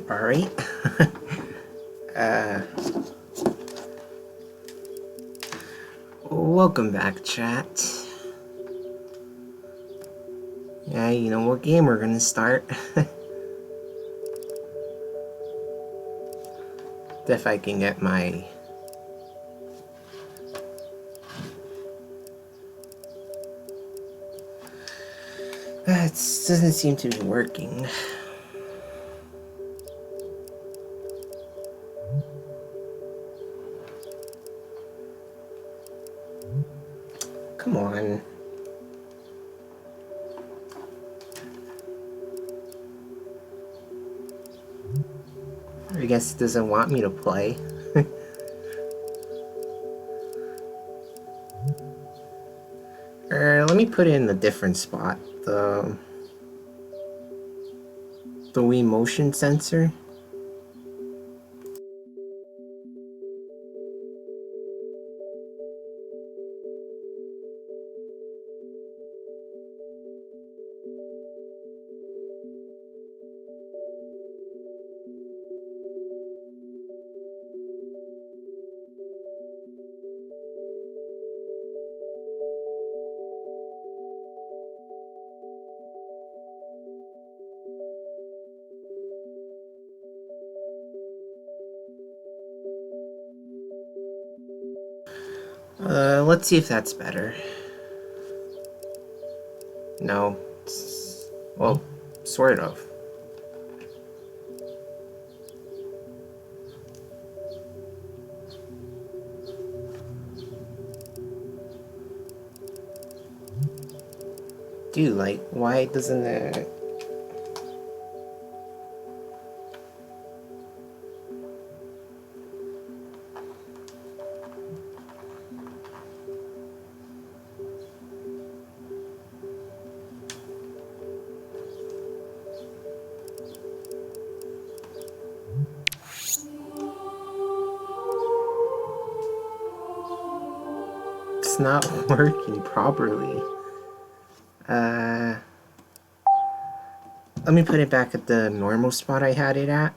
Alright. Welcome back, chat. Yeah, you know what game we're gonna start. If I can get my... It doesn't seem to be working. Come on. I guess it doesn't want me to play. Let me put it in a different spot. The Wii motion sensor. Let's see if that's better. No. Well, sort of. Dude, like, why doesn't it... It's not working properly. Let me put it back at the normal spot I had it at.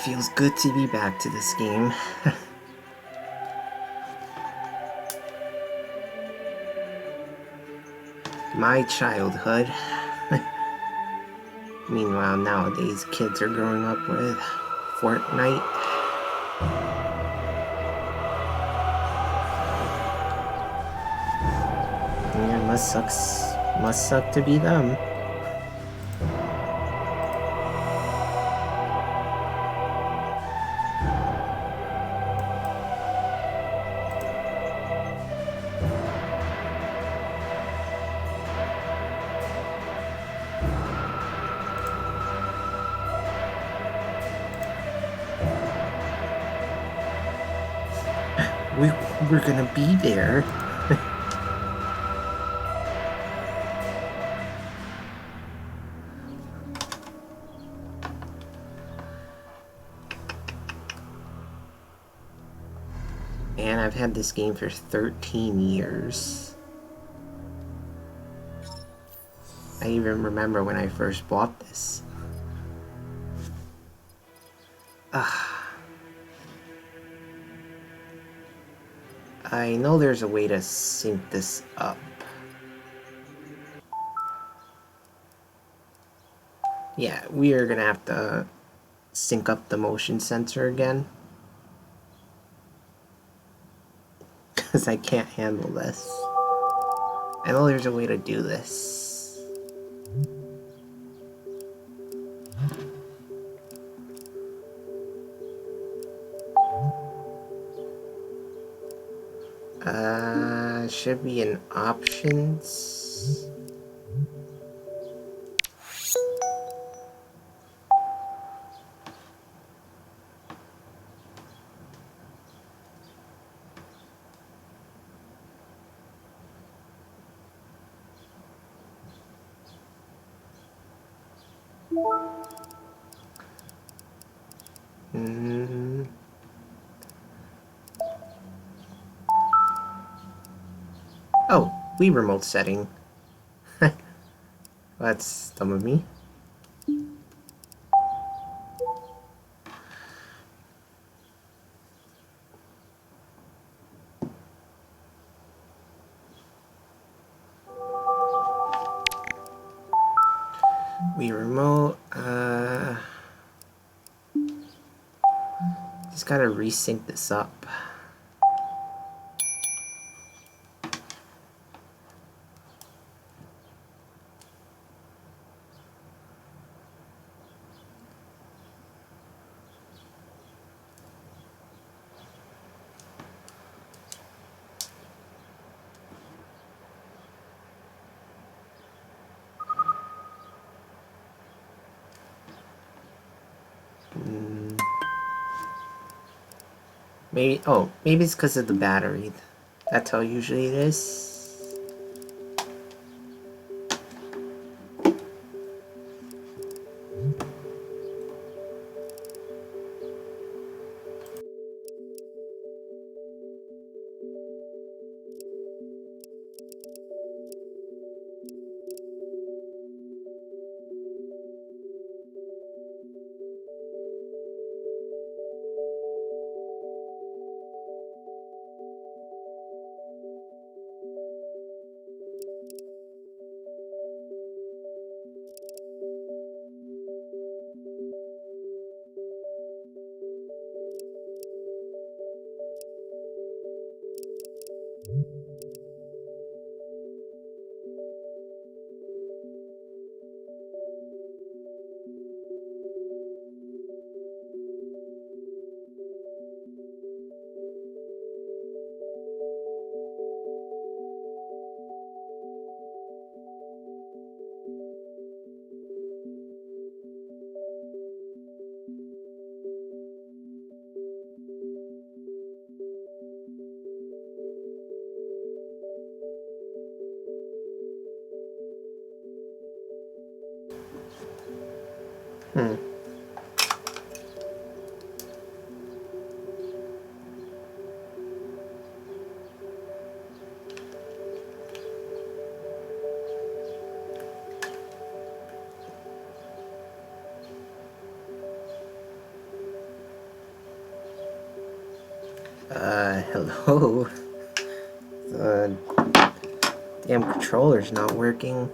Feels good to be back to this game. My childhood. Meanwhile, nowadays, kids are growing up with Fortnite. Yeah, must suck to be them. We're gonna be there. And I've had this game for 13 years. I even remember when I first bought this. I know there's a way to sync this up. Yeah, we are gonna have to sync up the motion sensor again. Because I can't handle this. I know there's a way to do this. Should be in options. this. Oh, Wii remote setting. That's dumb of me. Wii remote, just gotta resync this up. Maybe, oh, maybe it's because of the battery. That's how usually it is. Hello? The damn controller's not working.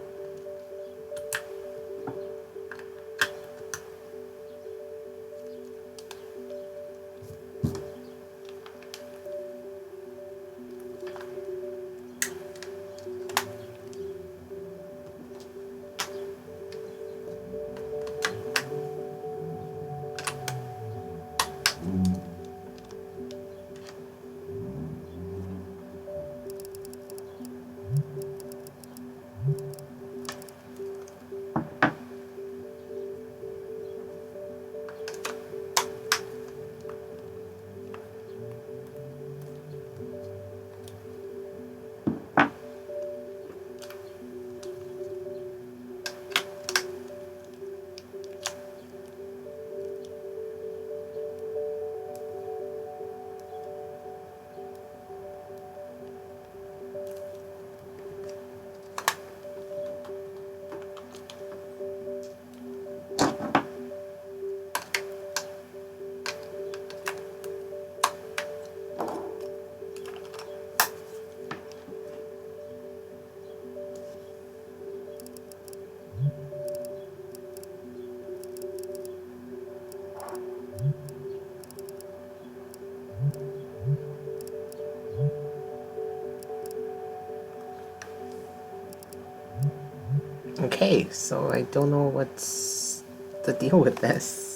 Okay, so I don't know what's the deal with this.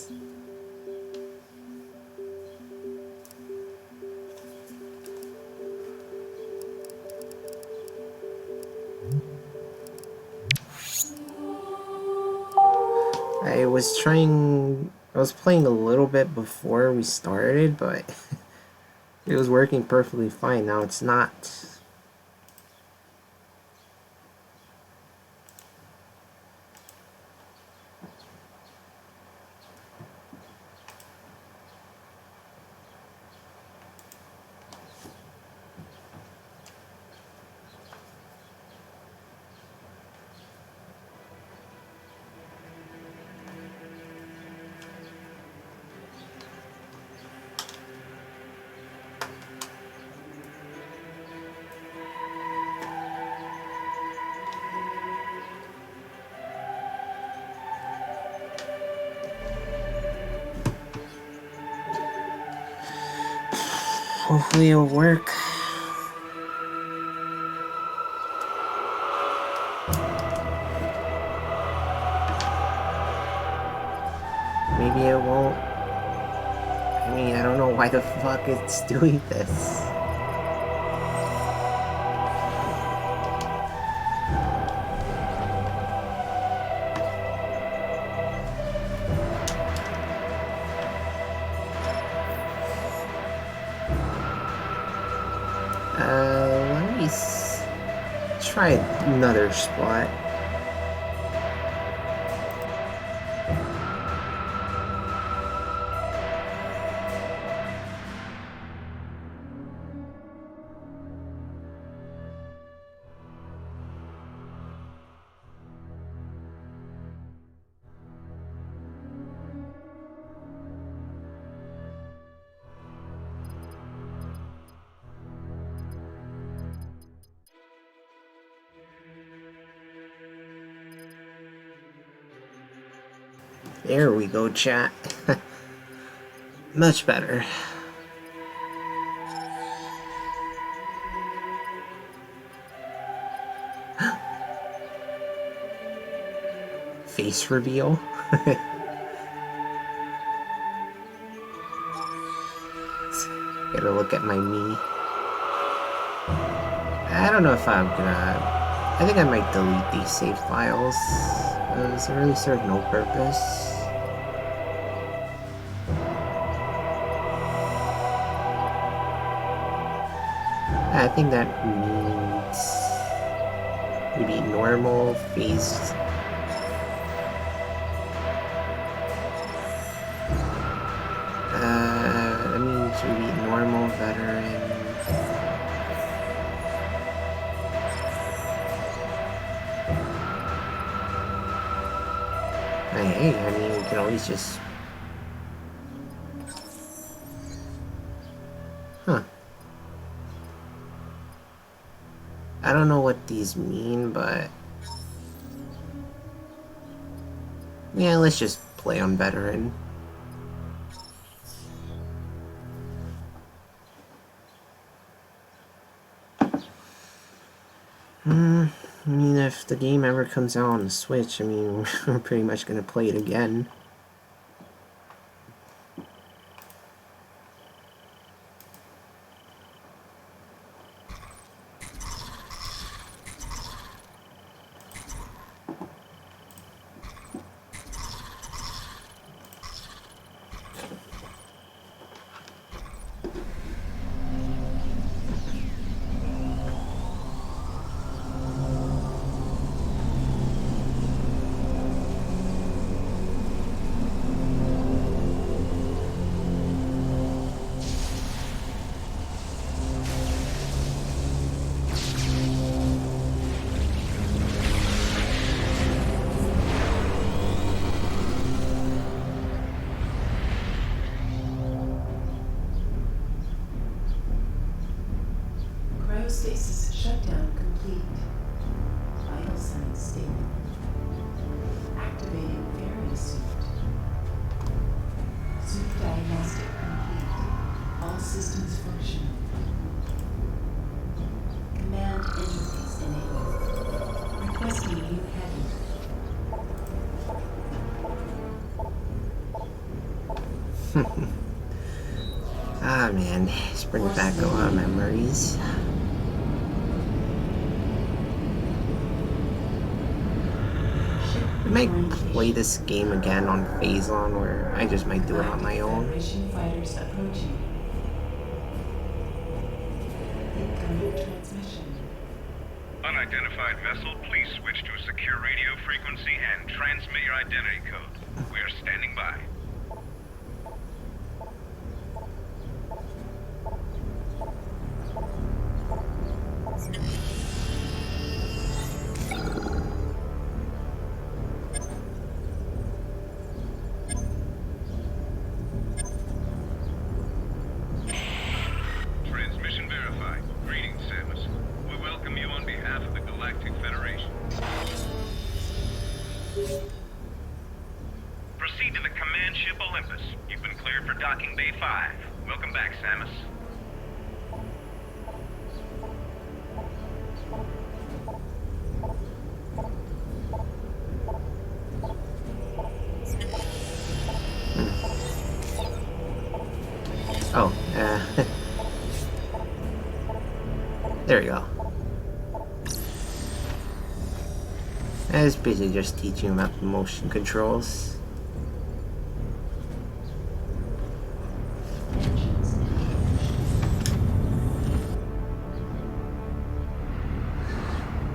was playing a little bit before we started, but it was working perfectly fine. Now it's not. Hopefully it'll work. Maybe it won't. I mean, I don't know why the fuck it's doing this. Let me try another spot. There we go, chat. Much better. Face reveal. Gotta look at my me. I don't know if I'm gonna... I think I might delete these save files. Does it really serve no purpose? I think that means maybe normal, face. That means maybe normal, veteran. Hey, I mean, we can always just... Huh. I don't know what these mean, but... yeah, let's just play on veteran. I mean, if the game ever comes out on the Switch, I mean, we're pretty much gonna play it again. Cryostasis shutdown complete. Vital signs stable. Activating various suit. Suit diagnostic complete. All systems functional. Command interface enabled. Requesting new heading. Ah man, it's bringing back a lot of memories. Ship I might play this game again on Phazon, or I just might do it on my own. Federation fighters approaching. Incoming transmission. Unidentified vessel, please switch to a secure radio frequency and transmit your identity code. We are standing by. Transmission verified. Greetings, Samus. We welcome you on behalf of the Galactic Federation. Proceed to the command ship Olympus. You've been cleared for docking bay 5. Welcome back, Samus. Oh, there we go. I was busy just teaching him about the motion controls.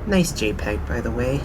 Nice JPEG, by the way.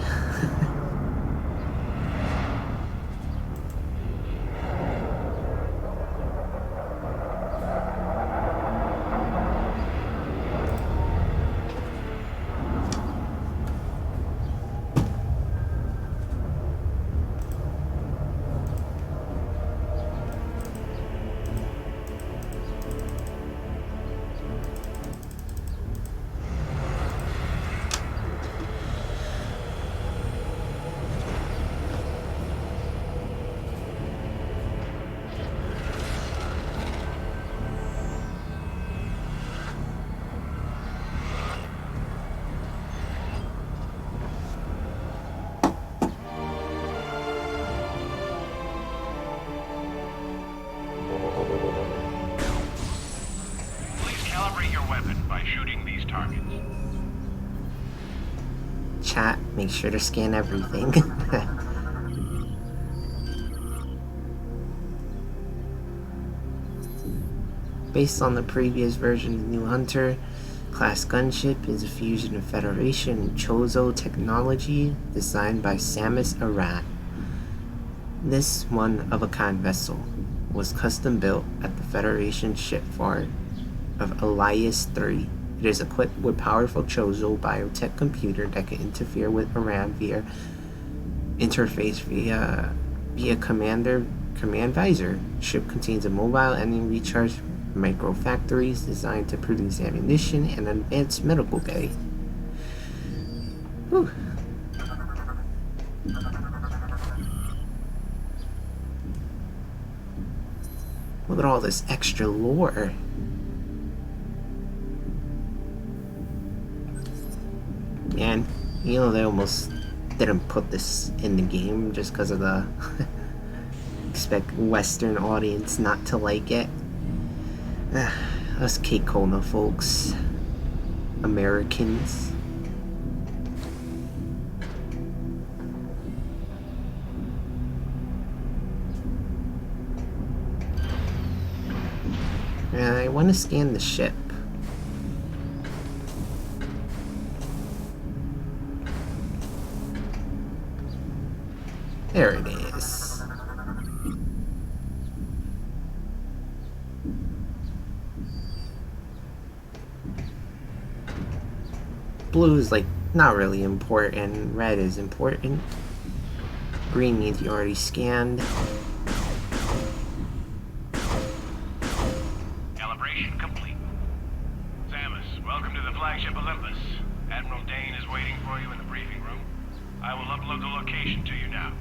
Chat, make sure to scan everything. Based on the previous version of New Hunter, class gunship is a fusion of Federation and Chozo technology designed by Samus Aran. This one-of-a-kind vessel was custom built at the Federation shipyard of Elias III. It is equipped with powerful Chozo biotech computer that can interfere with Aran via interface via command visor. Ship contains a mobile engine recharge micro factories designed to produce ammunition and an advanced medical bay. Whew. Look at all this extra lore. Man, you know they almost didn't put this in the game just because of the expect Western audience not to like it. Us K-Kona folks, Americans. I want to scan the ship. There it is. Blue is like not really important. Red is important. Green means you already scanned. Calibration complete. Samus, welcome to the flagship Olympus. Admiral Dane is waiting for you in the briefing room. I will upload the location to you now.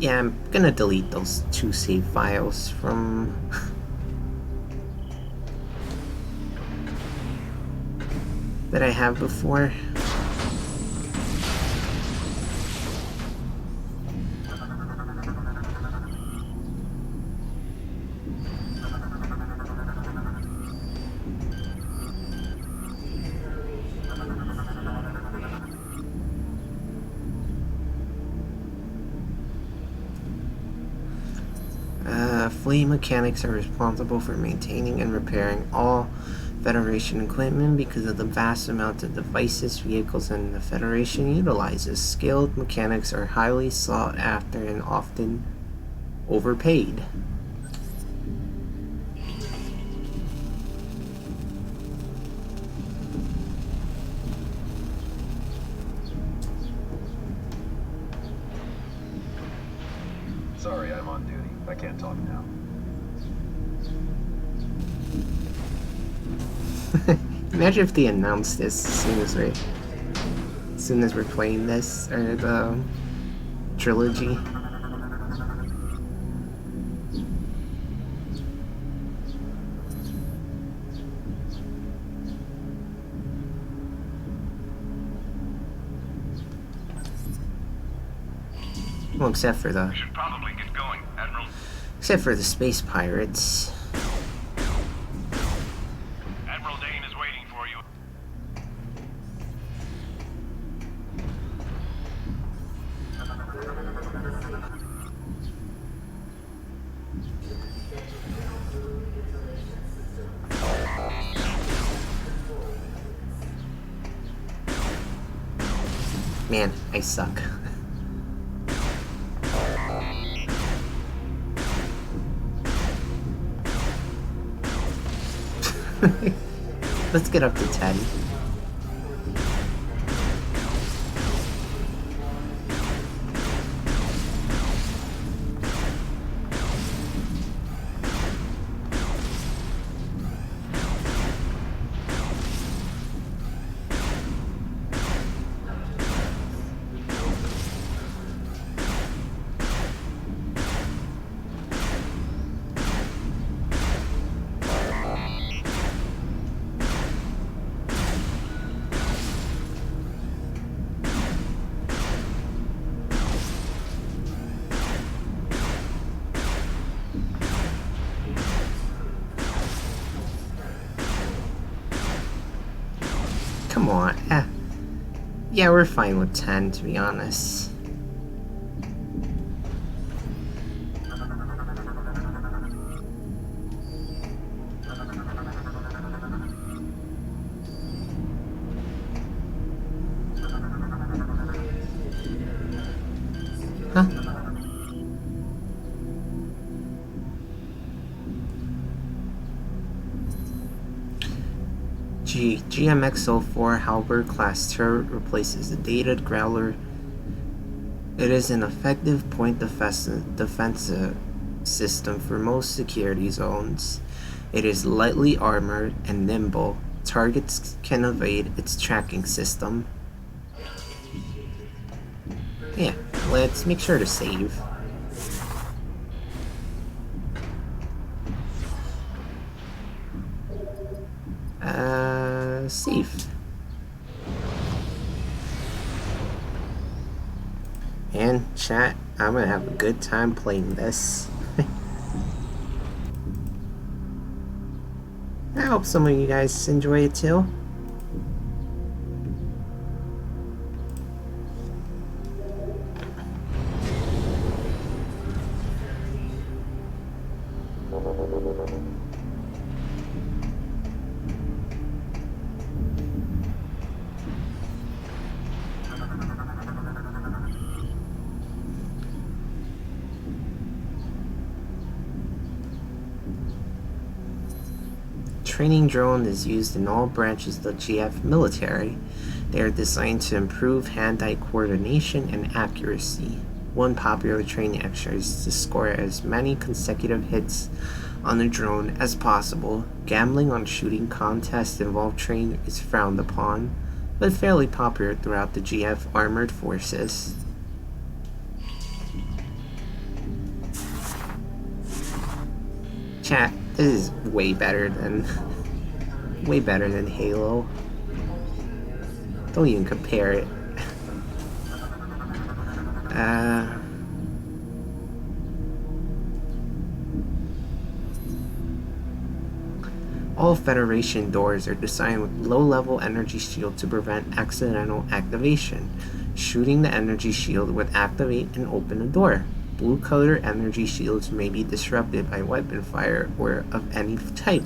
Yeah, I'm gonna delete those 2 save files from that I have before. Fleet mechanics are responsible for maintaining and repairing all Federation equipment. Because of the vast amount of devices, vehicles, and the Federation utilizes, skilled mechanics are highly sought after and often overpaid. Sorry, I'm on duty. I can't talk now. Imagine if they announced this as soon as we're playing this, or the trilogy. Well, except for We should probably get going, Admiral. the space pirates. Admiral Dane is waiting for you. Man, I suck. Let's get up to 10. Come on. Yeah, we're fine with 10, to be honest. Huh? GMX-04 Halberd class turret replaces the dated Growler. It is an effective point defense system for most security zones. It is lightly armored and nimble. Targets can evade its tracking system. Yeah, let's make sure to save. Safe. And chat, I'm gonna have a good time playing this. I hope some of you guys enjoy it too. Training drone is used in all branches of the GF military. They are designed to improve hand-eye coordination and accuracy. One popular training exercise is to score as many consecutive hits on the drone as possible. Gambling on shooting contests involved training is frowned upon, but fairly popular throughout the GF armored forces. Chat, this is way better than Halo. Don't even compare it. All Federation doors are designed with low-level energy shield to prevent accidental activation. Shooting the energy shield would activate and open a door. Blue color energy shields may be disrupted by weapon fire or of any type.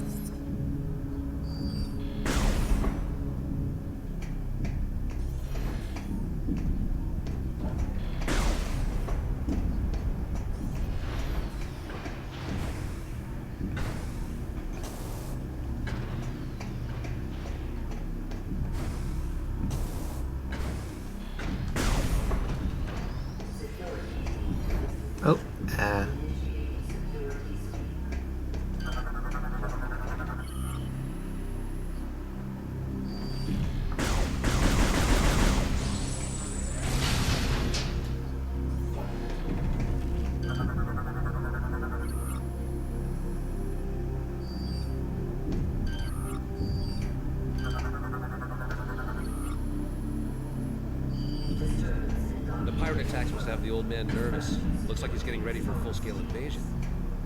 Oh, The pirate attacks must have the old man nervous. Looks like he's getting ready for a full-scale invasion.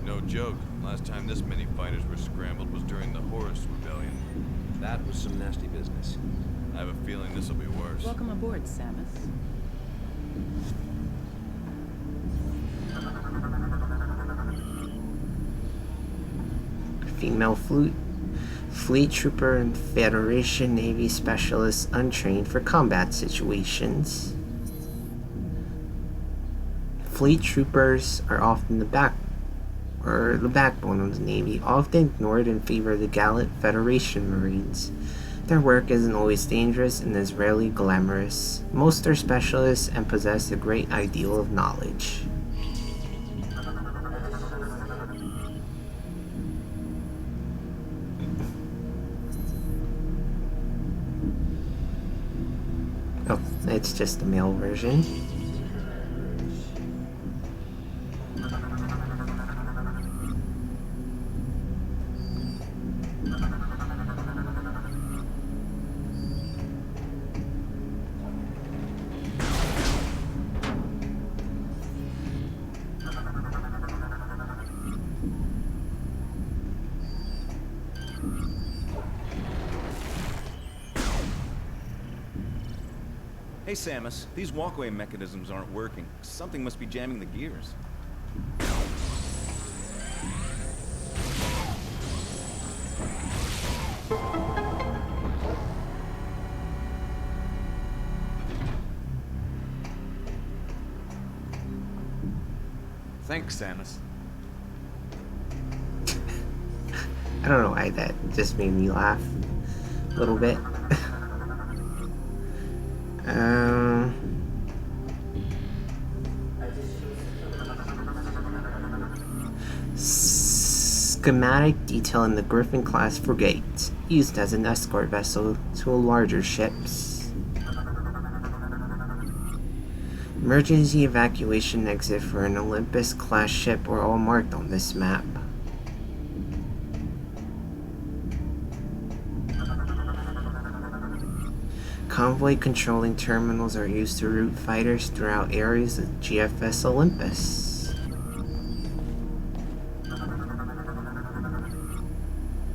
No joke. Last time this many fighters were scrambled was during the Horus Rebellion. That was some nasty business. I have a feeling this will be worse. Welcome aboard, Samus. female fleet trooper and Federation Navy specialists untrained for combat situations. Fleet troopers are often the backbone of the Navy, often ignored in favor of the gallant Federation Marines. Their work isn't always dangerous and is rarely glamorous. Most are specialists and possess a great ideal of knowledge. Oh, it's just the male version. Hey Samus, these walkway mechanisms aren't working. Something must be jamming the gears. Thanks, Samus. I don't know why that just made me laugh a little bit. Schematic detailing the Griffin-class frigate, used as an escort vessel to larger ships. Emergency evacuation exit for an Olympus-class ship are all marked on this map. Convoy controlling terminals are used to route fighters throughout areas of GFS Olympus.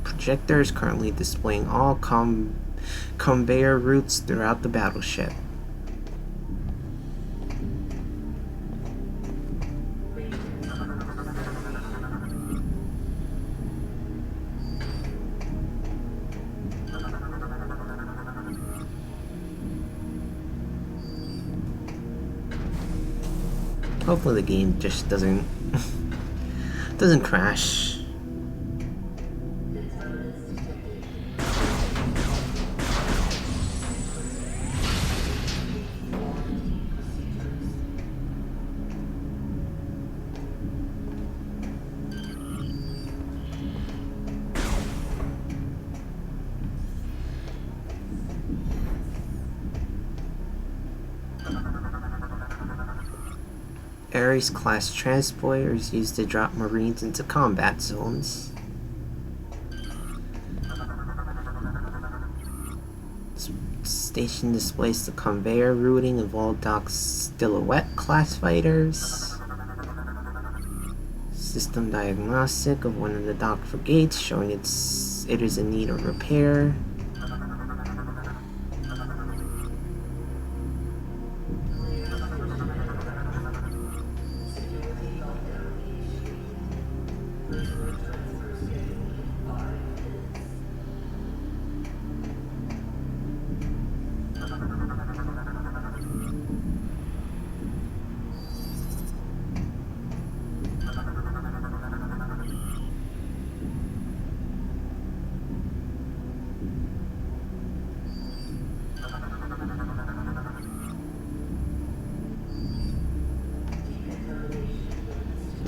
Projectors currently displaying all conveyor routes throughout the battleship. Hopefully the game just doesn't crash. Ares-class transporters used to drop Marines into combat zones. Station displays the conveyor routing of all dock's Silhouette-class fighters. System diagnostic of one of the dock frigates showing it is in need of repair.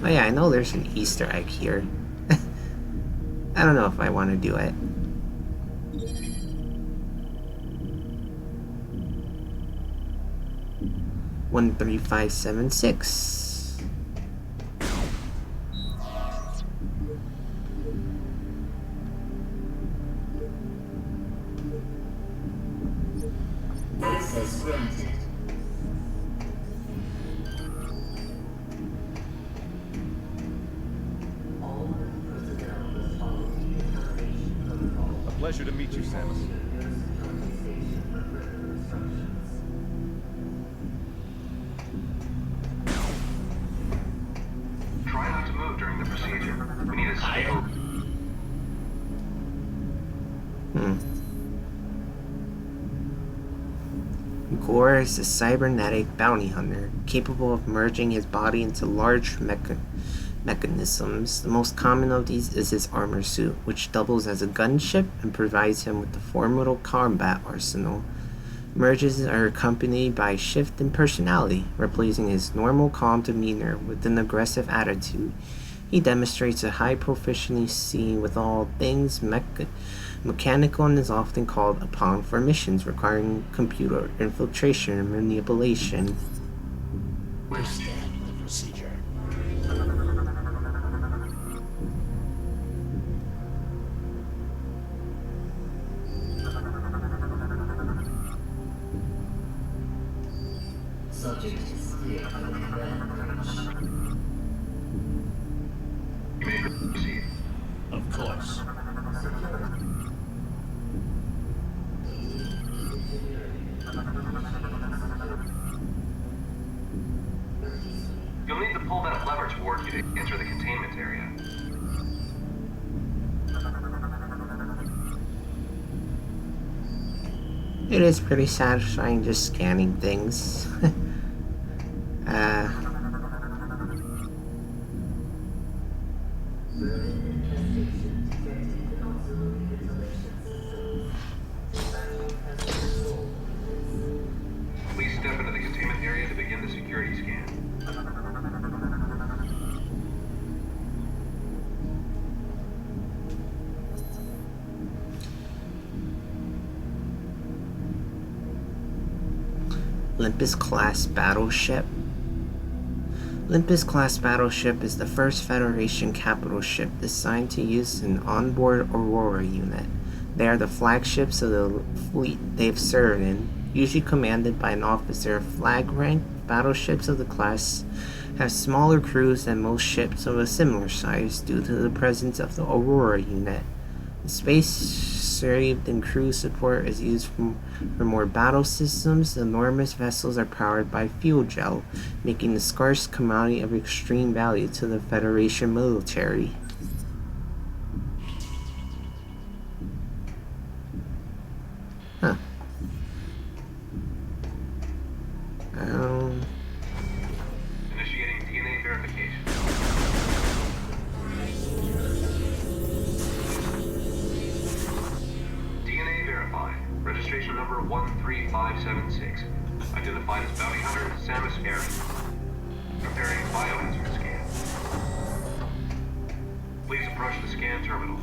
Oh yeah, I know there's an Easter egg here. I don't know if I want to do it. One 13576. Access granted. All personnel must follow decontamination protocol. A pleasure to meet you, Samus. Compensation for further instructions. Try not to move during the procedure. We need a stable. Gore is a cybernetic bounty hunter, capable of merging his body into large mechanisms. The most common of these is his armor suit, which doubles as a gunship and provides him with a formidable combat arsenal. Merges are accompanied by a shift in personality, replacing his normal calm demeanor with an aggressive attitude. He demonstrates a high proficiency with all things mechanical and is often called upon for missions requiring computer infiltration and manipulation. Understand the procedure. Subject is clear for the command approach. You may proceed. Of course. You'll need to pull that lever toward you to enter the containment area. It is pretty satisfying just scanning things. Please step into the containment area to begin the security scan. Olympus-class battleship. Olympus-class battleship is the first Federation capital ship designed to use an onboard Aurora unit. They are the flagships of the fleet they've served in, usually commanded by an officer of flag rank. Battleships of the class have smaller crews than most ships of a similar size due to the presence of the Aurora unit. The space saved and crew support is used for more battle systems. The enormous vessels are powered by fuel gel, making the scarce commodity of extreme value to the Federation military. Huh. Initiating DNA verification. DNA verified. Registration number 13576. Identified as bounty hunter Samus Aran. Preparing biohazard scan. Please approach the scan terminal.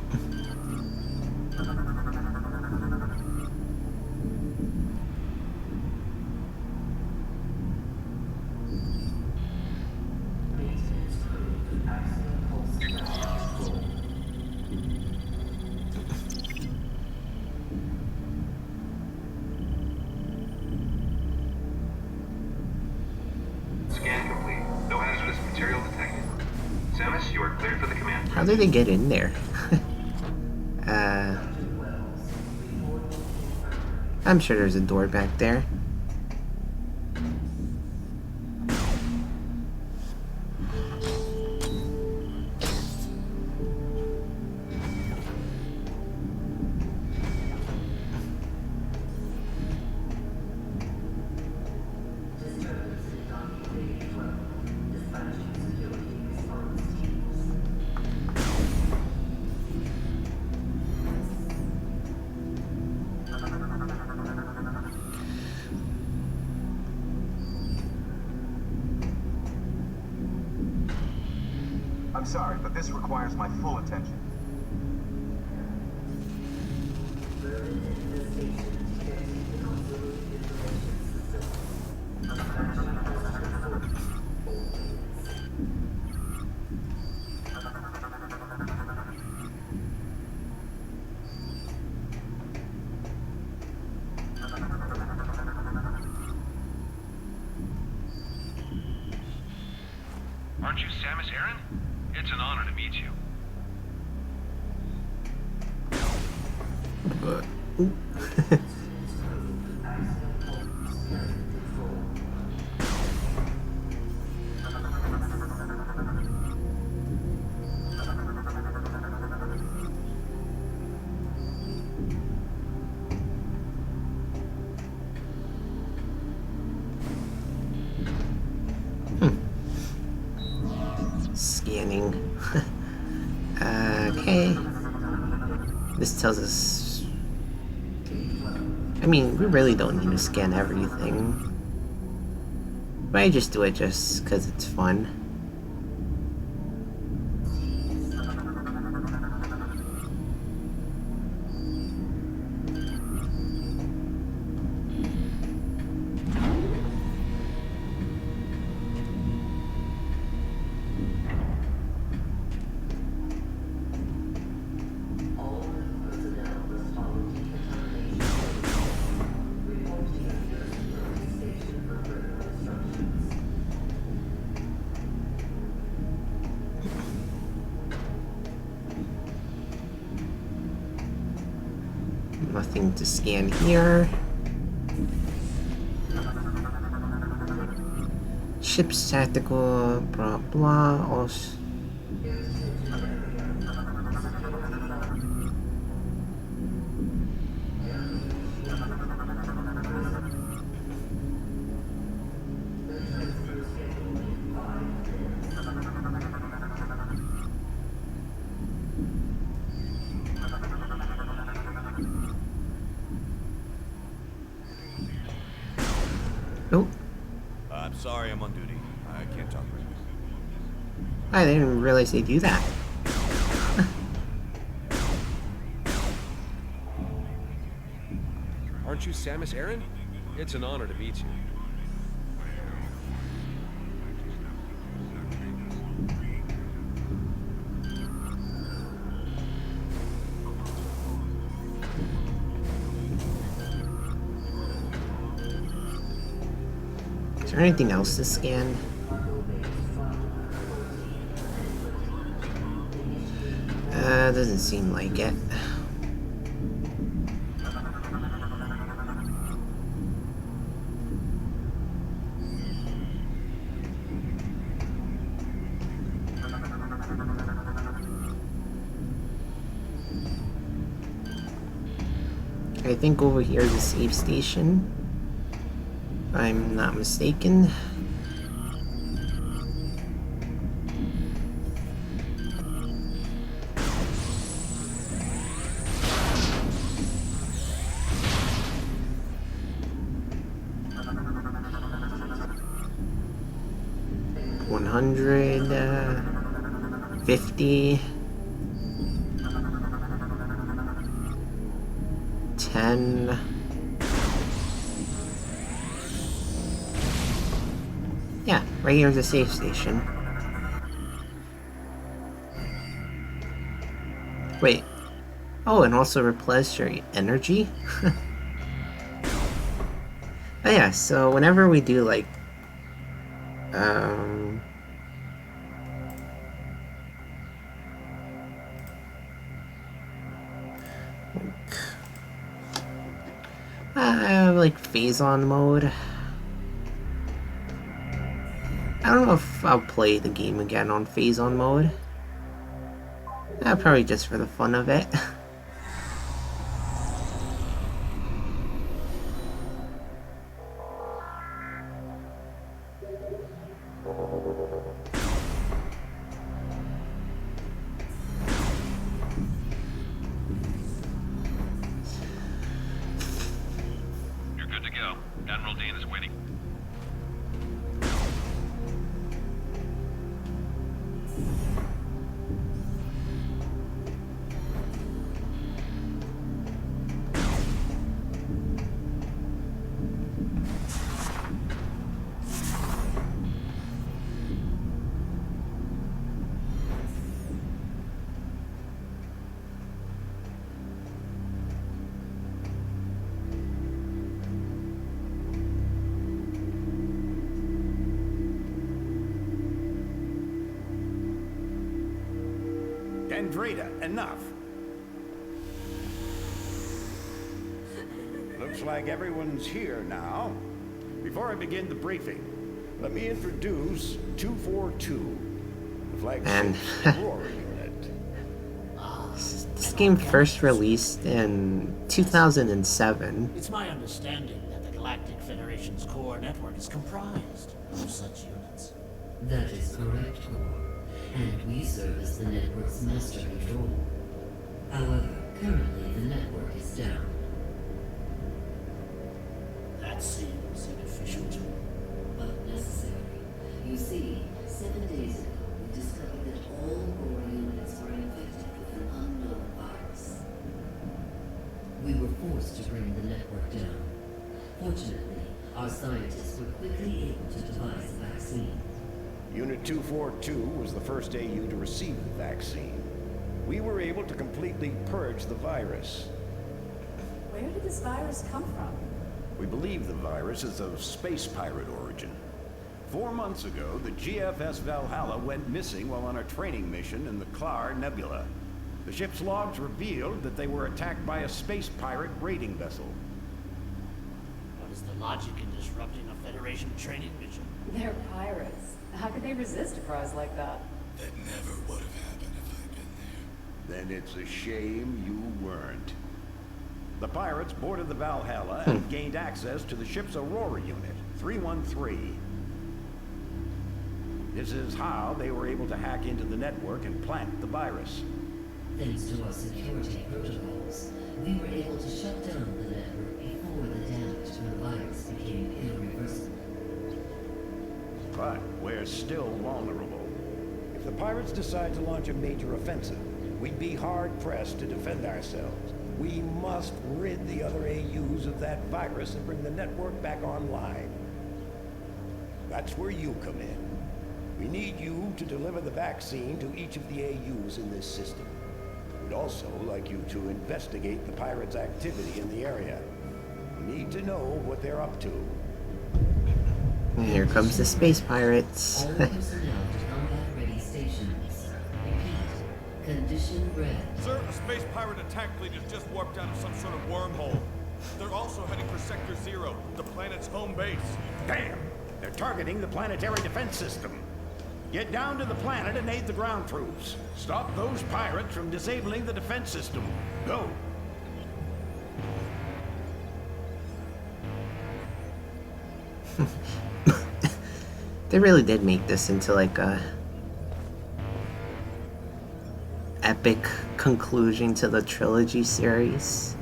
Scan complete. No hazardous material detected. Samus, you are cleared for the command. How did they get in there? I'm sure there's a door back there. I'm sorry, but this requires my full attention. Aren't you Samus Aran? It's an honor to meet you. Ooh. Scanning. Okay. This tells us... I mean, we really don't need to scan everything. But I just do it just because it's fun. Nothing to scan here. Ship's tactical, blah blah. Also, oh, I'm sorry, I'm on duty. I can't talk right now. I didn't realize they do that. Aren't you Samus Aran? It's an honor to meet you. Is there anything else to scan? Doesn't seem like it. I think over here is a save station. If I'm not mistaken. $100, 50, 10. Yeah, right here's a safe station. Wait. Oh, and also replenish your energy? Oh yeah, so whenever we do like like phazon mode. I don't know if I'll play the game again on phazon mode. Probably just for the fun of it. You're good to go. Admiral Dane is waiting. Andreda, enough. Looks like everyone's here now. Before I begin the briefing, let me introduce 242, the flagship Aurora unit. This game first released in 2007. It's my understanding that the Galactic Federation's core network is comprised of such units. That is correct, Core. And we serve as the network's master control. However, currently the network is down. That seems inefficient. But necessary. You see, 7 days ago, we discovered that all core units were infected with an unknown virus. We were forced to bring the network down. Fortunately, our scientists were quickly able to devise a vaccine. Unit 242 was the first AU to receive the vaccine. We were able to completely purge the virus. Where did this virus come from? We believe the virus is of space pirate origin. 4 months ago, the GFS Valhalla went missing while on a training mission in the Klar Nebula. The ship's logs revealed that they were attacked by a space pirate raiding vessel. What is the logic in disrupting a Federation training mission? They're pirates. How could they resist a prize like that? That never would have happened if I'd been there. Then it's a shame you weren't. The pirates boarded the Valhalla and gained access to the ship's Aurora unit, 313. This is how they were able to hack into the network and plant the virus. Thanks to our security protocols, we were able to shut down the network before the damage to the virus became irreversible. But we're still vulnerable. If the pirates decide to launch a major offensive, we'd be hard-pressed to defend ourselves. We must rid the other AUs of that virus and bring the network back online. That's where you come in. We need you to deliver the vaccine to each of the AUs in this system. We'd also like you to investigate the pirates' activity in the area. We need to know what they're up to. And here comes the space pirates. All personnel to combat-ready stations. Repeat. Condition red. Sir, a space pirate attack fleet has just warped out of some sort of wormhole. They're also heading for Sector 0, the planet's home base. Damn! They're targeting the planetary defense system. Get down to the planet and aid the ground troops. Stop those pirates from disabling the defense system. Go! They really did make this into like a epic conclusion to the trilogy series.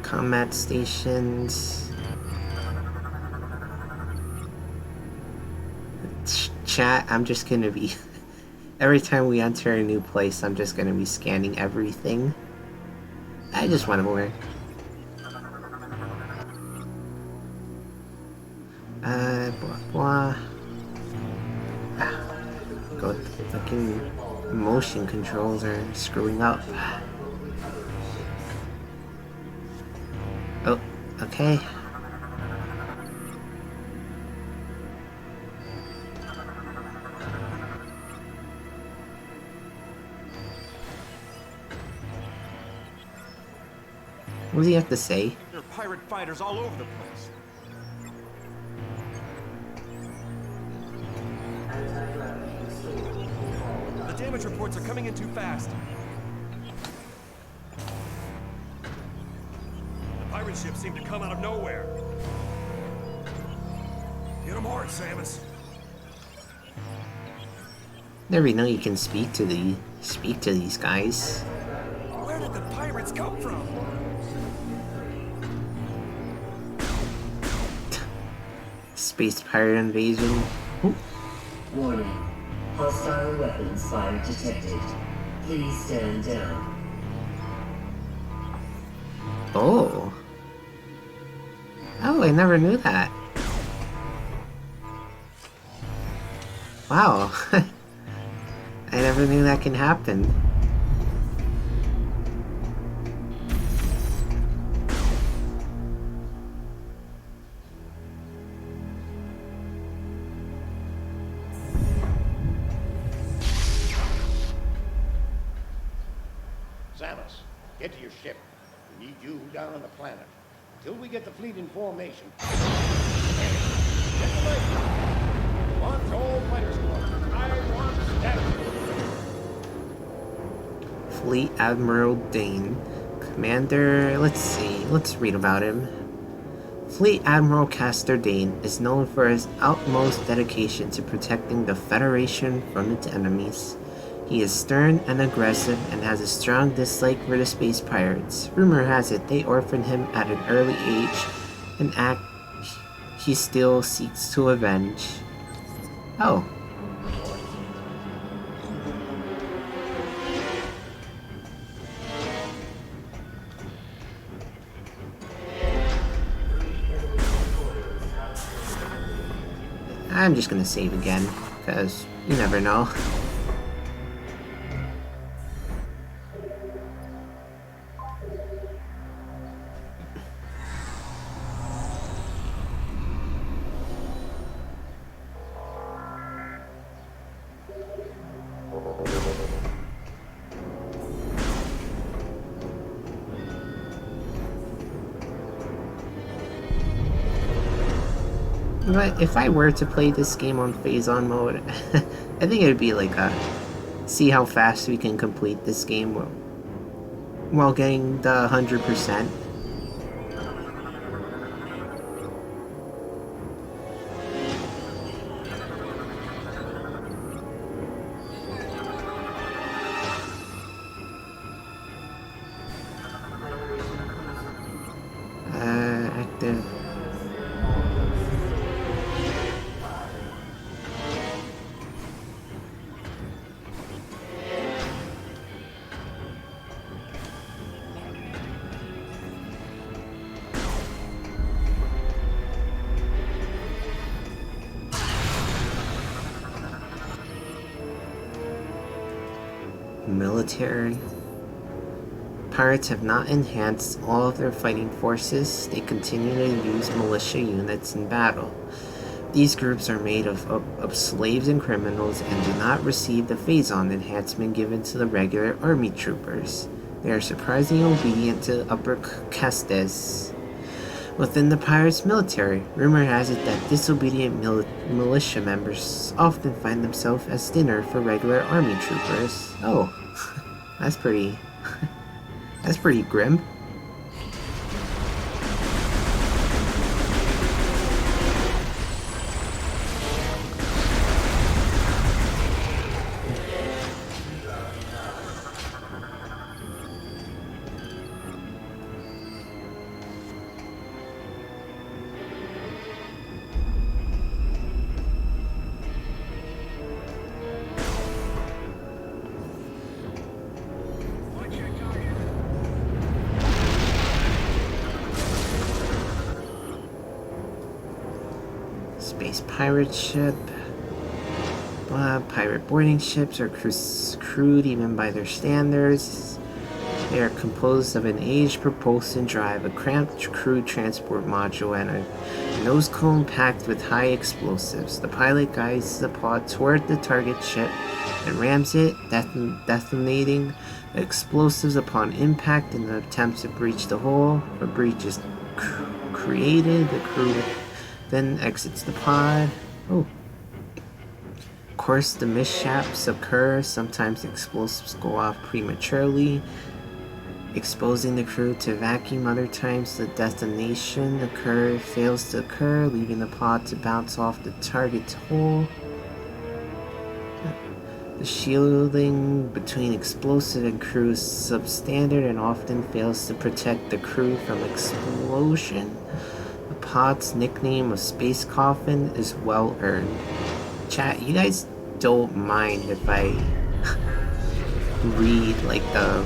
Combat stations. Chat, I'm just gonna be... Every time we enter a new place, I'm just gonna be scanning everything. I just want to learn. Blah blah. Go. Fucking motion controls are screwing up. Oh, okay. What does he have to say? There are pirate fighters all over the place. The damage reports are coming in too fast. The pirate ships seem to come out of nowhere. Get them hard, Samus. Never know you can speak to these guys. Where did the pirates come from? Space pirate invasion. Ooh. Warning. Hostile weapons fire detected. Please stand down. Oh. Oh, I never knew that. Wow. I never knew that can happen. Get to your ship. We need you down on the planet. Till we get the fleet in formation. Get the light. Launch all fighter squadron. I want status. Fleet Admiral Dane. Commander, let's read about him. Fleet Admiral Castor Dane is known for his utmost dedication to protecting the Federation from its enemies. He is stern and aggressive and has a strong dislike for the space pirates. Rumor has it they orphaned him at an early age, an act he still seeks to avenge. Oh. I'm just gonna save again, because you never know. But if I were to play this game on phazon mode, I think it would be like a see how fast we can complete this game while getting the 100%. Active. Military. Pirates have not enhanced all of their fighting forces. They continue to use militia units in battle. These groups are made of slaves and criminals and do not receive the phazon enhancement given to the regular army troopers. They are surprisingly obedient to upper castes. Within the pirates' military, rumor has it that disobedient militia members often find themselves as dinner for regular army troopers. Oh, that's pretty grim. Space pirate ship. Pirate boarding ships are crude even by their standards. They are composed of an aged propulsion drive, a cramped crew transport module, and a nose cone packed with high explosives. The pilot guides the pod toward the target ship and rams it, detonating the explosives upon impact in an attempt to breach the hull. A breach is created. The crew then exits the pod. Oh. Of course, the mishaps occur. Sometimes explosives go off prematurely, exposing the crew to vacuum. Other times, the detonation fails to occur, leaving the pod to bounce off the target's hull. The shielding between explosive and crew is substandard and often fails to protect the crew from explosion. The pod's nickname of Space Coffin is well earned. Chat, you guys don't mind if I read like the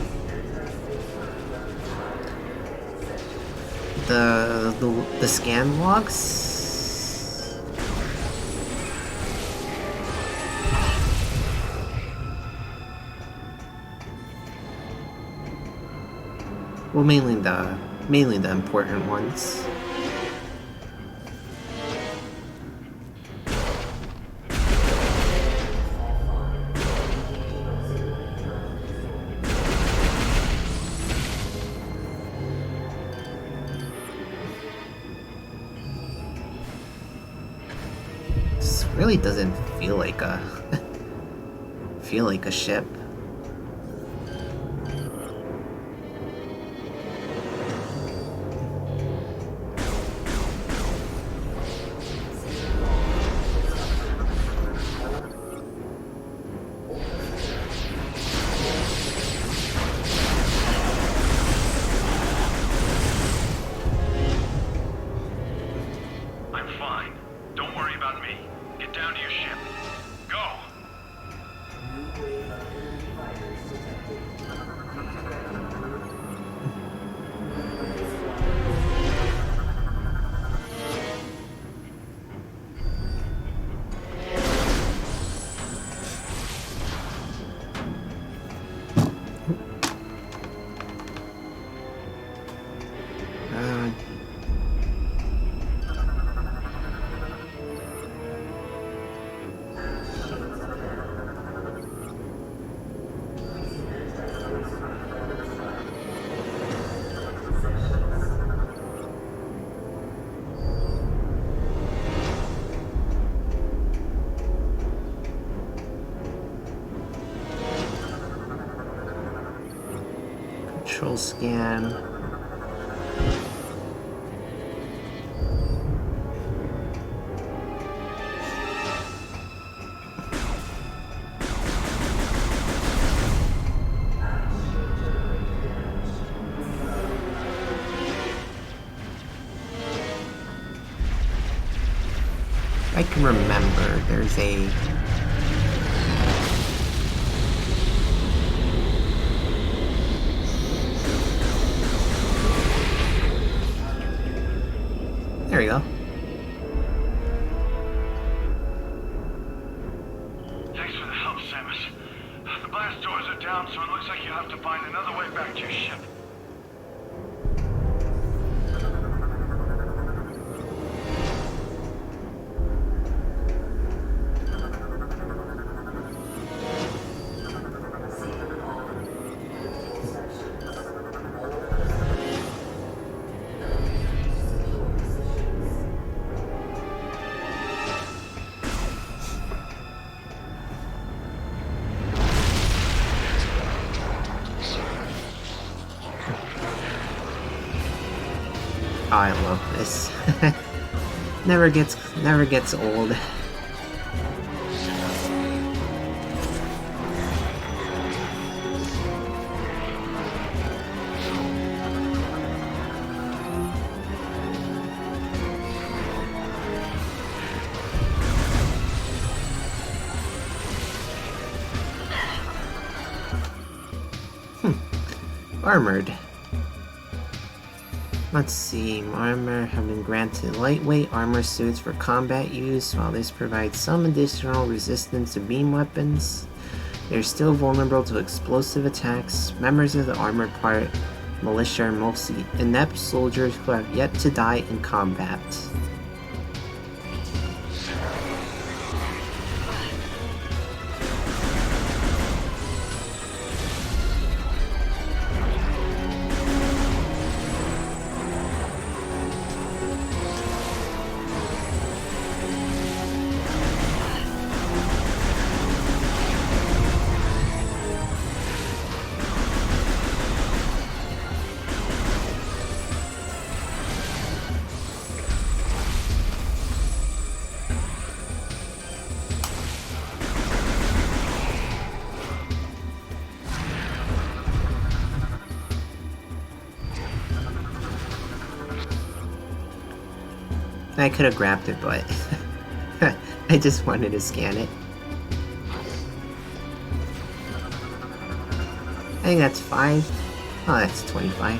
scan logs? Well, mainly the important ones. really doesn't feel like a ship. I'm fine. Don't worry about me. Get down to your ship. Go! Control scan. I can remember there's a there we go. Thanks for the help, Samus. The blast doors are down, so it looks like you have to find another way back to your ship. Oh, I love this. never gets old. Armored. Let's see, armor have been granted lightweight armor suits for combat use. While this provides some additional resistance to beam weapons, they're still vulnerable to explosive attacks. Members of the armored part militia are mostly inept soldiers who have yet to die in combat. I could have grabbed it, but I just wanted to scan it. I think that's 5. Oh, that's 25.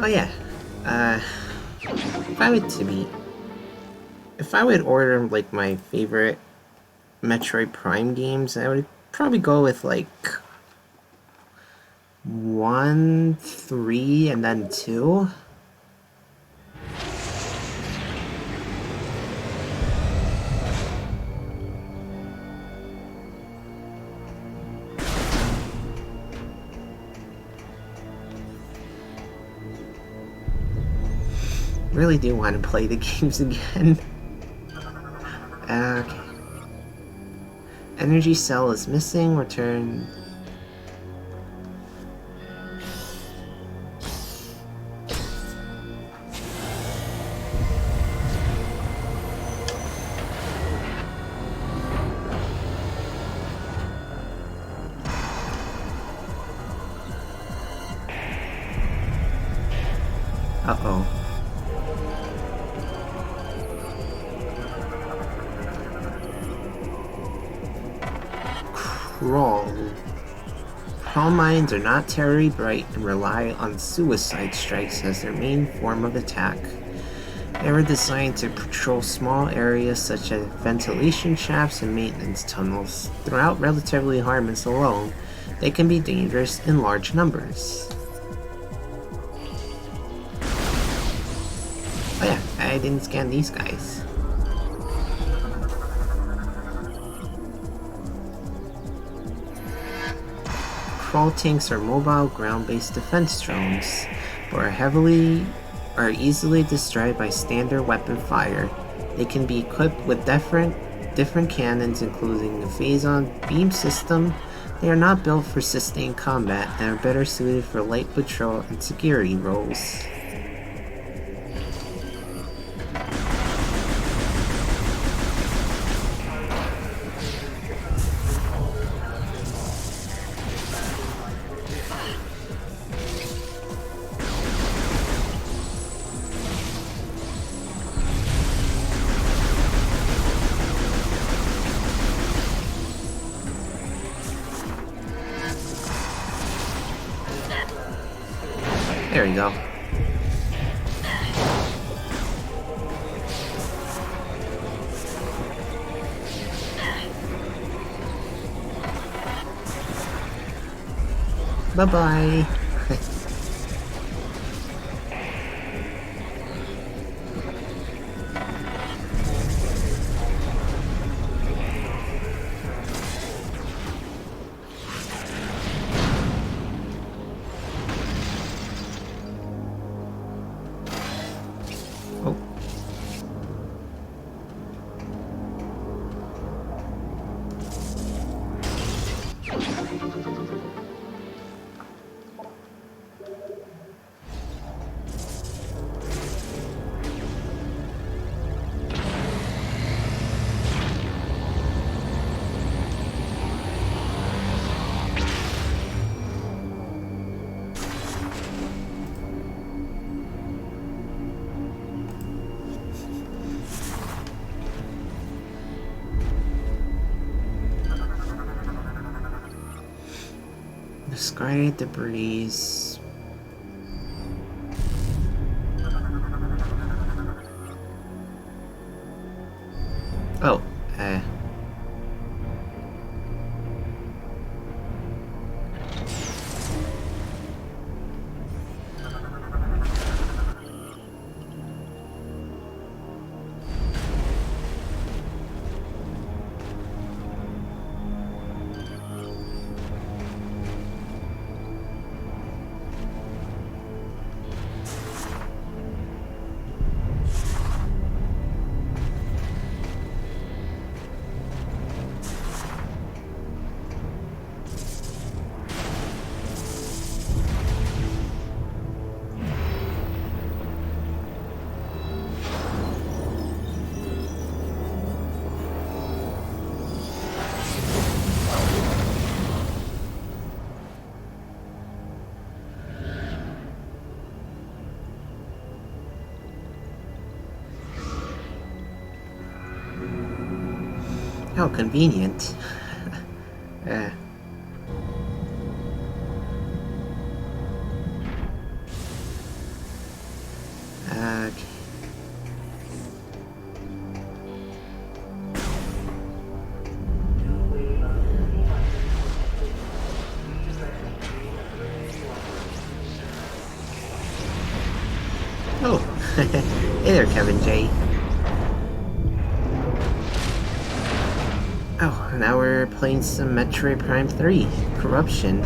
Oh yeah. If I would order like my favorite Metroid Prime games, I would probably go with like 1, 3, and then 2. Really do want to play the games again. Okay. Energy cell is missing. Return. Uh-oh. Crawl mines are not terribly bright and rely on suicide strikes as their main form of attack. They were designed to patrol small areas such as ventilation shafts and maintenance tunnels. Throughout relatively harmless alone, they can be dangerous in large numbers. Oh yeah, I didn't scan these guys. Crawl tanks are mobile ground-based defense drones, but are easily destroyed by standard weapon fire. They can be equipped with different cannons, including the phazon beam system. They are not built for sustained combat and are better suited for light patrol and security roles. There we go. Bye-bye. Discarded debris. Oh, how convenient. Okay. Oh, hey there, Kevin J. Oh, now we're playing some Metroid Prime 3, Corruption.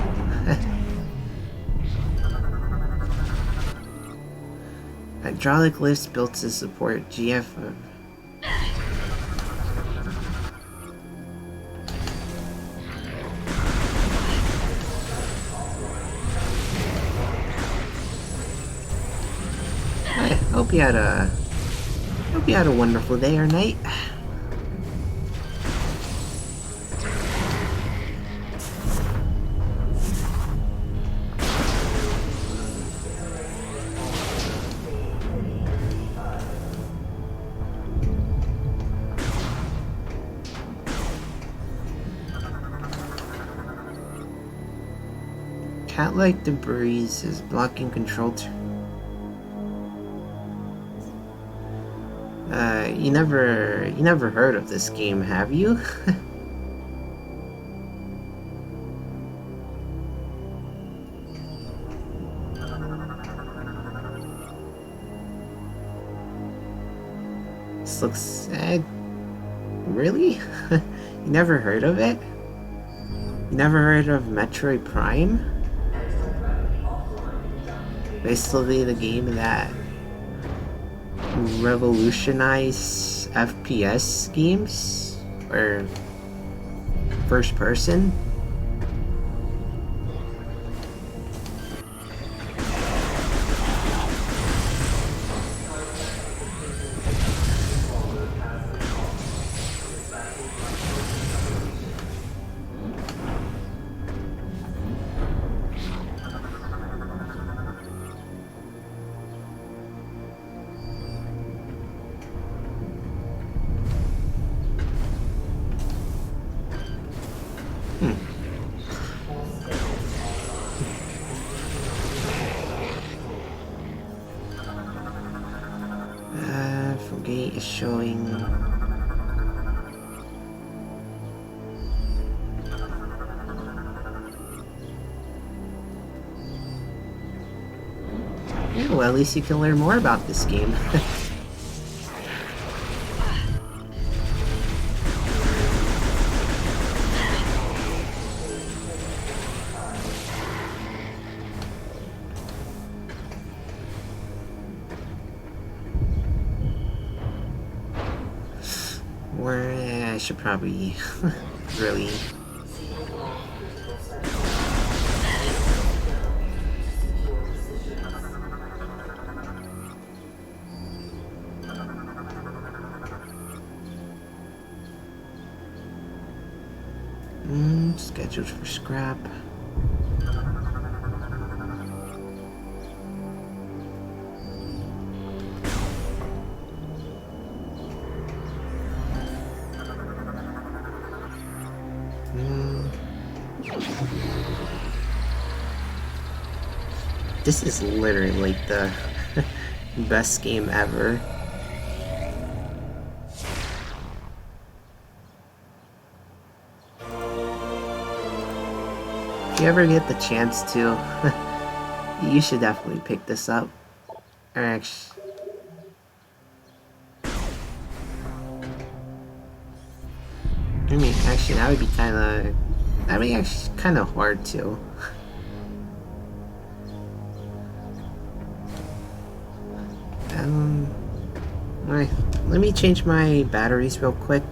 Hydraulic lifts built to support GF. I hope you had a wonderful day or night. Cat-like debris is blocking control. You never heard of this game, have you? This looks really? You never heard of it? You never heard of Metroid Prime? Basically the game that revolutionized FPS games? Or first person? Gate is showing. Yeah, well, at least you can learn more about this game. Where I should probably really. Scheduled for scrap. This is literally like the best game ever. If you ever get the chance to, you should definitely pick this up. Or actually, that would be that'd be actually kind of hard too. Alright, let me change my batteries real quick.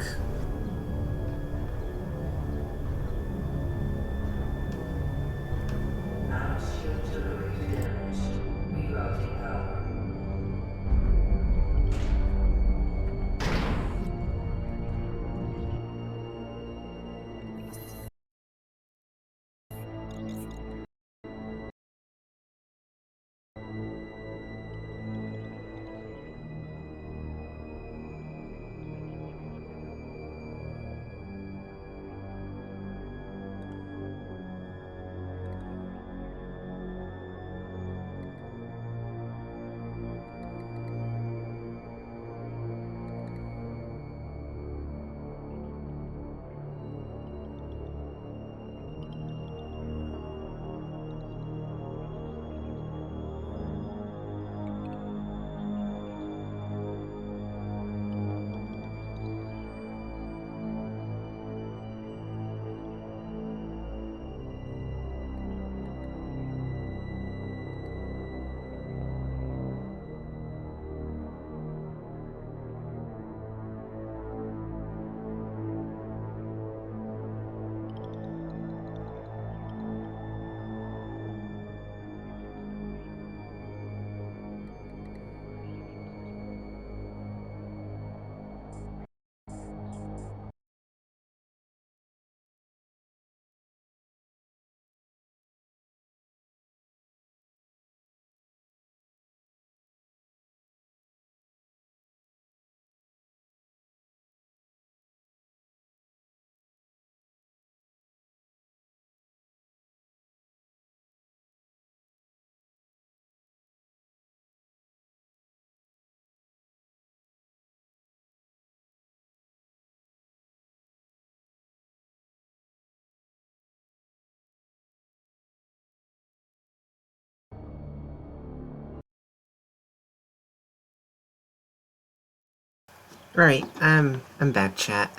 Right, I'm back, chat.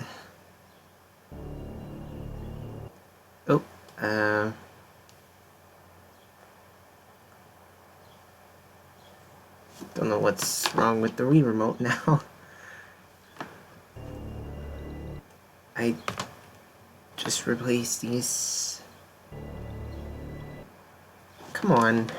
Oh, don't know what's wrong with the Wii remote now. I just replaced these. Come on.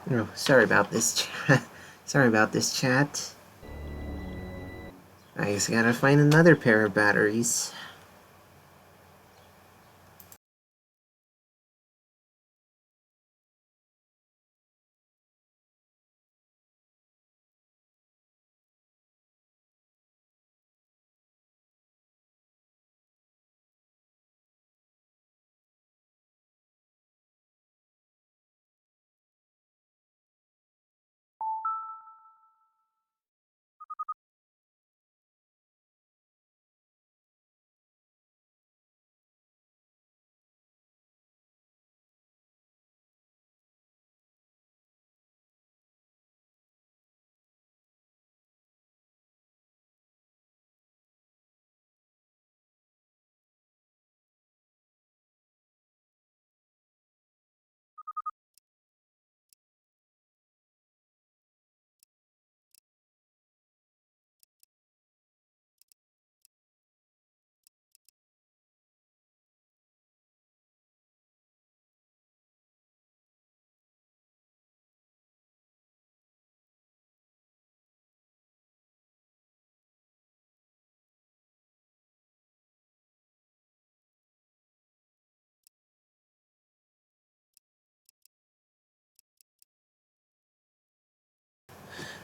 Oh, sorry about this, chat. Sorry about this, chat. I just gotta find another pair of batteries.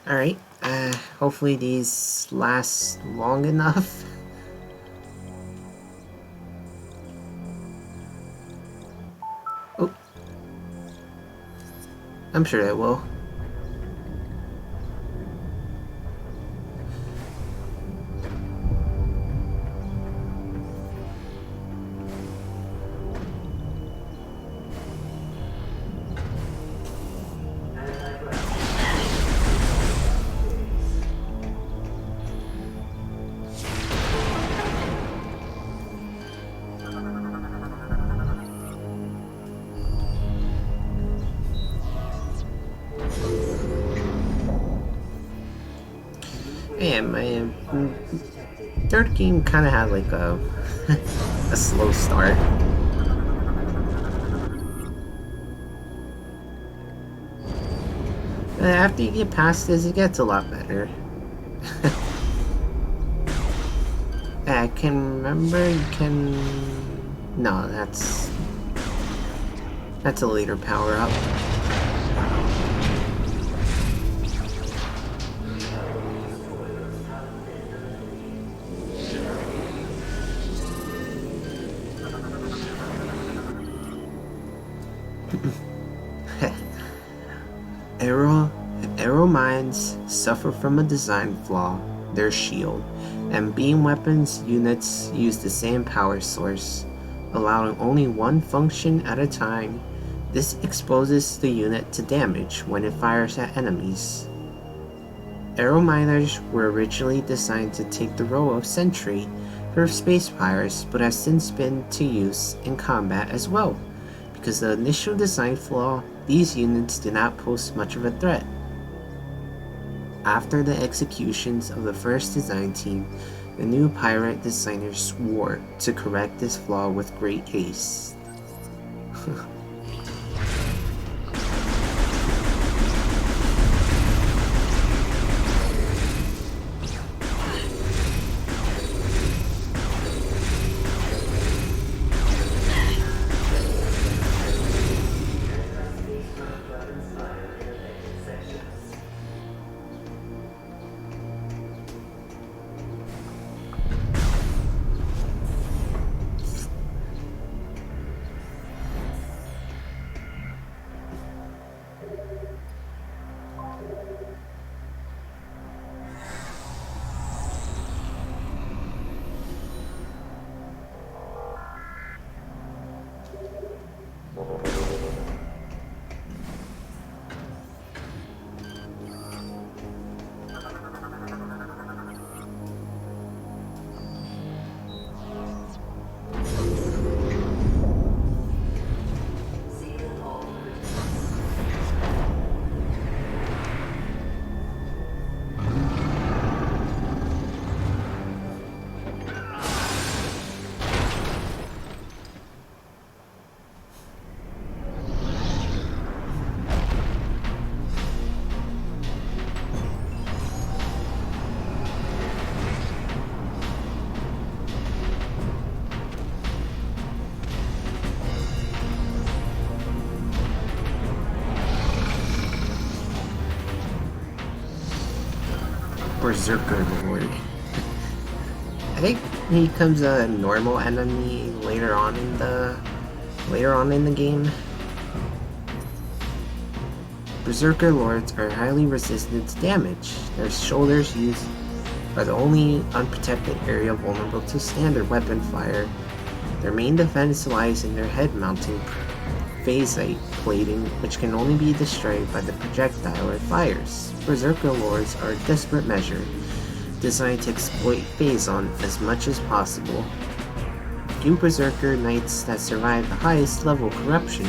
Alright, hopefully these last long enough. Oh. I'm sure they will. Yeah, my third game kind of had like a a slow start. After you get past this, it gets a lot better. I can remember you can... No, that's a later power-up. Aero mines suffer from a design flaw, their shield, and beam weapons units use the same power source, allowing only one function at a time. This exposes the unit to damage when it fires at enemies. Aero miners were originally designed to take the role of sentry for space pirates, but have since been to use in combat as well. Because of the initial design flaw, these units do not pose much of a threat. After the executions of the first design team, the new pirate designers swore to correct this flaw with great haste. Berserker Lord. I think he becomes a normal enemy later on in the game. Berserker Lords are highly resistant to damage. Their shoulders are the only unprotected area vulnerable to standard weapon fire. Their main defense lies in their head-mounting phazite plating, which can only be destroyed by the projectile it fires. Berserker Lords are a desperate measure, designed to exploit phazon as much as possible. Few Berserker Knights that survive the highest level corruption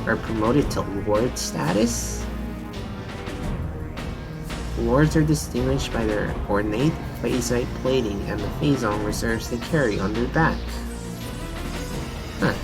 are promoted to Lord status. Lords are distinguished by their ornate phazite plating and the phazon reserves they carry on their back. Huh.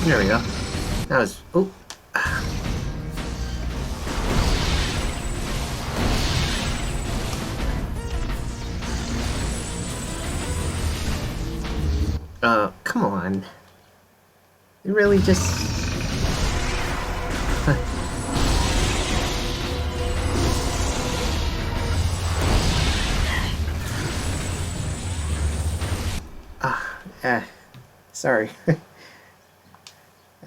There we go. That was... oh. Come on. You really just... sorry.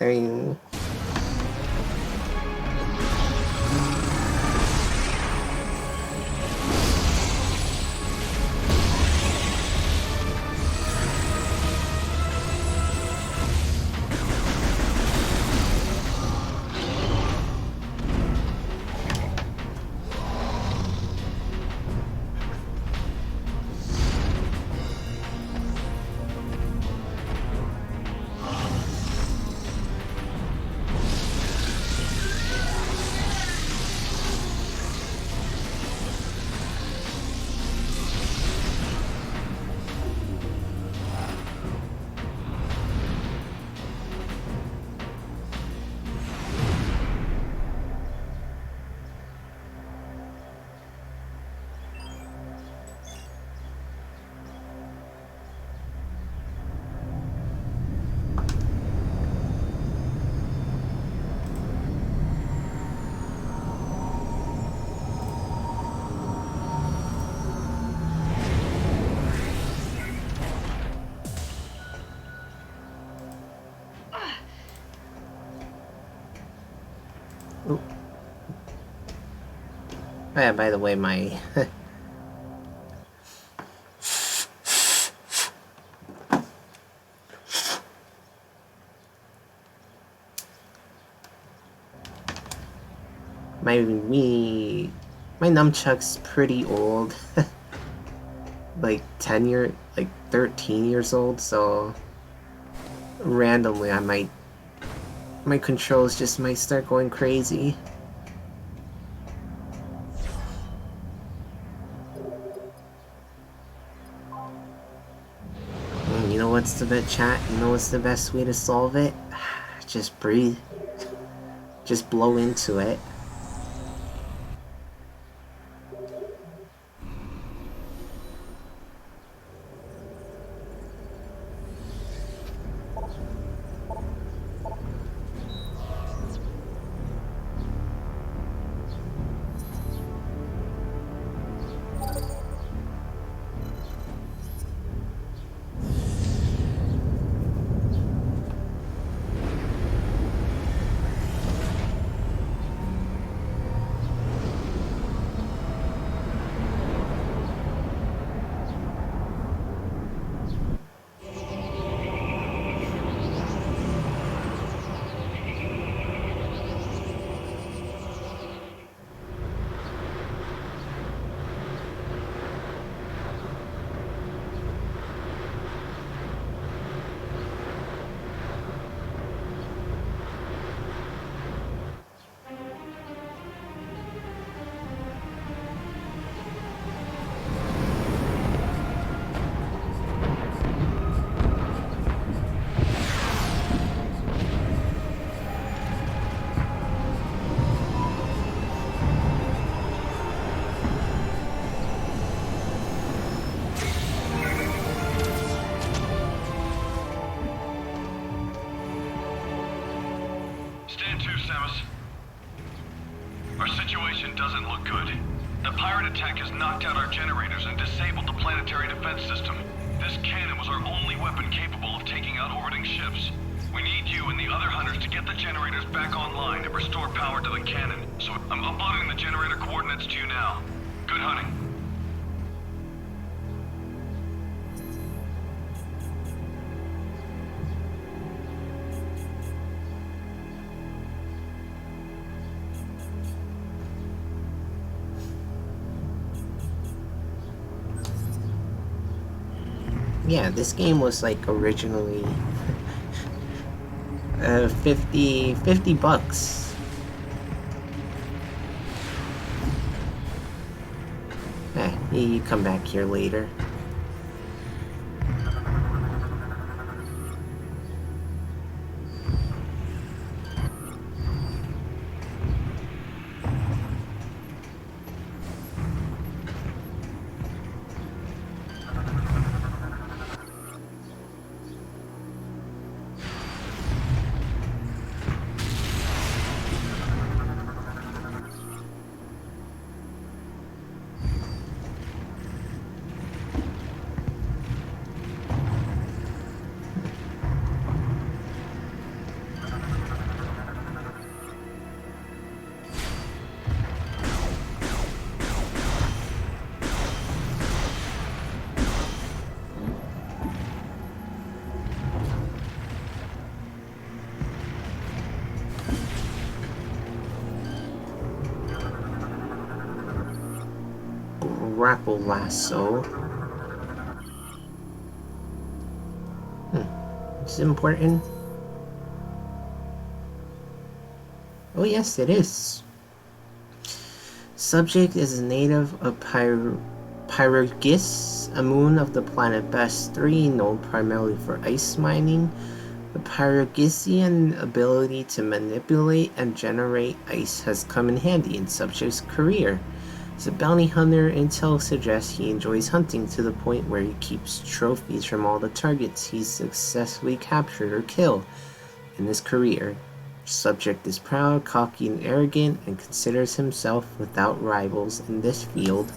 I mean... oh. Yeah, by the way, my... my nunchuck's pretty old. Like 13 years old, so randomly my controls just might start going crazy. And you know what's the best, chat? You know what's the best way to solve it? Just breathe. Just blow into it. situation doesn't look good. The pirate attack has knocked out our generators and disabled the planetary defense system. This cannon was our only weapon capable of taking out orbiting ships. We need you and the other hunters to get the generators back online and restore power to the cannon. So I'm uploading the generator coordinates to you now. Good hunting. Yeah, this game was like originally 50 bucks. You come back here later. Grapple lasso. Is it important? Oh yes, it is. Subject is a native of Pyrgis, a moon of the planet Best 3, known primarily for ice mining. The Pyrgisian ability to manipulate and generate ice has come in handy in Subject's career. As a bounty hunter, intel suggests he enjoys hunting to the point where he keeps trophies from all the targets he's successfully captured or killed in his career. Subject is proud, cocky, and arrogant, and considers himself without rivals in this field.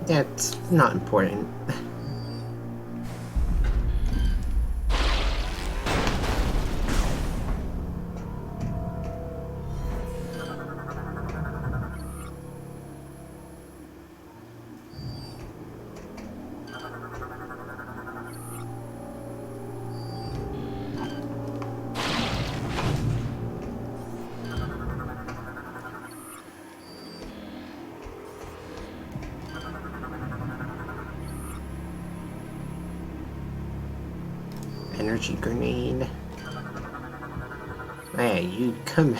That's not important. energy grenade. Hey, you come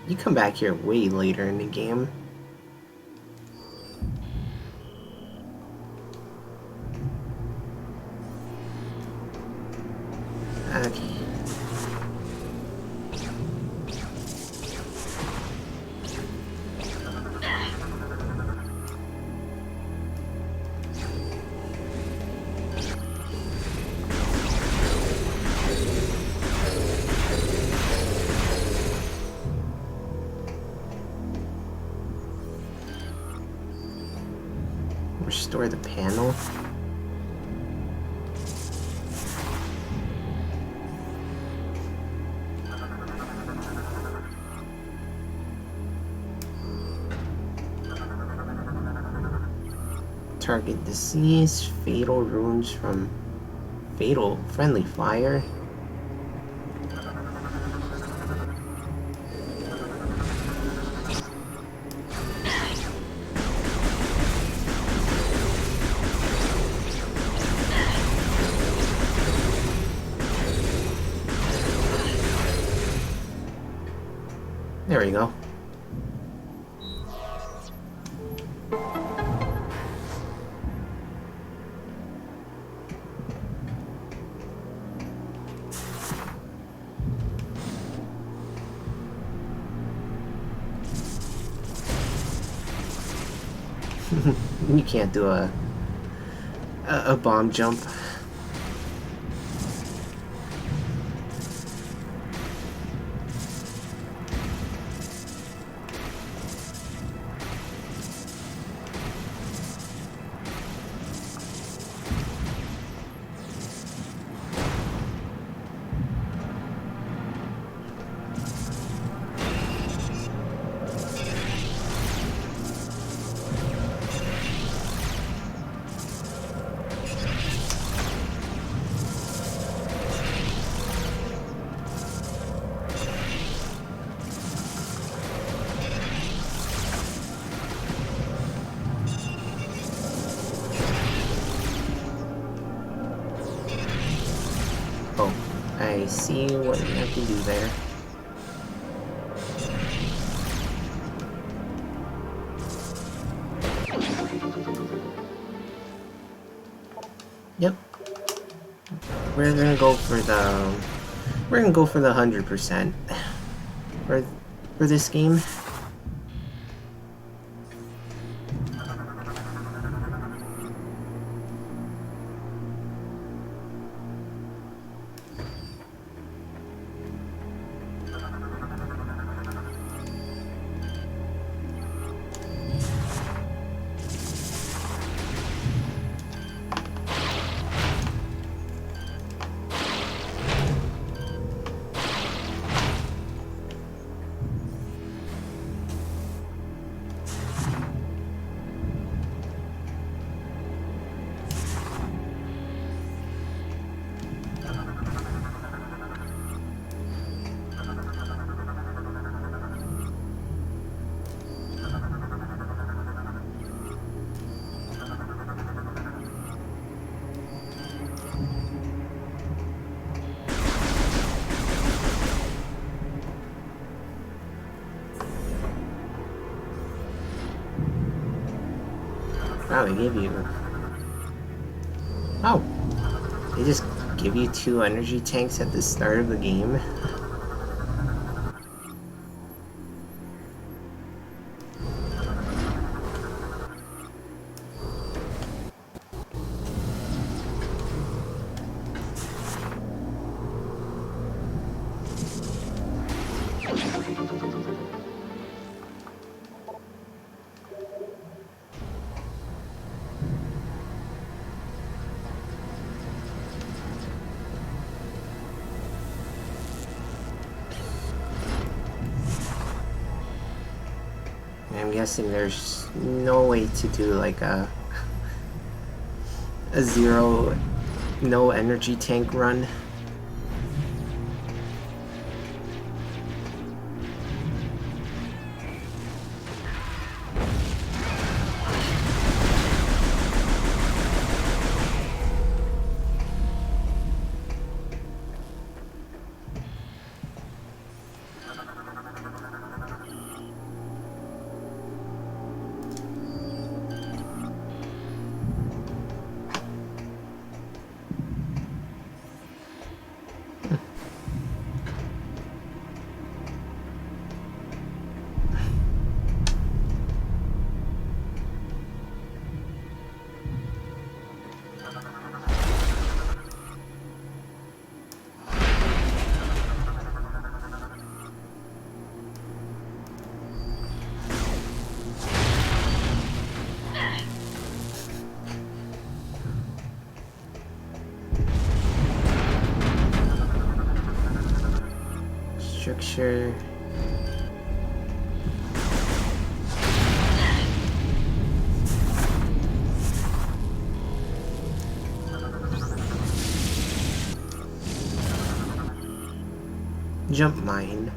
you come back here way later in the game. Okay. Restore the panel. Target disease, fatal wounds from fatal friendly fire. There we go. You can't do a bomb jump. Oh, I see what you have to do there. Yep. We're gonna go for the 100% for this game. Wow, they give you... Oh! They just give you 2 energy tanks at the start of the game? I'm guessing there's no way to do like a zero, no energy tank run. launcher. Jump mine.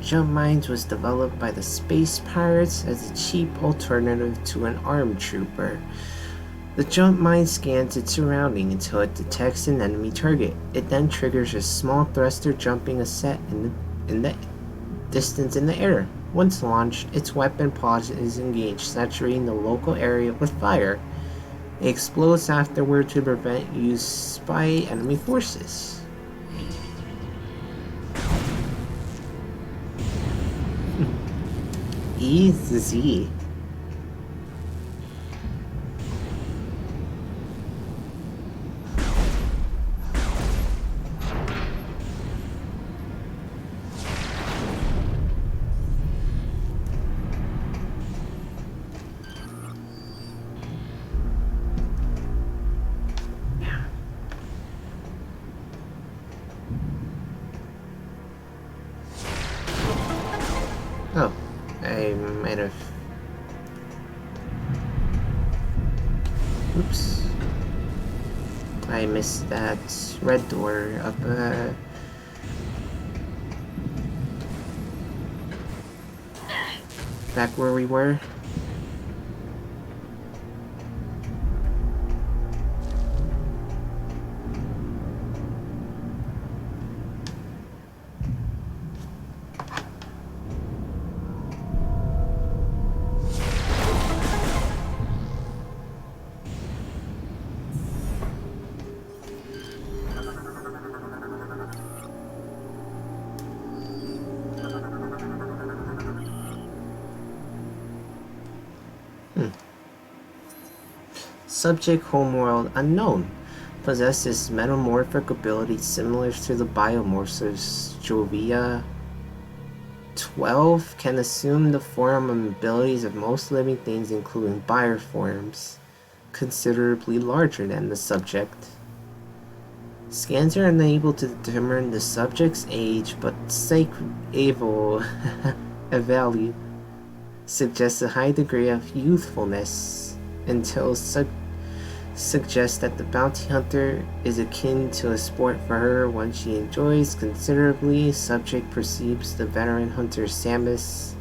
Jump mines was developed by the space pirates as a cheap alternative to an armed trooper. The jump mine scans its surrounding until it detects an enemy target. It then triggers a small thruster jumping a set in the distance in the air. Once launched, its weapon pod is engaged, saturating the local area with fire. It explodes afterward to prevent use by enemy forces. E to Z. Oh, I might have. Oops. I missed that red door up, back where we were. Subject homeworld unknown. Possesses metamorphic abilities similar to the biomorphs Jovia. 12 can assume the form and abilities of most living things, including bioforms, considerably larger than the subject. Scans are unable to determine the subject's age, but a value suggests a high degree of youthfulness until suggests that the bounty hunter is akin to a sport for her, one she enjoys considerably. Subject perceives the veteran hunter Samus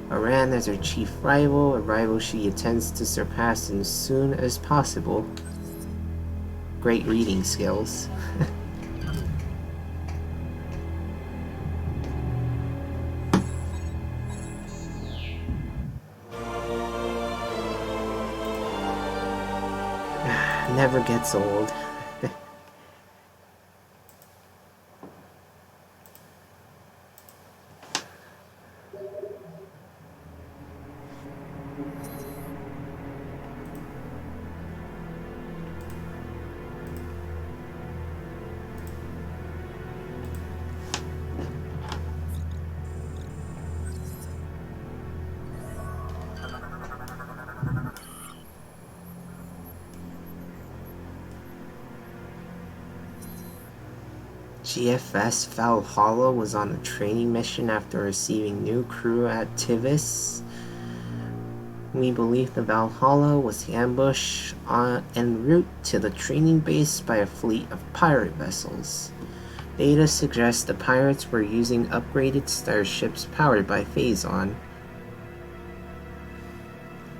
Aran as her chief rival, a rival she intends to surpass as soon as possible. Great reading skills. Never gets old. GFS Valhalla was on a training mission after receiving new crew at Tivis. We believe the Valhalla was ambushed en route to the training base by a fleet of pirate vessels. Data suggests the pirates were using upgraded starships powered by phazon.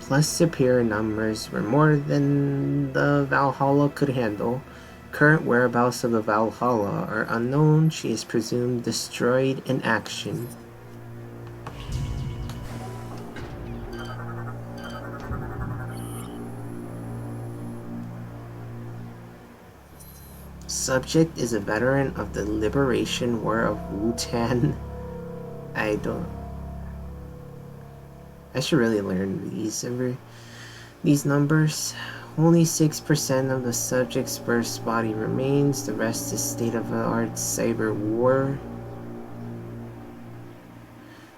Plus superior numbers were more than the Valhalla could handle. Current whereabouts of the Valhalla are unknown. She is presumed destroyed in action. Subject is a veteran of the Liberation War of Wutan. I should really learn these numbers. Only 6% of the subject's first body remains. The rest is state-of-the-art cyber war.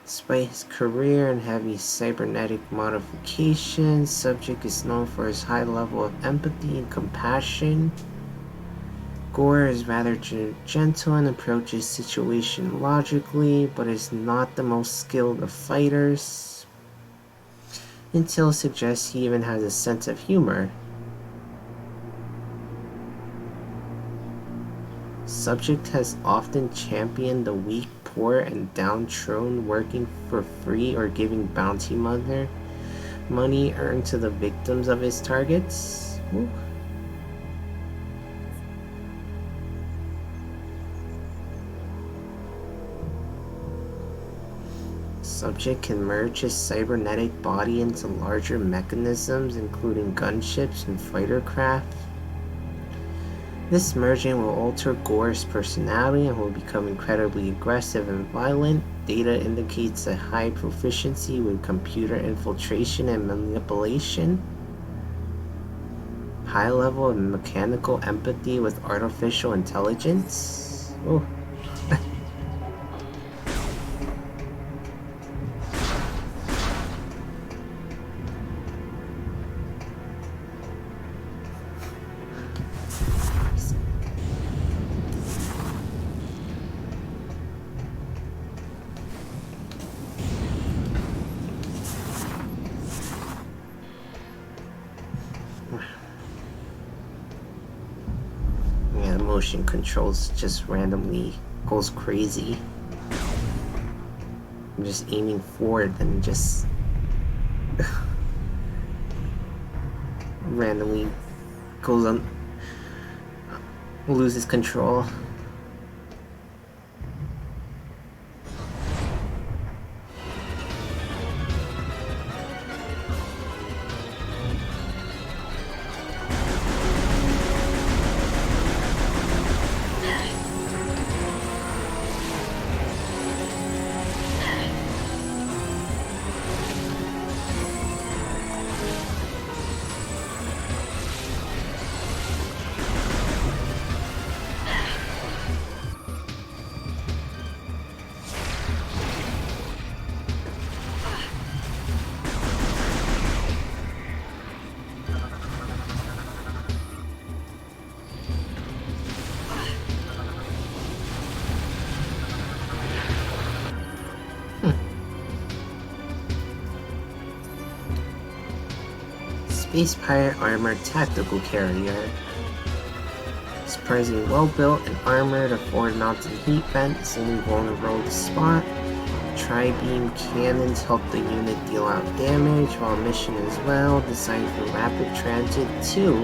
Despite his career in heavy cybernetic modifications, subject is known for his high level of empathy and compassion. Gore is rather gentle and approaches situation logically, but is not the most skilled of fighters. Intel suggests he even has a sense of humor. Subject has often championed the weak, poor, and downtrodden, working for free or giving bounty money earned to the victims of his targets. Ooh. Subject can merge his cybernetic body into larger mechanisms, including gunships and fighter craft. This merging will alter Gore's personality and will become incredibly aggressive and violent. Data indicates a high proficiency with computer infiltration and manipulation. High level of mechanical empathy with artificial intelligence. Oh. Motion controls just randomly goes crazy. I'm just aiming forward and just randomly goes on, loses control. Space Pirate Armored Tactical Carrier. Surprisingly well built and armored, a forward-mounted heat vent, only vulnerable to spot. Tri-beam cannons help the unit deal out damage, while mission as well, designed for rapid transit to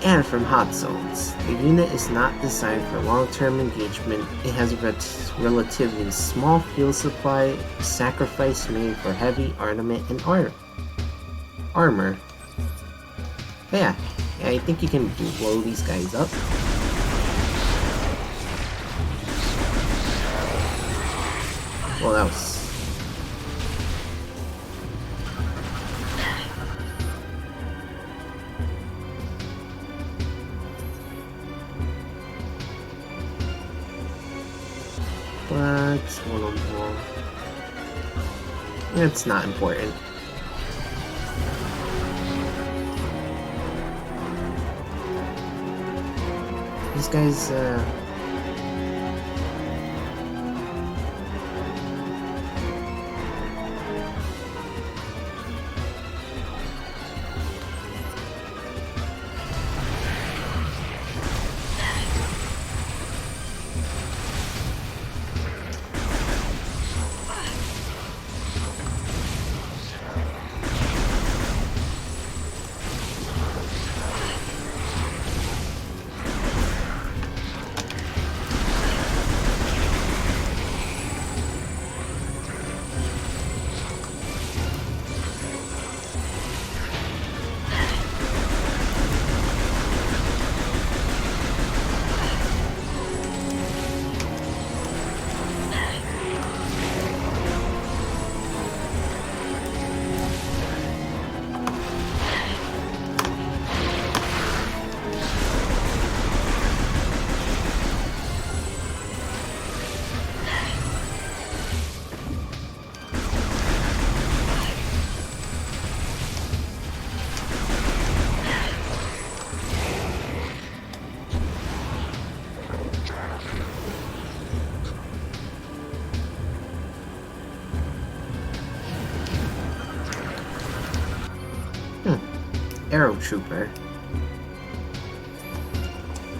and from hot zones. The unit is not designed for long-term engagement. It has a relatively small fuel supply, sacrifice made for heavy armament and armor. Yeah, I think you can blow these guys up. Well, that was... But one of them. It's not important. These guys, Arrow Trooper.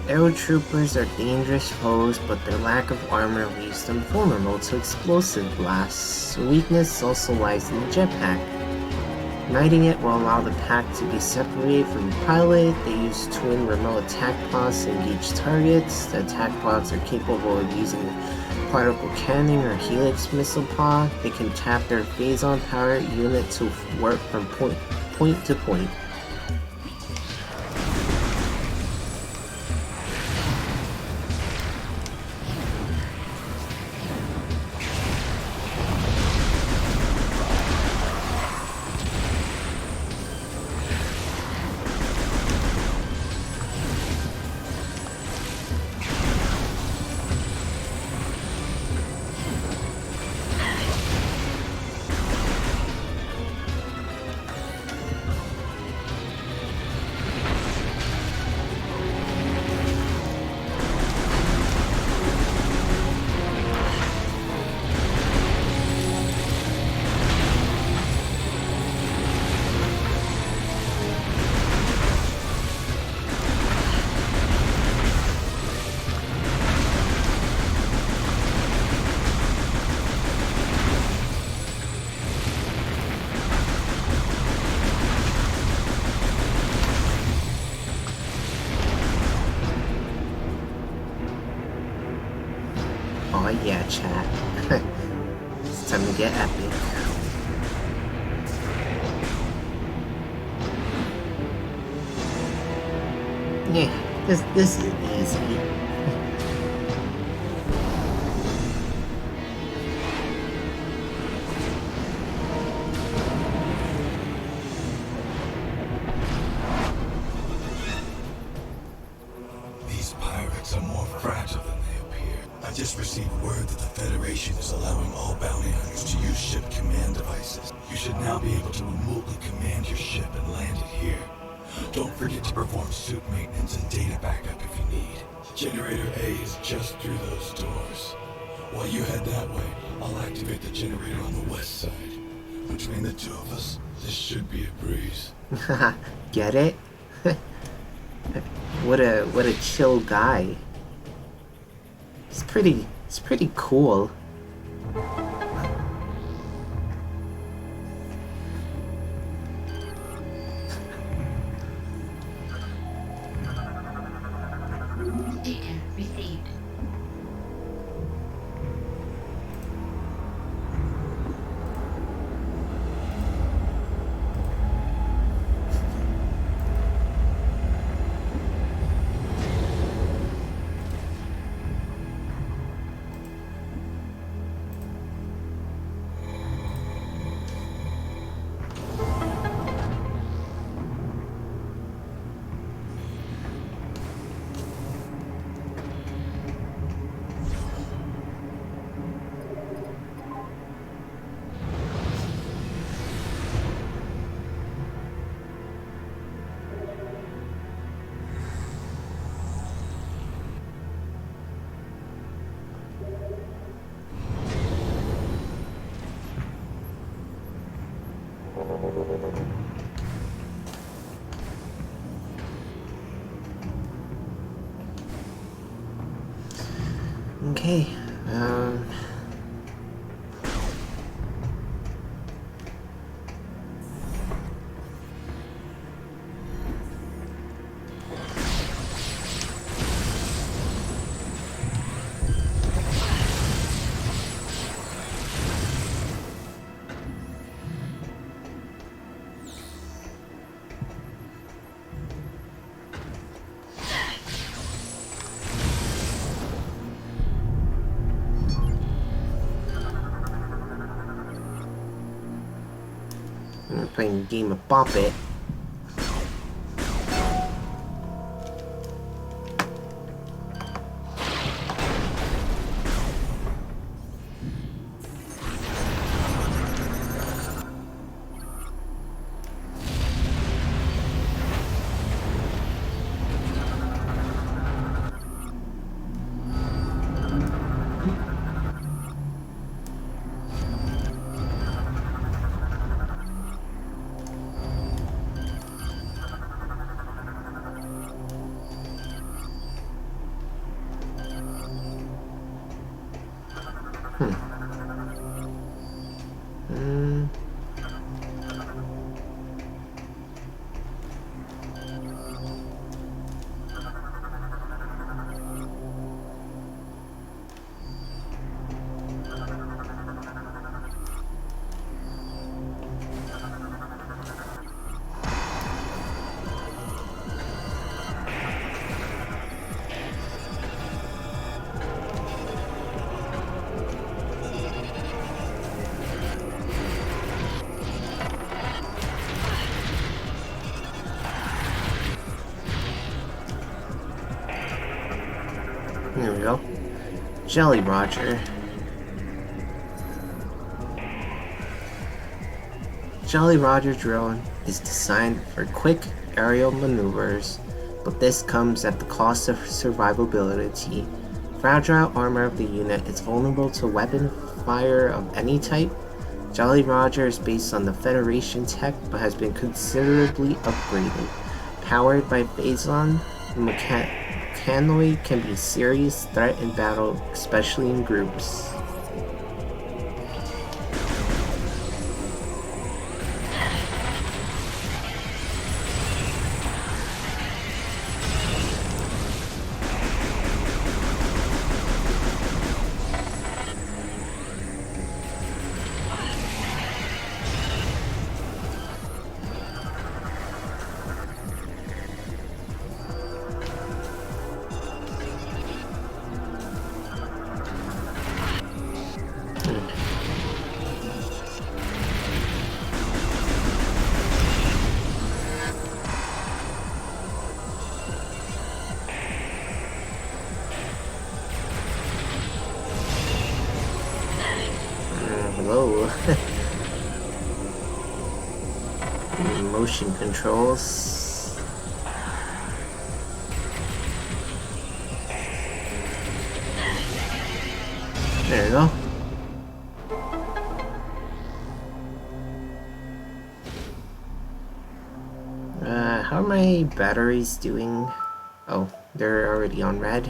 Arrow Troopers are dangerous foes, but their lack of armor leaves them vulnerable to explosive blasts. Their weakness also lies in the jetpack. Igniting it will allow the pack to be separated from the pilot. They use twin remote attack pods to engage targets. The attack pods are capable of using particle cannon or helix missile pod. They can tap their phazon power unit to work from point to point. Oh yeah, chat. It's time to get epic. Yeah, this is easy. These pirates are more fragile than they appear. I just received word that the Federation is allowing all bounty hunters to use ship command devices. You should now be able to remotely command your ship and land it here. Don't forget to perform suit maintenance and data backup if you need. Generator A is just through those doors. While you head that way, I'll activate the generator on the west side. Between the two of us, this should be a breeze. Get it? What a chill guy. It's pretty cool. Data received. Okay, I'm playing a game of Bop It. There we go. Jolly Roger. Jolly Roger drone is designed for quick aerial maneuvers, but this comes at the cost of survivability. Fragile armor of the unit is vulnerable to weapon fire of any type. Jolly Roger is based on the Federation tech, but has been considerably upgraded. Powered by phazon, the mechanoid can be a serious threat in battle, especially in groups. Hello. Motion controls. There you go. How are my batteries doing? Oh, they're already on red.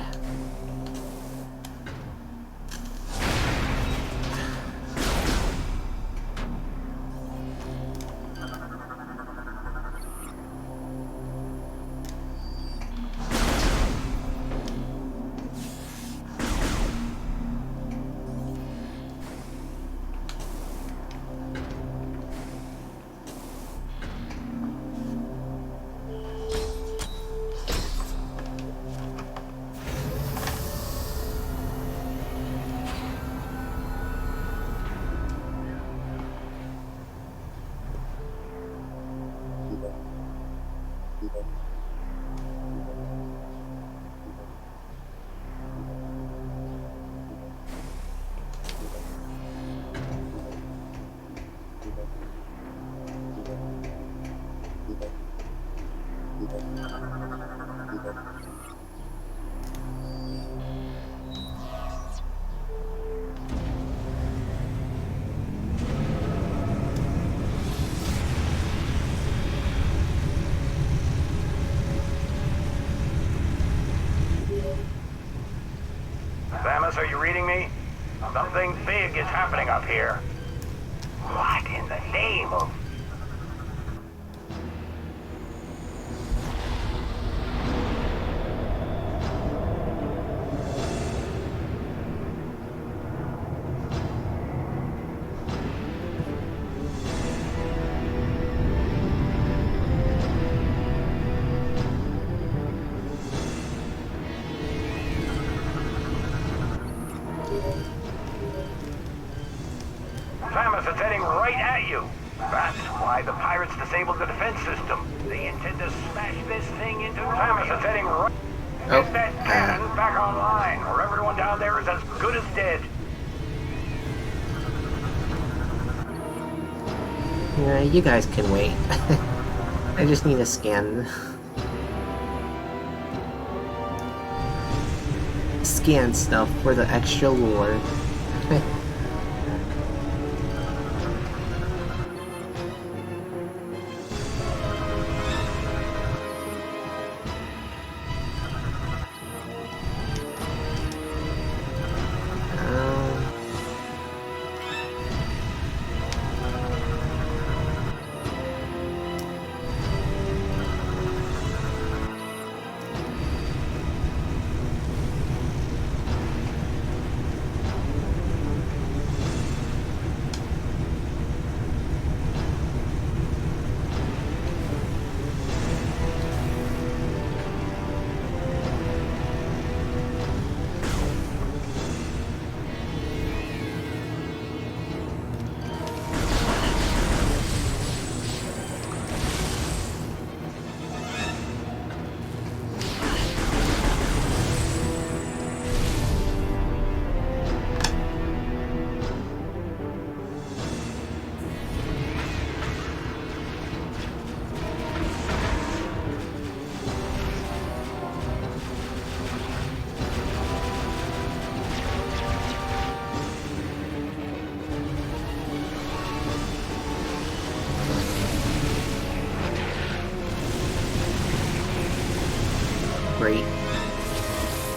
Samus, are you reading me? Something big is happening up here. What in the name of... Samus, it's heading right at you. That's why the pirates disabled the defense system. They intend to smash this thing into... Samus, it's heading right... Get that cannon back online, or everyone down there is as good as dead. Yeah, you guys can wait. I just need to scan stuff for the extra lore.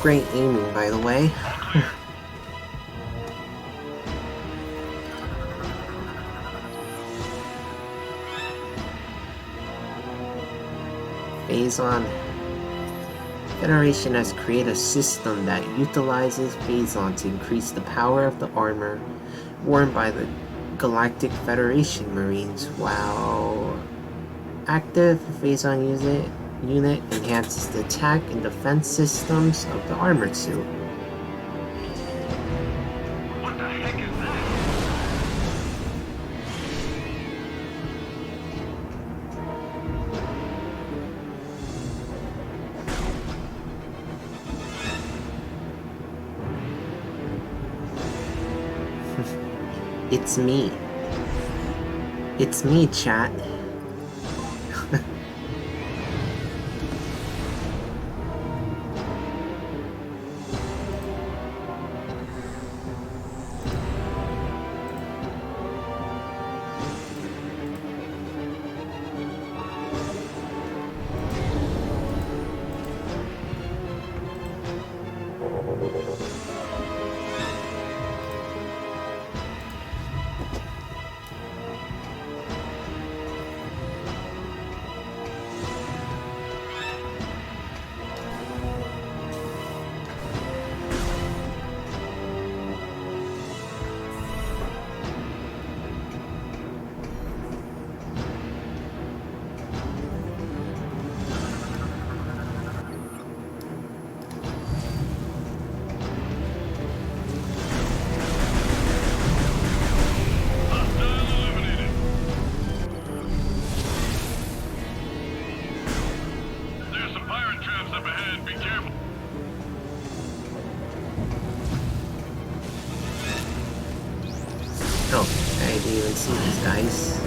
Great aiming, by the way. Phazon. Federation has created a system that utilizes Phazon to increase the power of the armor worn by the Galactic Federation Marines, while active Phazon unit enhances the attack and defense systems of the armored suit. What the heck is that? It's me. It's me, chat. Oh, I didn't even see these guys.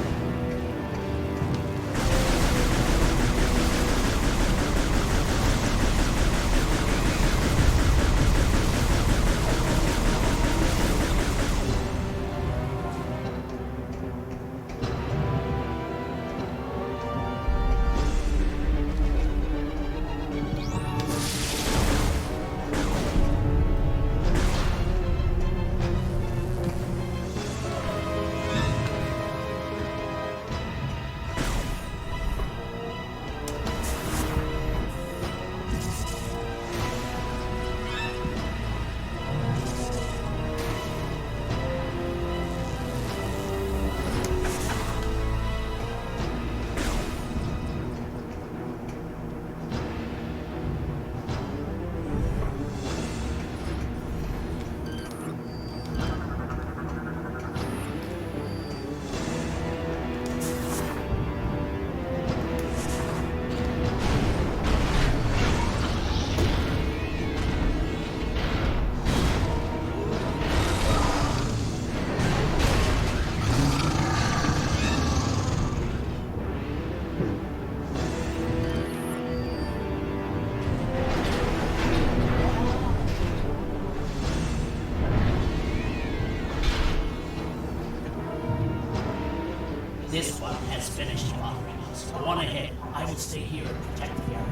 This one has finished bothering us. Go on ahead. I will stay here and protect the area.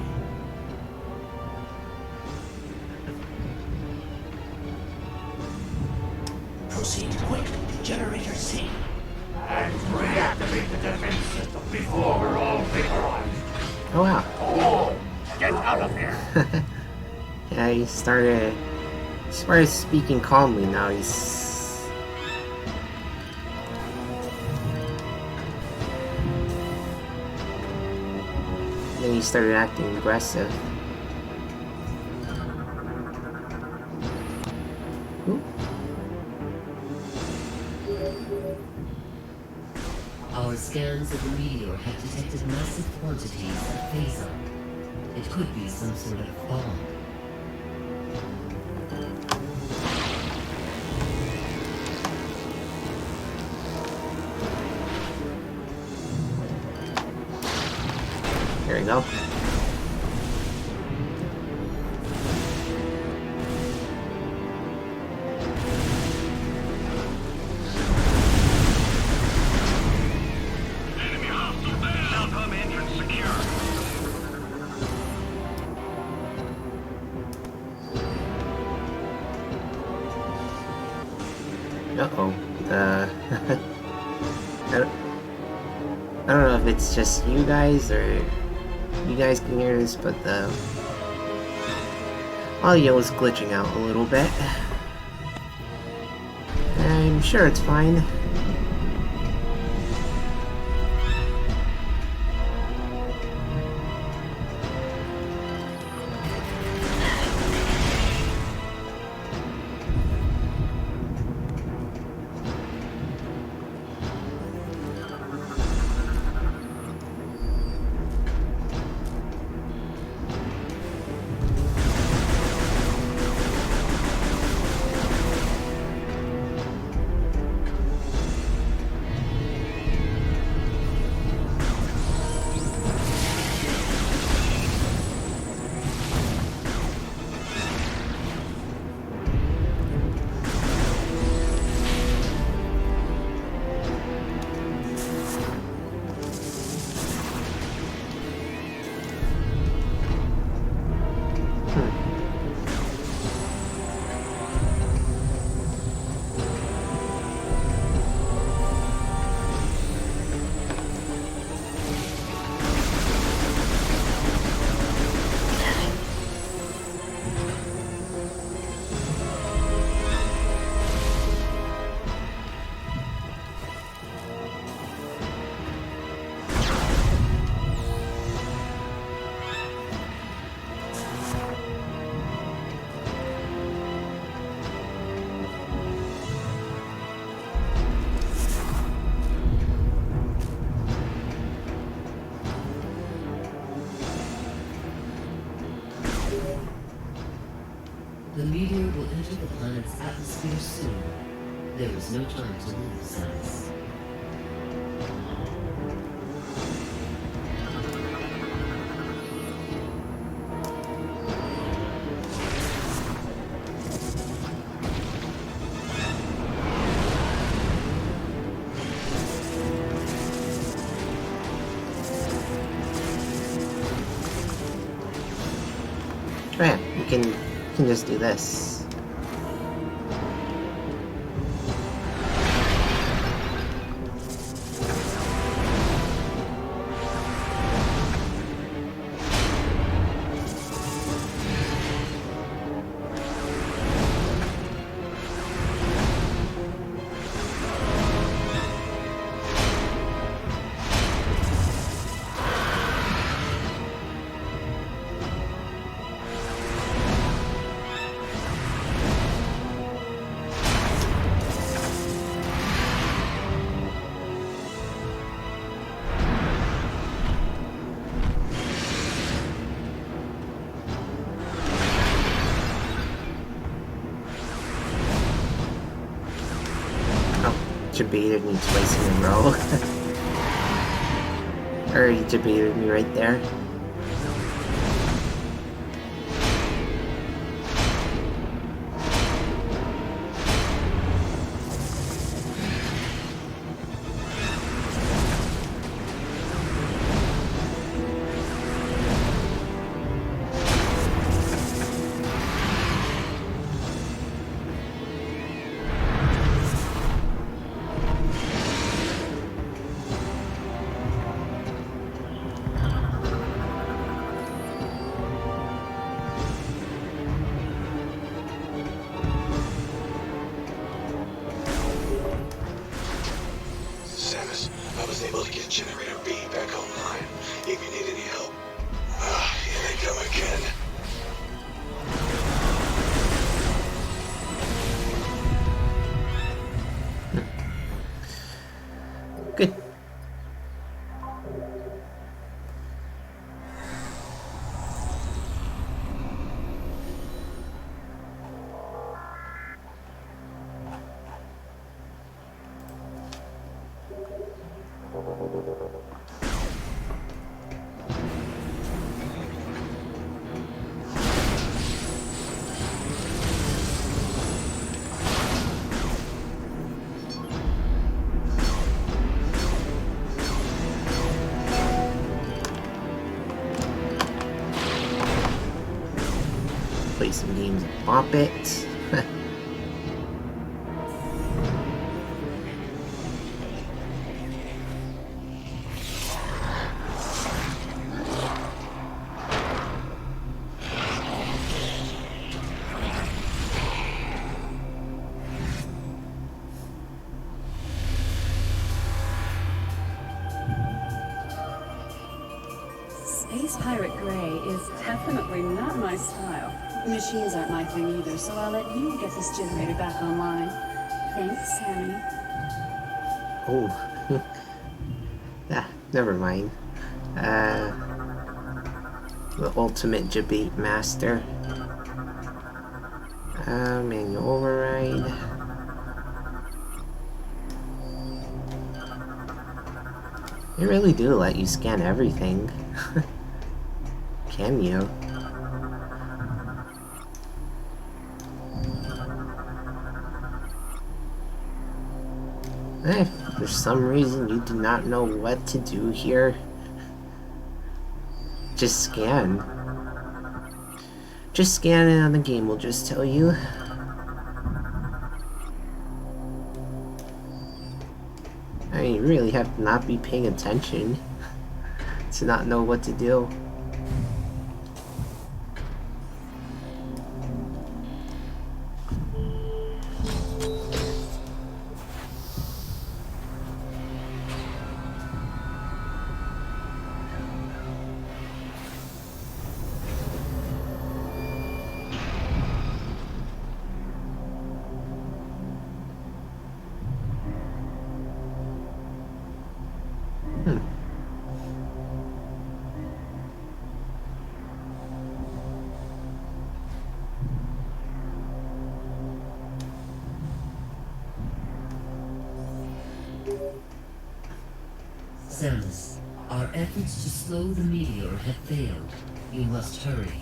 Proceed quickly to Generator C. And reactivate the defense system before we're all vaporized. Oh wow. Oh, get out of here. Yeah, he started speaking calmly now. Then he started acting aggressive. Ooh. Our scans of the meteor have detected massive quantities of phazon. It could be some sort of bomb. There we go. I don't know if it's just you guys or you guys can hear this, but the audio is glitching out a little bit. I'm sure it's fine. The meteor will enter the planet's atmosphere soon. There is no time to lose, Samus. Yeah, you can just do this. Debated me twice in a row. Or he debated me right there. Samus, I was able to get Generator B back online. If you need any help. Here they come again. Good. Play some games and bop it. Ace Pirate Grey is definitely not my style. Machines aren't my thing either, so I'll let you get this generator back online. Thanks, Sammy. Oh. Never mind. The ultimate debate master. Manual override. They really do let you scan everything. Can you? If for some reason you do not know what to do here, just scan. Just scan it, and the game will just tell you. I mean, you really have to not be paying attention to not know what to do. Samus, our efforts to slow the meteor have failed. You must hurry.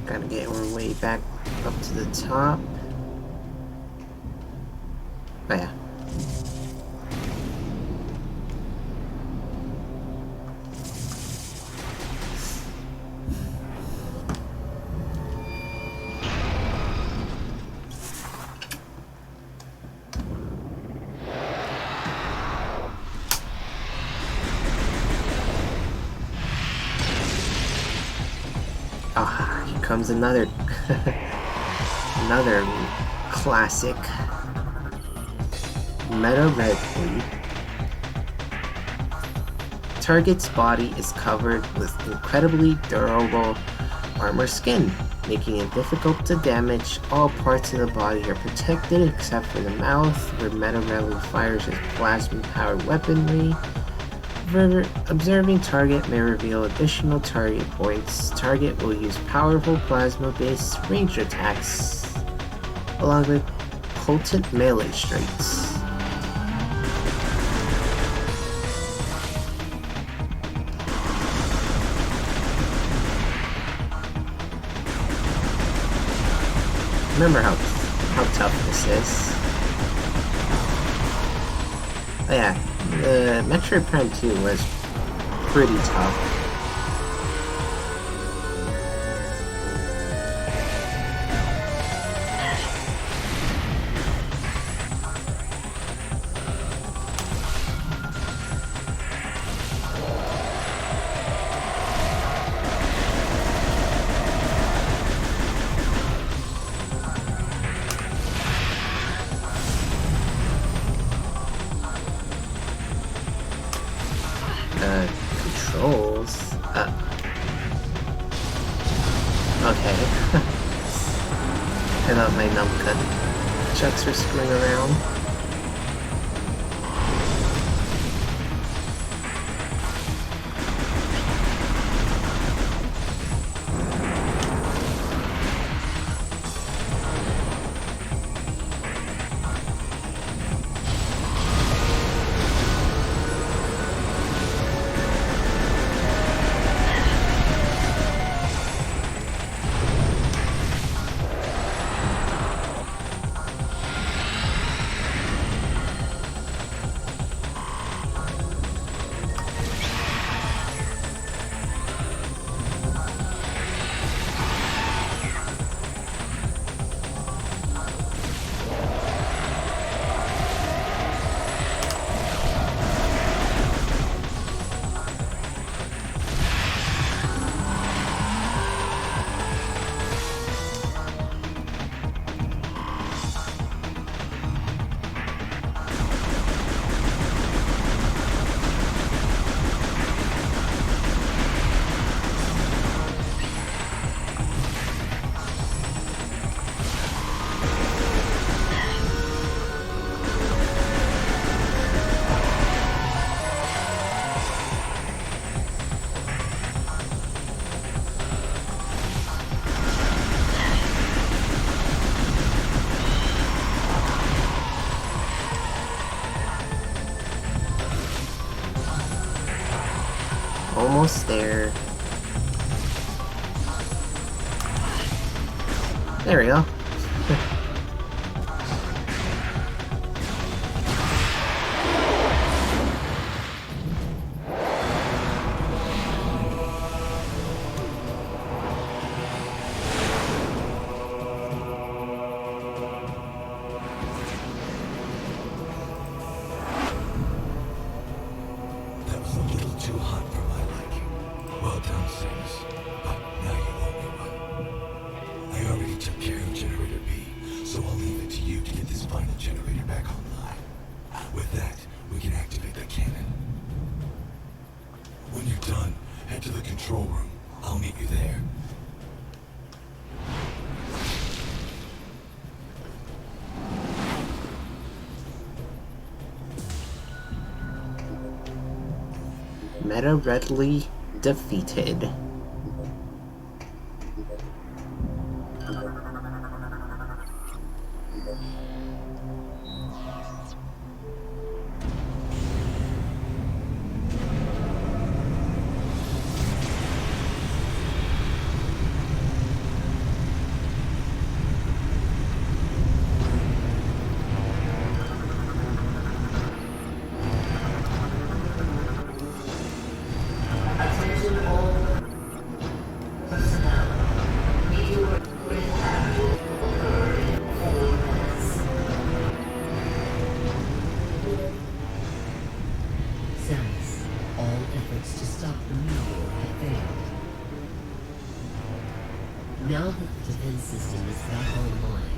Gotta get our way back up to the top. Oh yeah. Ah, here comes another another classic Meta Red Fleet. Target's body is covered with incredibly durable armor skin, making it difficult to damage. All parts of the body are protected except for the mouth, where Meta Red fires its plasma-powered weaponry. Observing target may reveal additional target points. Target will use powerful plasma-based ranged attacks, along with potent melee strikes. Remember how tough this is. Oh yeah, the Metroid Prime 2 was pretty tough. Controls? Okay. I thought my nunchucks chucks were screwing around. Almost there. There we go. Meta readily defeated. Now that the defense system is back online,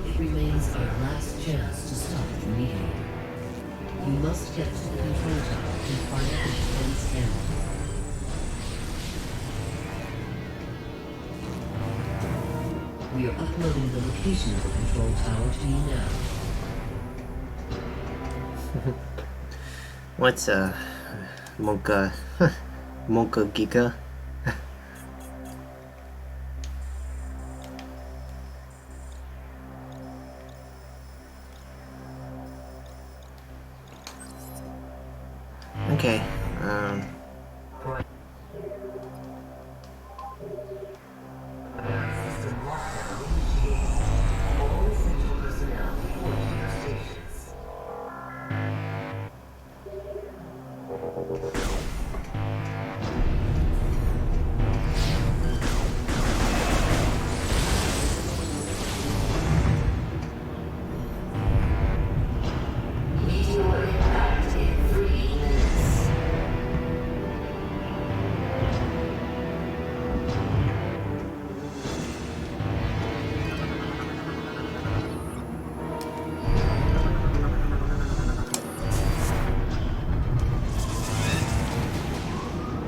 it remains our last chance to stop the meteor. You must get to the control tower and fire the defense cannon. We are uploading the location of the control tower to you now. What's Monka Monka Giga? Okay,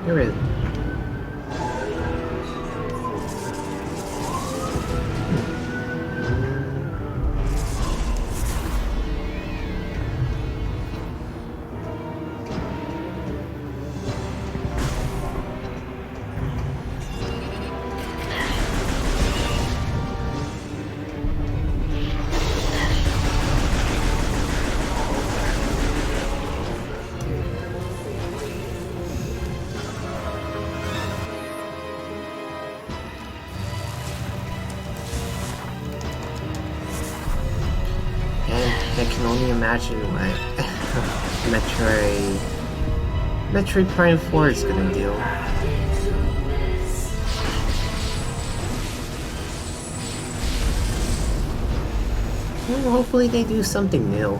Here it is. I can only imagine what Metroid Prime 4 is gonna do. Well, hopefully they do something new.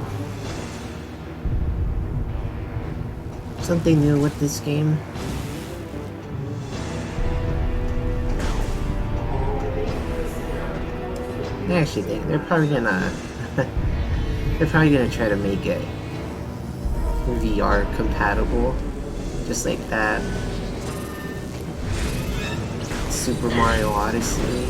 Something new with this game. I actually think they're probably gonna try to make it VR compatible, just like that Super Mario Odyssey.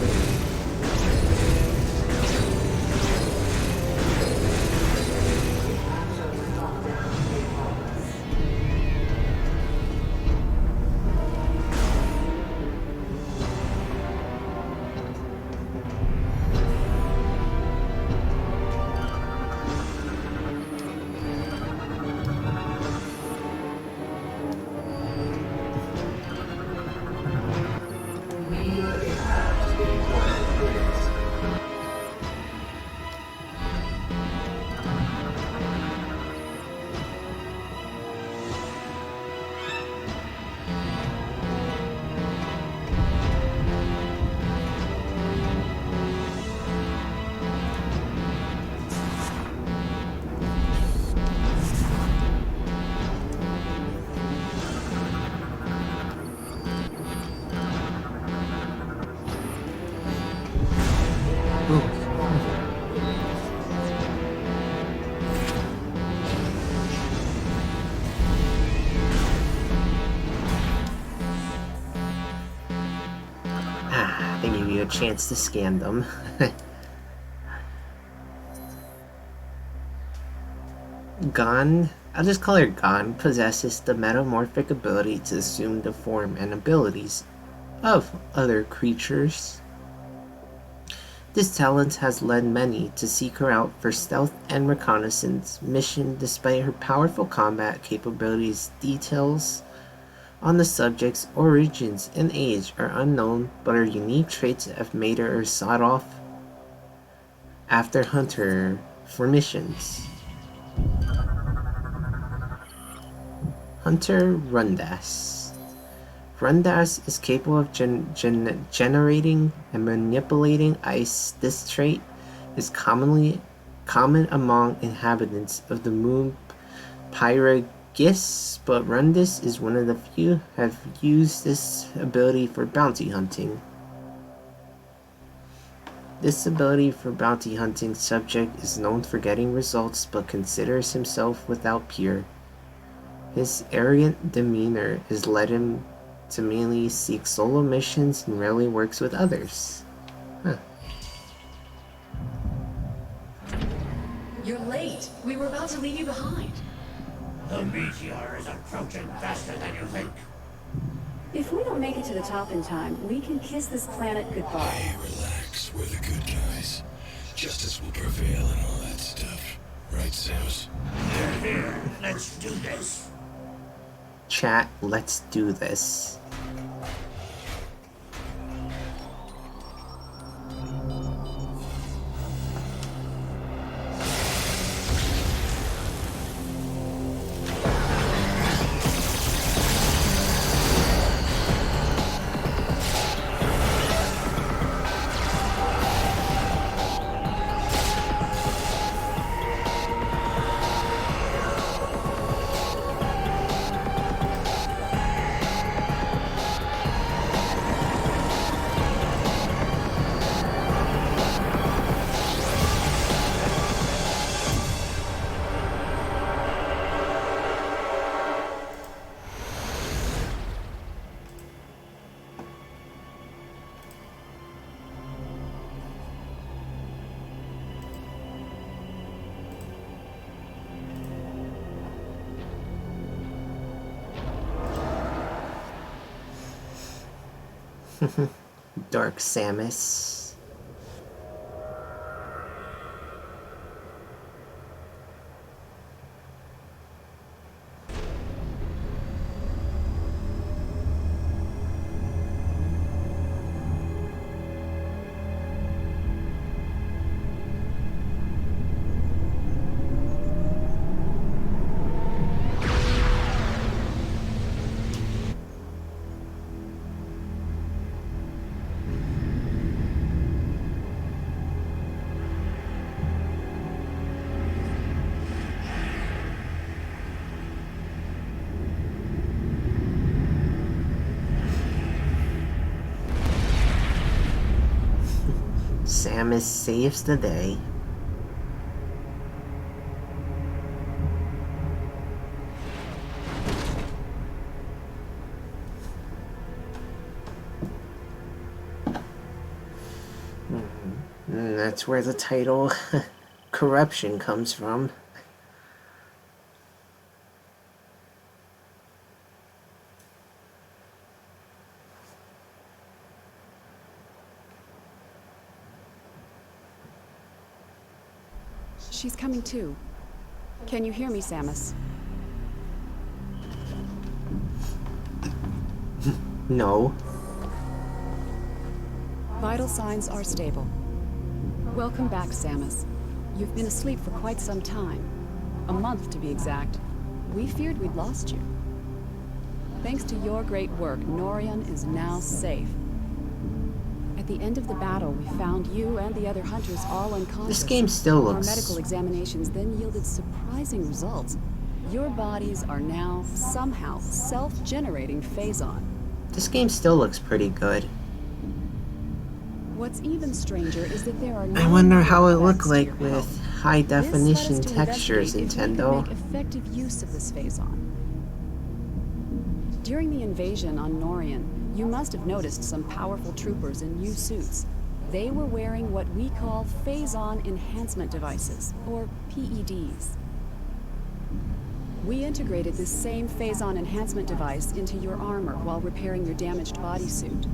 They give you a chance to scan them. Gon, I'll just call her Gon, possesses the metamorphic ability to assume the form and abilities of other creatures. This talent has led many to seek her out for stealth and reconnaissance mission. Despite her powerful combat capabilities, details on the subject's origins and age are unknown, but her unique traits have made her sought off after hunter for missions. Hunter Rundas. Rundas is capable of generating and manipulating ice. This trait is common among inhabitants of the moon Pyragis, but Rundis is one of the few who have used this ability for bounty hunting. This ability for bounty hunting subject is known for getting results, but considers himself without peer. His arrogant demeanor has led him to mainly seek solo missions and rarely works with others. Huh. You're late. We were about to leave you behind. The meteor is approaching faster than you think. If we don't make it to the top in time, we can kiss this planet goodbye. Hey, relax. We're the good guys. Justice will prevail and all that stuff. Right, Samus? They're here. Let's do this. Chat, let's do this. Dark Samus. Samus saves the day. And that's where the title Corruption comes from. She's coming too. Can you hear me, Samus? No. Vital signs are stable. Welcome back, Samus. You've been asleep for quite some time. A month, to be exact. We feared we'd lost you. Thanks to your great work, Norion is now safe. At the end of the battle, we found you and the other hunters all unconscious. This game still looks... Our medical examinations then yielded surprising results. Your bodies are now, somehow, self-generating phazon. This game still looks pretty good. What's even stranger is that there are no... I wonder how it looked like with high-definition textures, Nintendo. Make effective use of this phazon. During the invasion on Norion, you must have noticed some powerful troopers in new suits. They were wearing what we call phazon enhancement devices, or PEDs. We integrated this same phazon enhancement device into your armor while repairing your damaged bodysuit.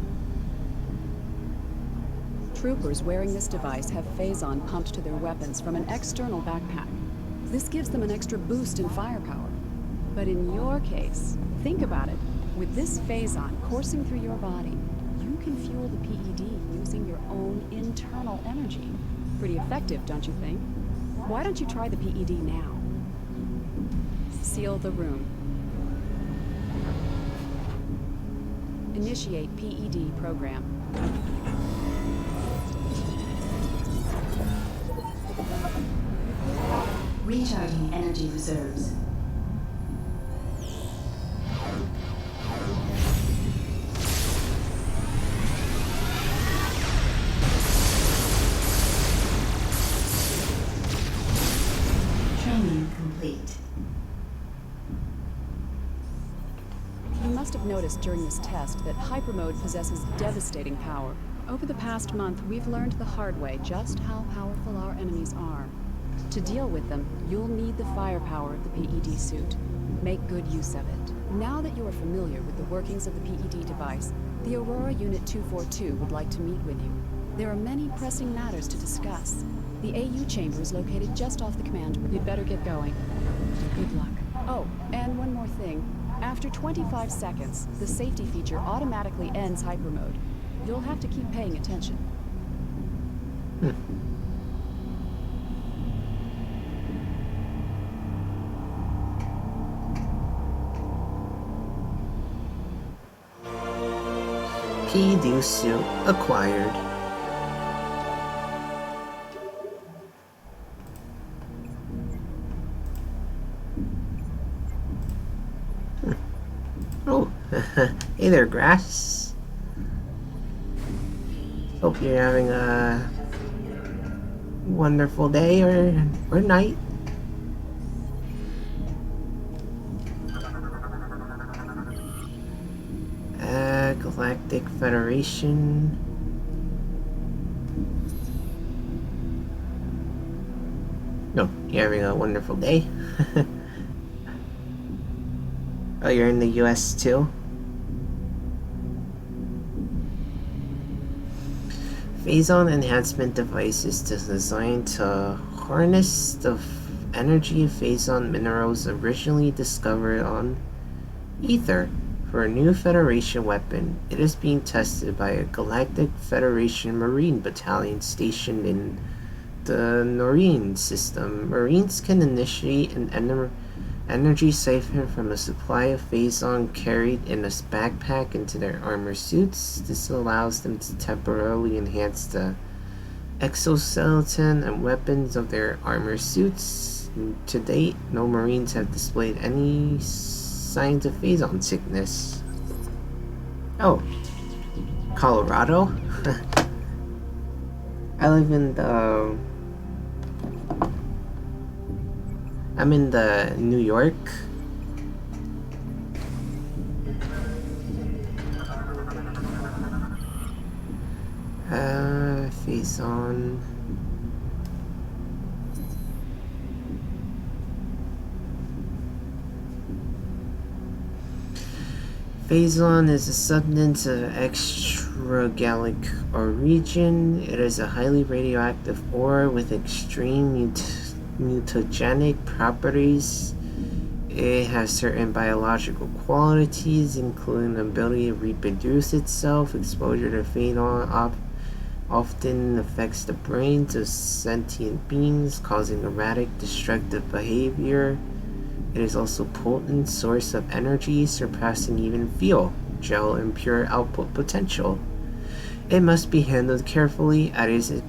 Troopers wearing this device have phazon pumped to their weapons from an external backpack. This gives them an extra boost in firepower. But in your case, think about it. With this phazon coursing through your body, you can fuel the PED using your own internal energy. Pretty effective, don't you think? Why don't you try the PED now? Seal the room. Initiate PED program. Recharging energy reserves. Training complete. You must have noticed during this test that hyper mode possesses devastating power. Over the past month, we've learned the hard way just how powerful our enemies are. To deal with them, you'll need the firepower of the PED suit. Make good use of it. Now that you are familiar with the workings of the PED device, the Aurora Unit 242 would like to meet with you. There are many pressing matters to discuss. The AU chamber is located just off the command. You'd better get going. Good luck. Oh, and one more thing. After 25 seconds, the safety feature automatically ends hyper mode. You'll have to keep paying attention. PED suit acquired. Oh, hey there, grass. Hope you're having a wonderful day or night. Galactic Federation. No, you're having a wonderful day. Oh, you're in the US too? Phazon enhancement device is designed to harness the energy of phazon minerals originally discovered on Ether. For a new Federation weapon, it is being tested by a Galactic Federation Marine Battalion stationed in the Noreen system. Marines can initiate an energy siphon from a supply of phazon carried in a backpack into their armor suits. This allows them to temporarily enhance the exoskeleton and weapons of their armor suits. To date, no Marines have displayed any signs of phazon sickness. Oh, Colorado? I'm in the New York. Phazon. Phazon is a substance of extragalactic origin. It is a highly radioactive ore with extreme mutagenic properties. It has certain biological qualities, including the ability to reproduce itself. Exposure to phazon often affects the brains of sentient beings, causing erratic, destructive behavior. It is also a potent source of energy, surpassing even fuel, gel, and pure output potential. It must be handled carefully, as it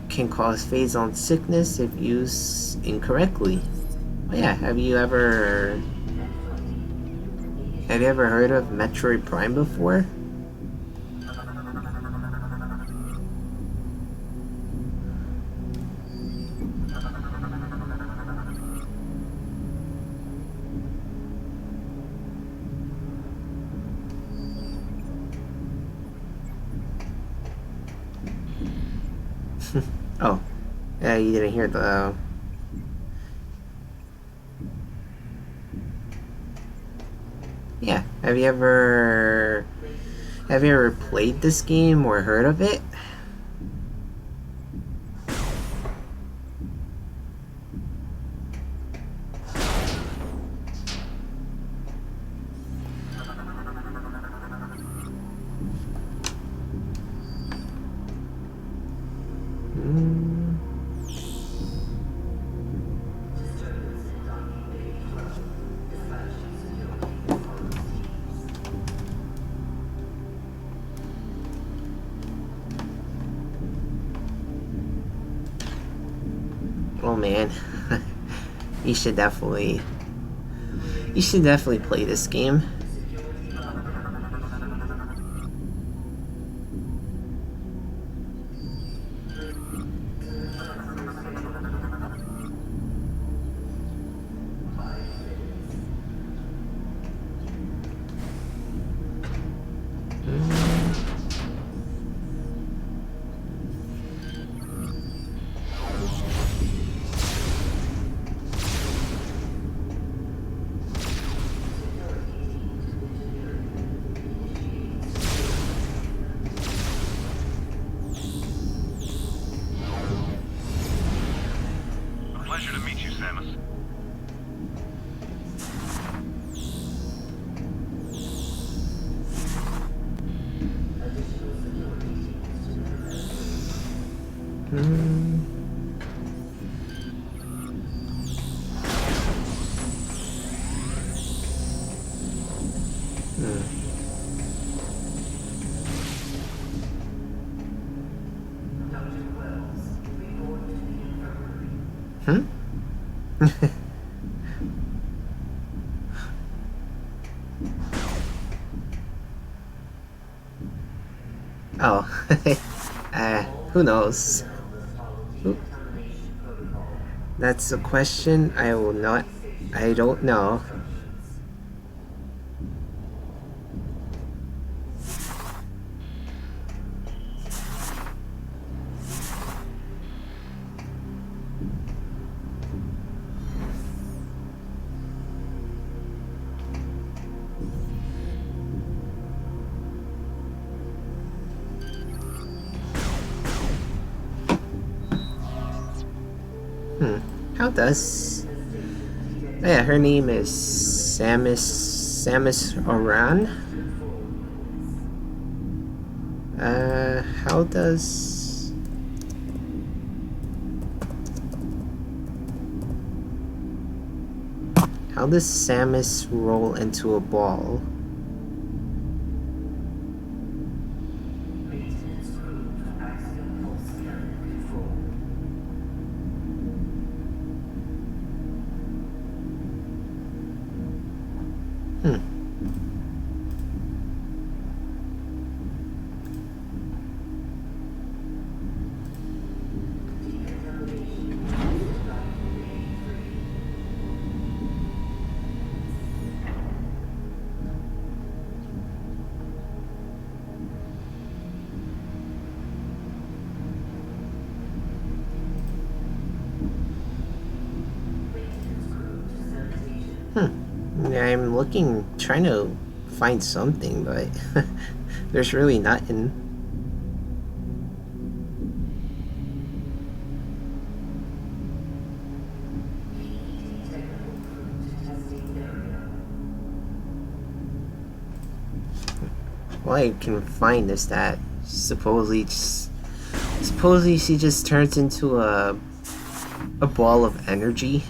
can cause phazon sickness if used incorrectly. Oh yeah, have you ever heard of Metroid Prime before? Oh, yeah, you didn't hear the... Yeah, have you ever played this game or heard of it? Oh man, you should definitely play this game. Pleasure to meet you, Samus. Oh, who knows? That's a question I don't know. how does... Yeah, her name is Samus Aran. How does... How does Samus roll into a ball? I'm looking, trying to find something, but there's really nothing. All I can find is that supposedly she just turns into a ball of energy.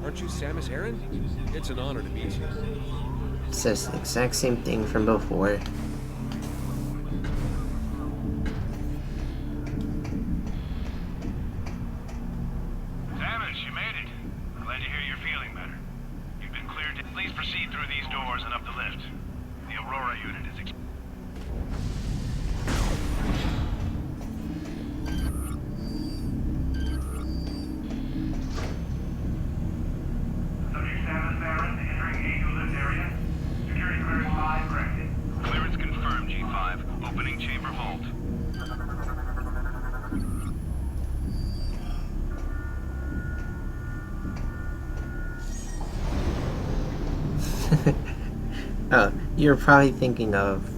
Aren't you Samus Aran? It's an honor to meet you. It says the exact same thing from before. Samus, you made it. Glad to hear you're feeling better. You've been cleared to... Please proceed through these doors and up the lift. The Aurora unit is... Samus Aran entering A2 lift area. Security clearance 5 granted. Clearance confirmed, G5. Opening chamber vault. Oh, you're probably thinking of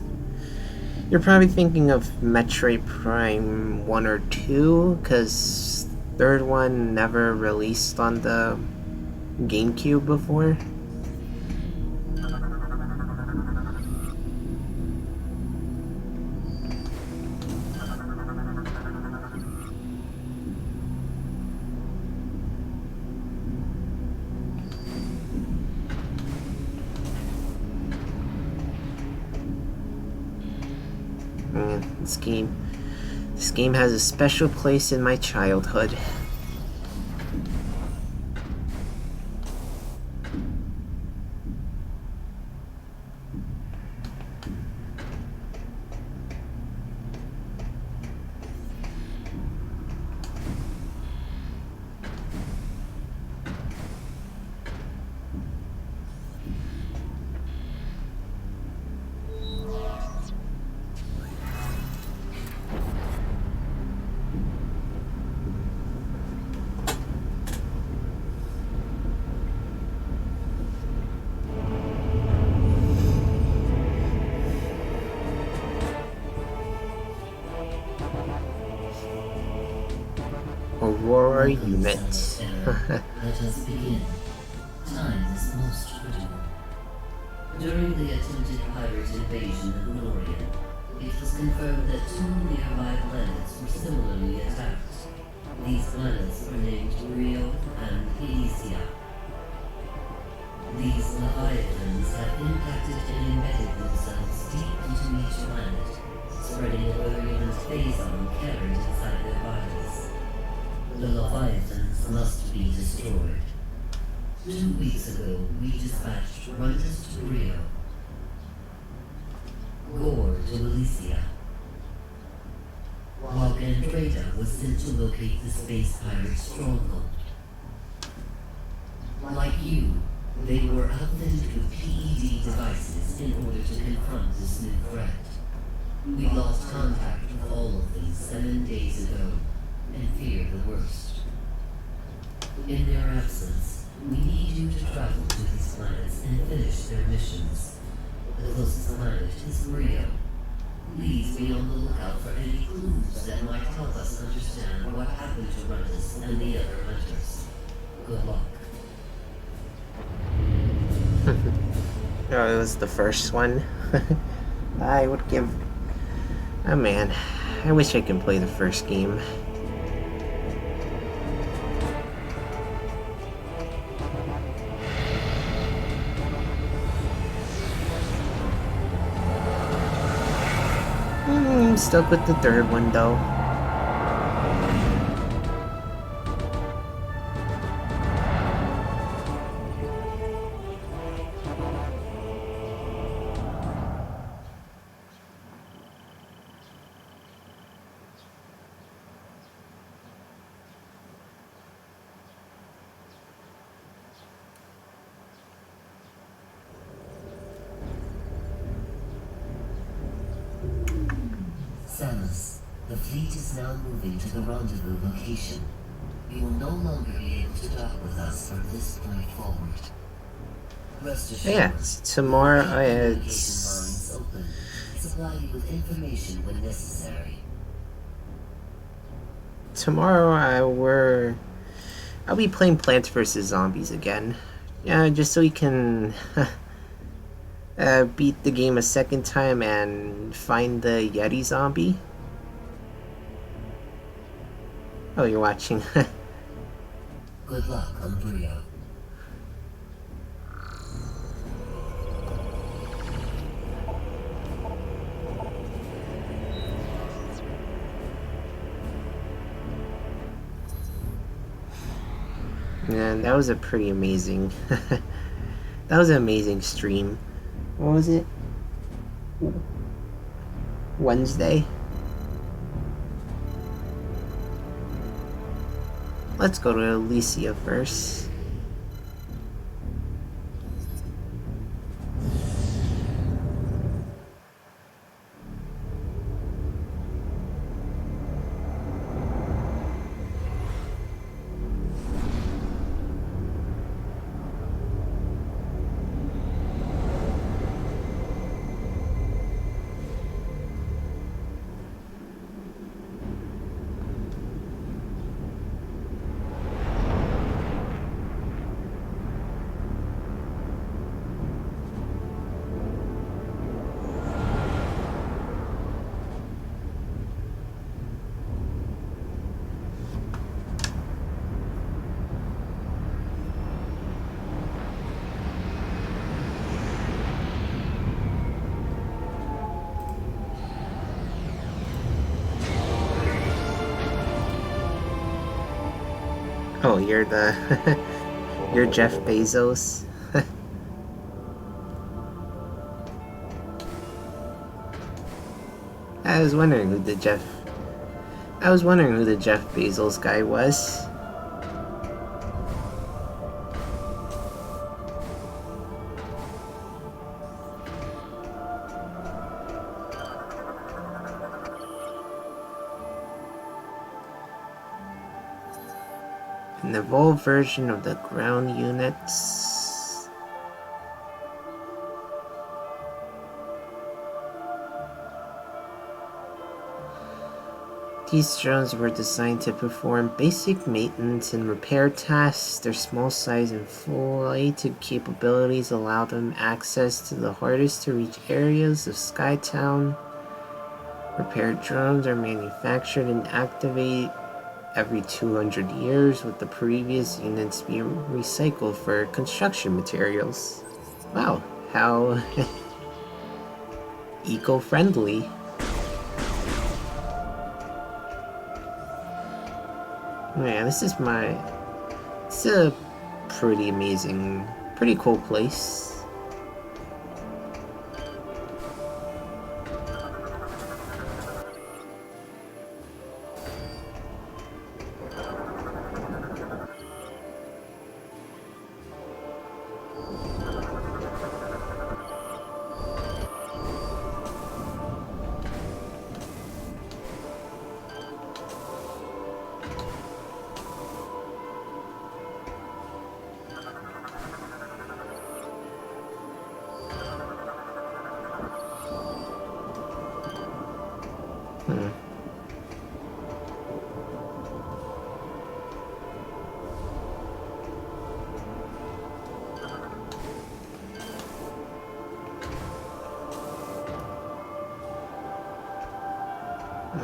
Metroid Prime 1 or 2, because third one never released on the GameCube before. This game has a special place in my childhood. Aurora unit. Let us begin. Time is most critical. During the attempted pirate invasion of Gloria, it was confirmed that 2 nearby planets were similarly attacked. These planets were named Rio and Elysia. These leviathans have impacted and embedded themselves deep into each planet, spreading a virulent phazon carried inside their bodies. The leviathans must be destroyed. 2 weeks ago, we dispatched runners to Rio. Gore to Elysia. While Andreda was sent to locate the space pirate stronghold. Like you, they were outfitted with PED devices in order to confront this new threat. We lost contact with all of them 7 days ago, and fear the worst. In their absence, we need you to travel to these planets and finish their missions. The closest planet is Rio. Please be on the lookout for any clues that might help us understand what happened to Runtus and the other hunters. Good luck. Oh, it was the first one. I would give... Oh man, I wish I could play the first game. I'm stuck with the third one though. Samus, the fleet is now moving to the rendezvous location. You will no longer be able to dock with us from this point forward. Rest assured, Yeah, tomorrow it's open. Supply you with information when necessary. Tomorrow I'll be playing Plants vs. Zombies again. Yeah, just so we can beat the game a second time and find the Yeti zombie. Oh, you're watching. Good luck on Brio. Man, that was a pretty amazing... that was an amazing stream. What was it? Wednesday? Let's go to Elysia first. Oh, you're the... you're Jeff Bezos. I was wondering who the Jeff Bezos guy was. An evolved version of the ground units. These drones were designed to perform basic maintenance and repair tasks. Their small size and flight capabilities allow them access to the hardest to reach areas of Skytown. Repaired drones are manufactured and activate every 200 years, with the previous units being recycled for construction materials. Wow, how eco-friendly. Man, it's a pretty amazing, pretty cool place.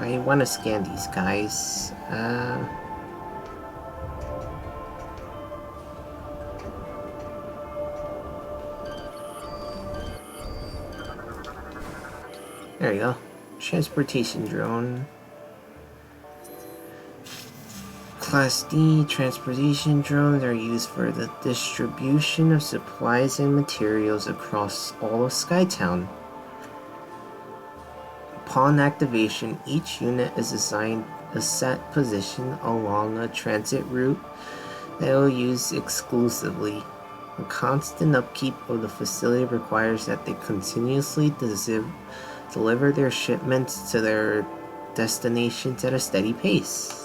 I want to scan these guys. There you go. Transportation drone. Class D transportation drones are used for the distribution of supplies and materials across all of Skytown. Upon activation, each unit is assigned a set position along a transit route they will use exclusively. The constant upkeep of the facility requires that they continuously deliver their shipments to their destinations at a steady pace.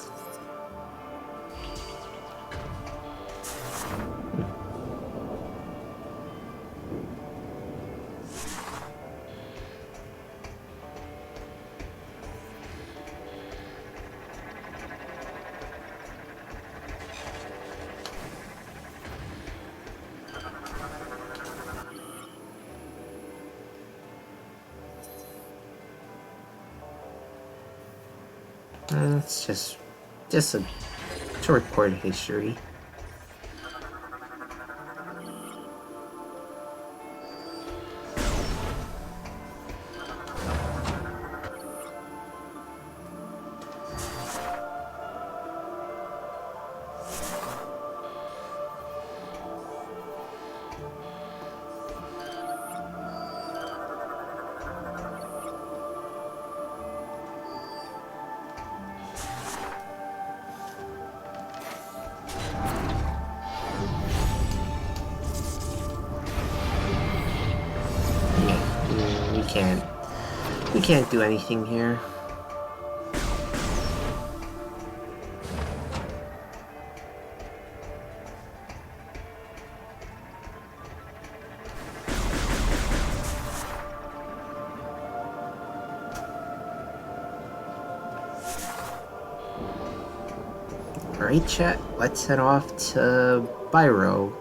It's just to record history. We can't do anything here. Alright, chat, let's head off to Byro.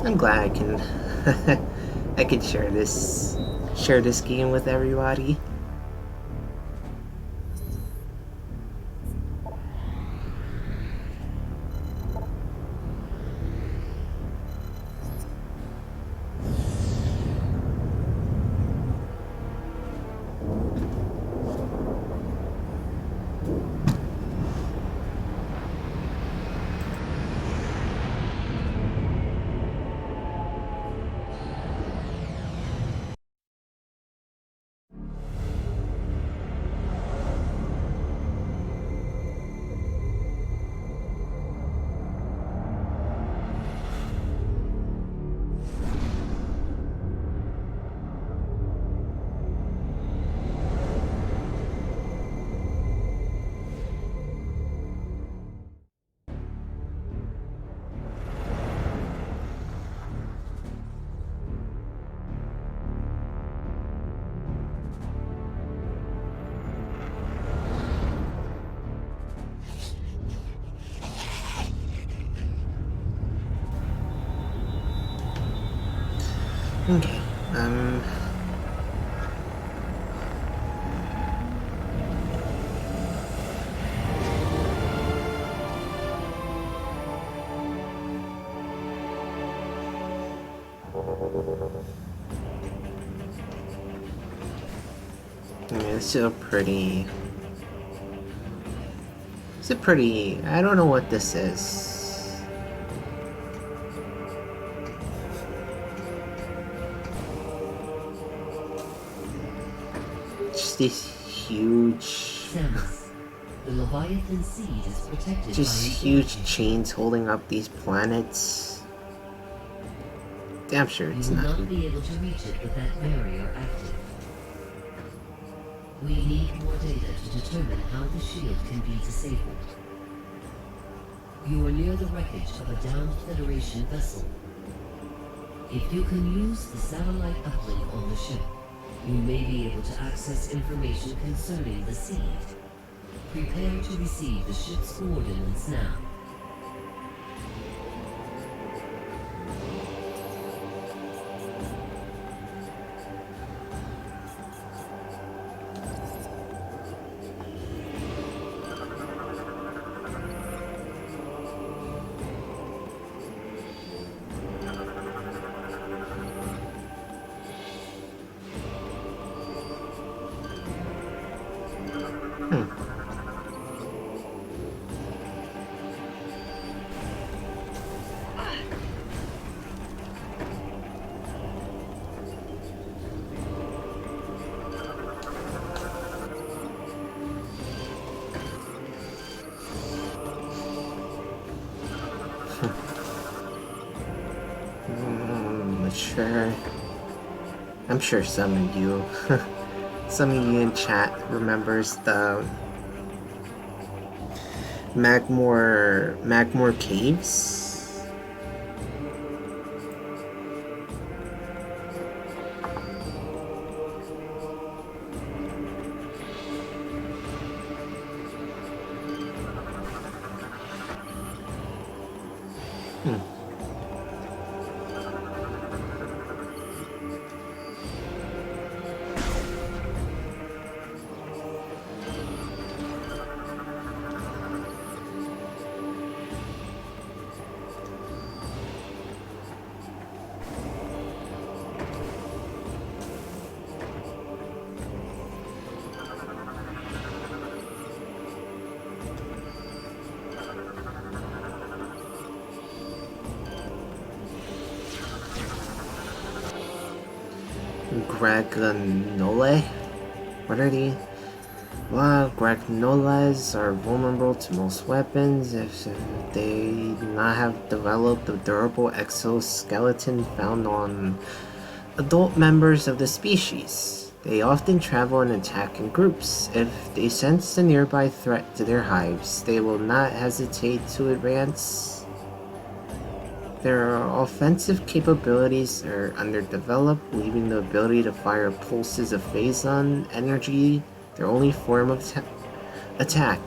I'm glad I can I can share this game with everybody. Okay, it's a pretty... I don't know what this is. Just these huge... Samus, the Leviathan seed is protected just by huge chains holding up these planets. Damn sure it's you will not. not be able to reach it with that barrier active. We need more data to determine how the shield can be disabled. You are near the wreckage of a downed Federation vessel. If you can use the satellite uplink on the ship, you may be able to access information concerning the seed. Prepare to receive the ship's coordinates now. I'm sure some of you, some of you in chat remembers the Magmore Caves. Gragnole? What are they? Well, Gragnoles are vulnerable to most weapons if they do not have developed the durable exoskeleton found on adult members of the species. They often travel and attack in groups. If they sense a nearby threat to their hives, they will not hesitate to advance. Their offensive capabilities are underdeveloped, leaving the ability to fire pulses of phazon energy their only form of attack.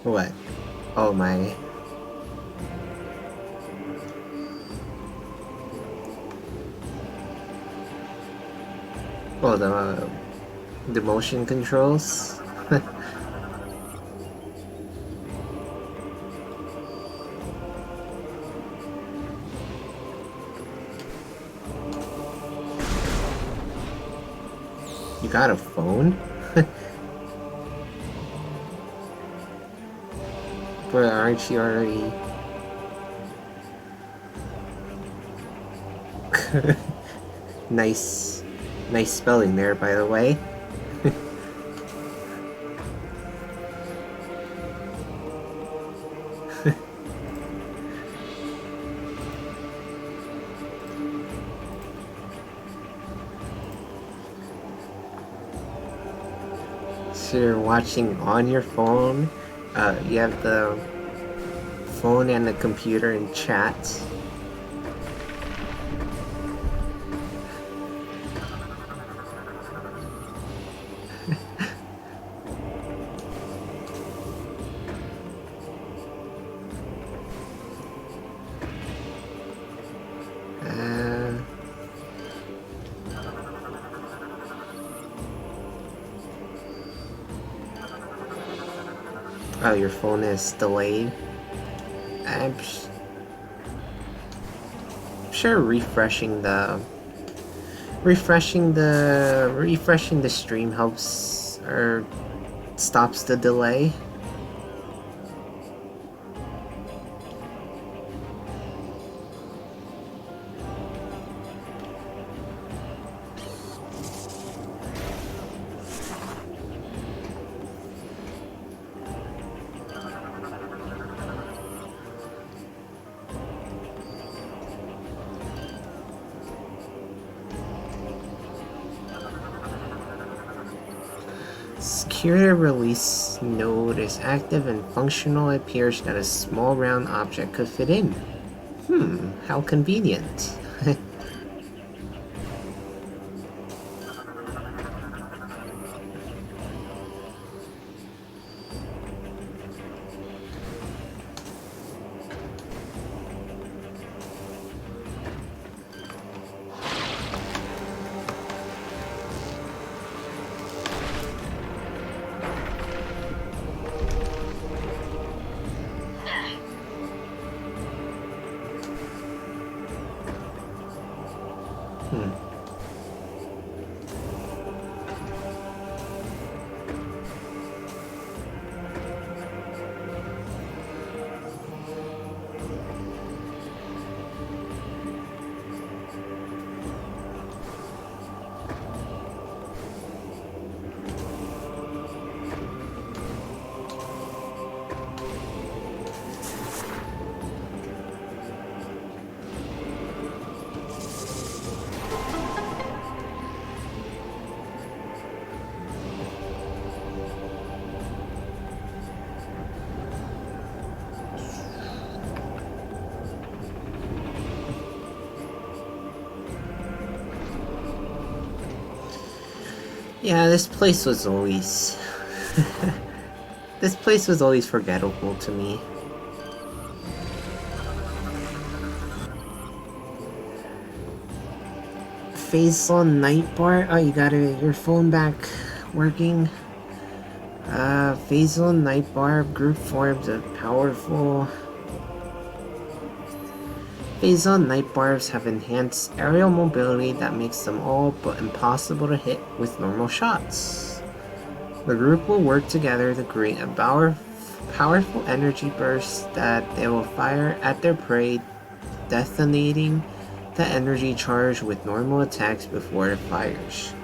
What? Oh my. Oh, the motion controls? You got a phone? But aren't you already... Nice. Nice spelling there, by the way. So you're watching on your phone. You have the phone and the computer in chat. Oh, your phone is delayed. I'm sure refreshing the stream helps or stops the delay. Security release node is active and functional. It appears that a small round object could fit in. How convenient. Yeah, this place was always... this place was always forgettable to me. Phazon Night Bar? Oh, you got your phone back working? Phazon Night Bar group forms a powerful... Phazon Night Barbs have enhanced aerial mobility that makes them all but impossible to hit with normal shots. The group will work together to create a powerful energy burst that they will fire at their prey, detonating the energy charge with normal attacks before it fires.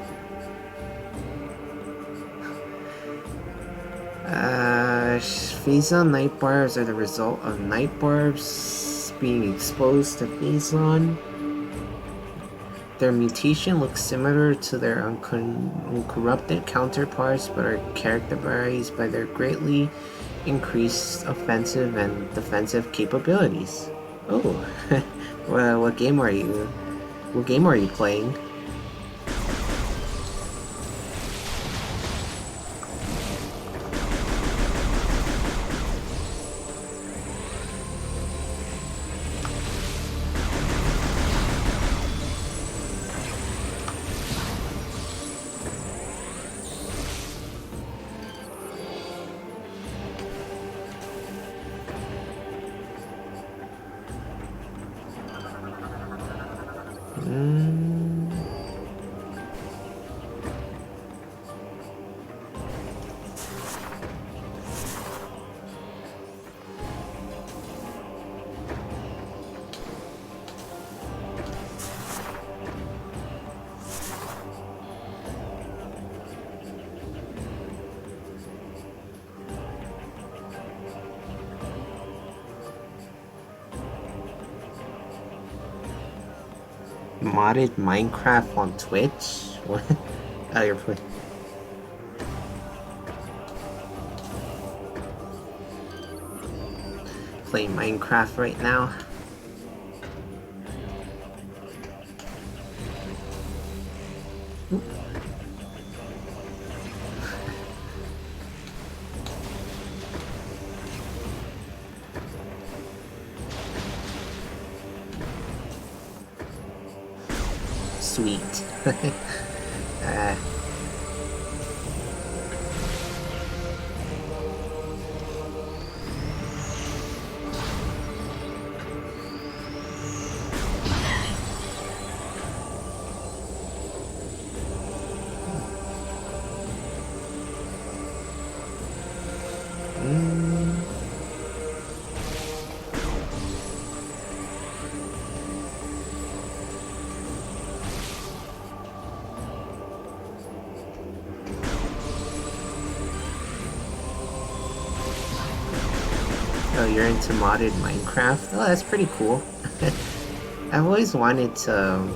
Phazon Night Barbs are the result of Night Barbs being exposed to phazon. Their mutation looks similar to their uncorrupted counterparts, but are characterized by their greatly increased offensive and defensive capabilities. Oh, well, what game are you playing? Modded Minecraft on Twitch? What? Oh, you're playing Minecraft right now. Sweet. Oh, you're into modded Minecraft? Oh, that's pretty cool. I've always wanted to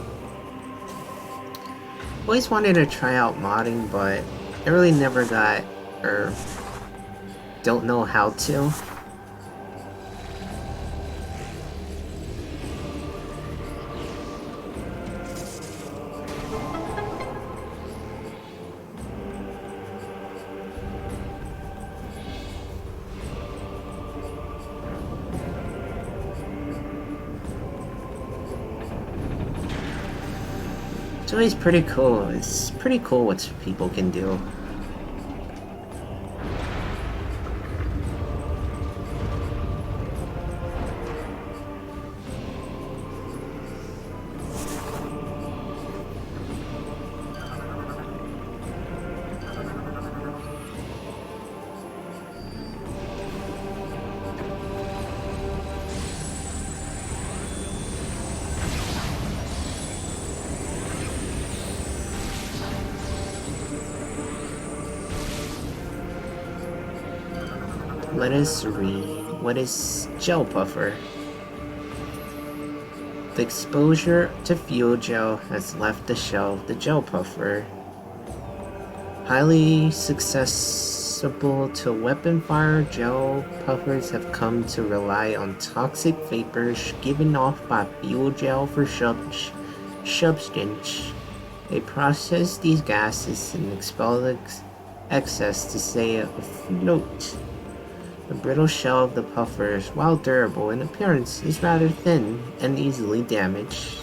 try out modding, but I really never got, or don't know how to. It's always pretty cool. It's pretty cool what people can do. Let us read. What is gel puffer? The exposure to fuel gel has left the shell of the gel puffer. Highly susceptible to weapon fire, gel puffers have come to rely on toxic vapors given off by fuel gel for substance. They process these gases and expel excess to stay afloat. The brittle shell of the puffers, while durable in appearance, is rather thin and easily damaged.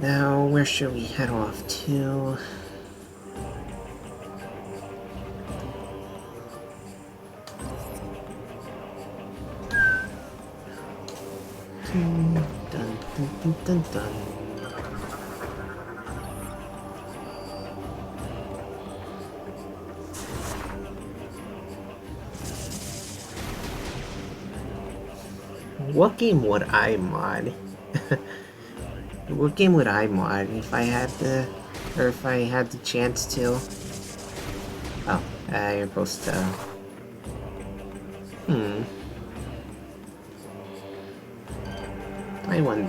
Now, where should we head off to? Dun, dun, dun, dun, dun. What game would I mod? What game would I mod if I had the, or if I had the chance to? Oh, you're supposed to. I won.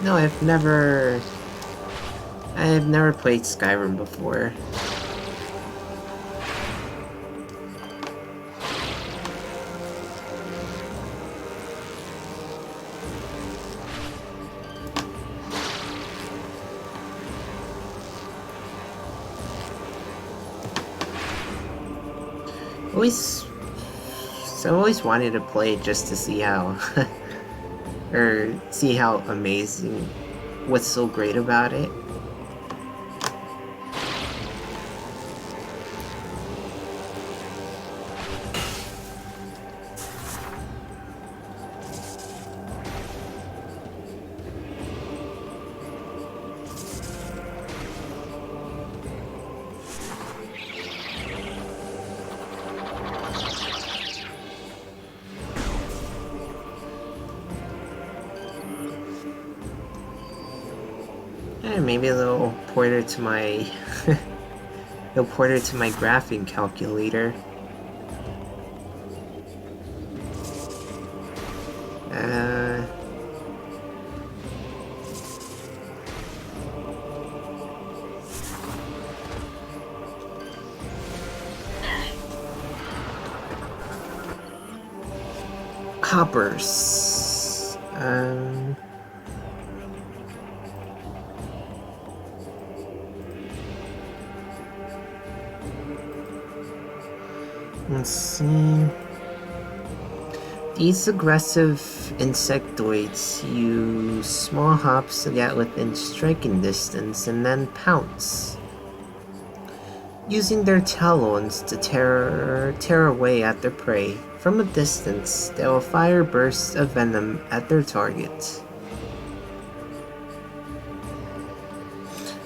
No, I've never played Skyrim before. I always wanted to play it just to see how, or see how amazing, what's so great about it. Maybe they'll port it to my they'll port it to my graphing calculator. Hoppers. Let's see. These aggressive insectoids use small hops to get within striking distance and then pounce, using their talons to tear away at their prey. From a distance, they will fire bursts of venom at their target.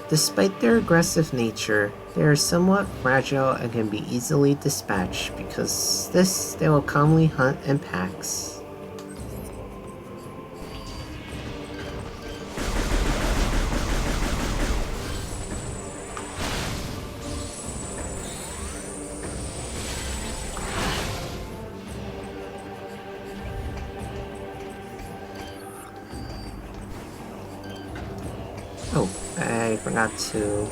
Despite their aggressive nature, they are somewhat fragile and can be easily dispatched. Because this, they will commonly hunt in packs. Oh, I forgot to...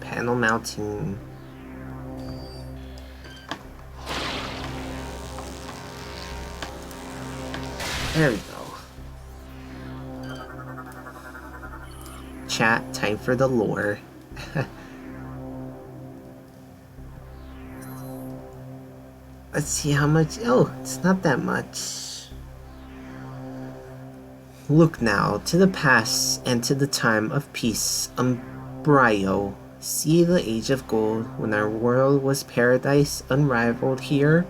Panel mounting. There we go. Chat, time for the lore. Let's see how much. Oh, it's not that much. Look now to the past and to the time of peace, Umbrio. See the age of gold, when our world was paradise unrivaled here.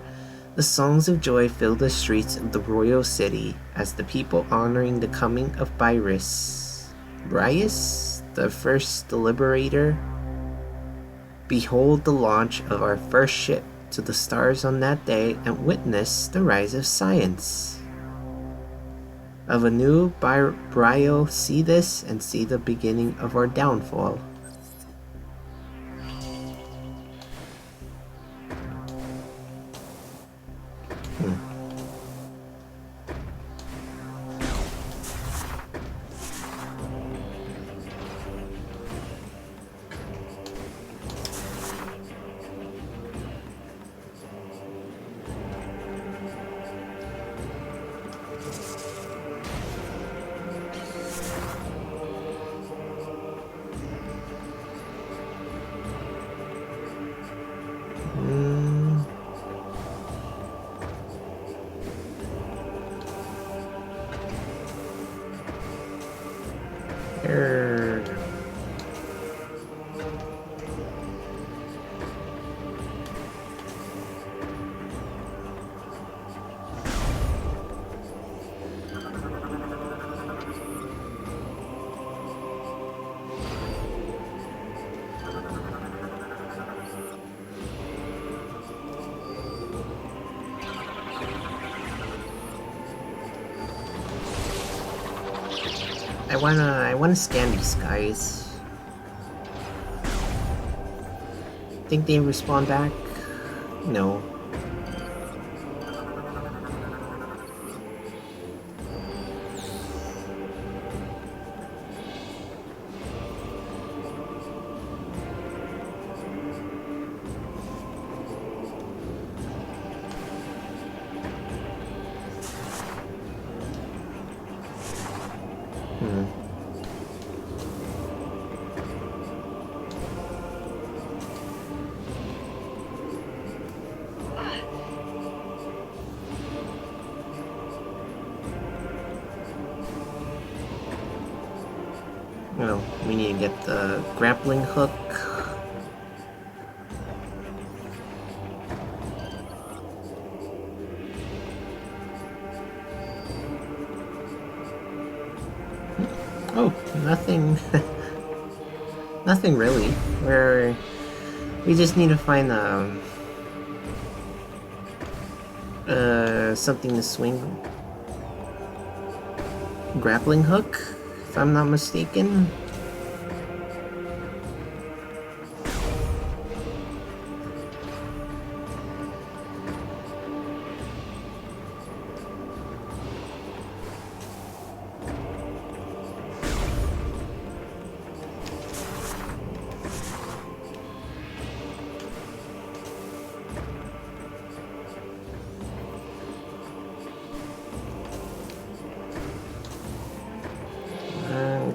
The songs of joy fill the streets of the royal city, as the people honoring the coming of Brius, the first deliberator. Behold the launch of our first ship to the stars on that day, and witness the rise of science. Of a new Brio, see this, and see the beginning of our downfall. I wanna scan these guys. Think they respawn back? No. We need to get the grappling hook. Oh, nothing. Nothing really. We just need to find something to swing. Grappling hook, if I'm not mistaken.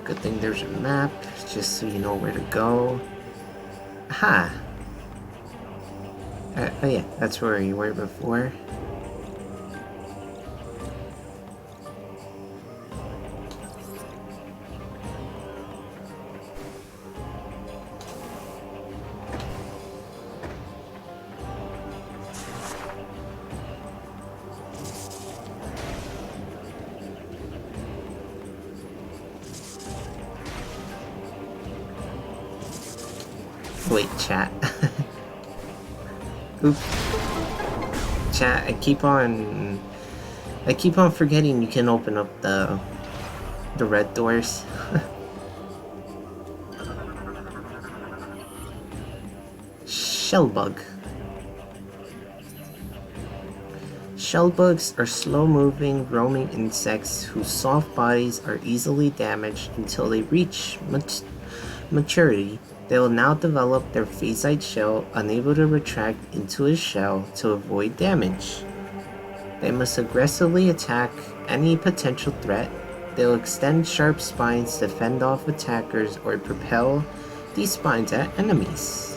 Good thing there's a map, just so you know where to go. Aha! Oh yeah, that's where you were before. Wait, chat. Oop. Chat, I keep on forgetting you can open up the red doors. Shellbug. Shellbugs are slow-moving, roaming insects whose soft bodies are easily damaged until they reach maturity. They will now develop their phasite shell, unable to retract into a shell to avoid damage. They must aggressively attack any potential threat. They'll extend sharp spines to fend off attackers or propel these spines at enemies.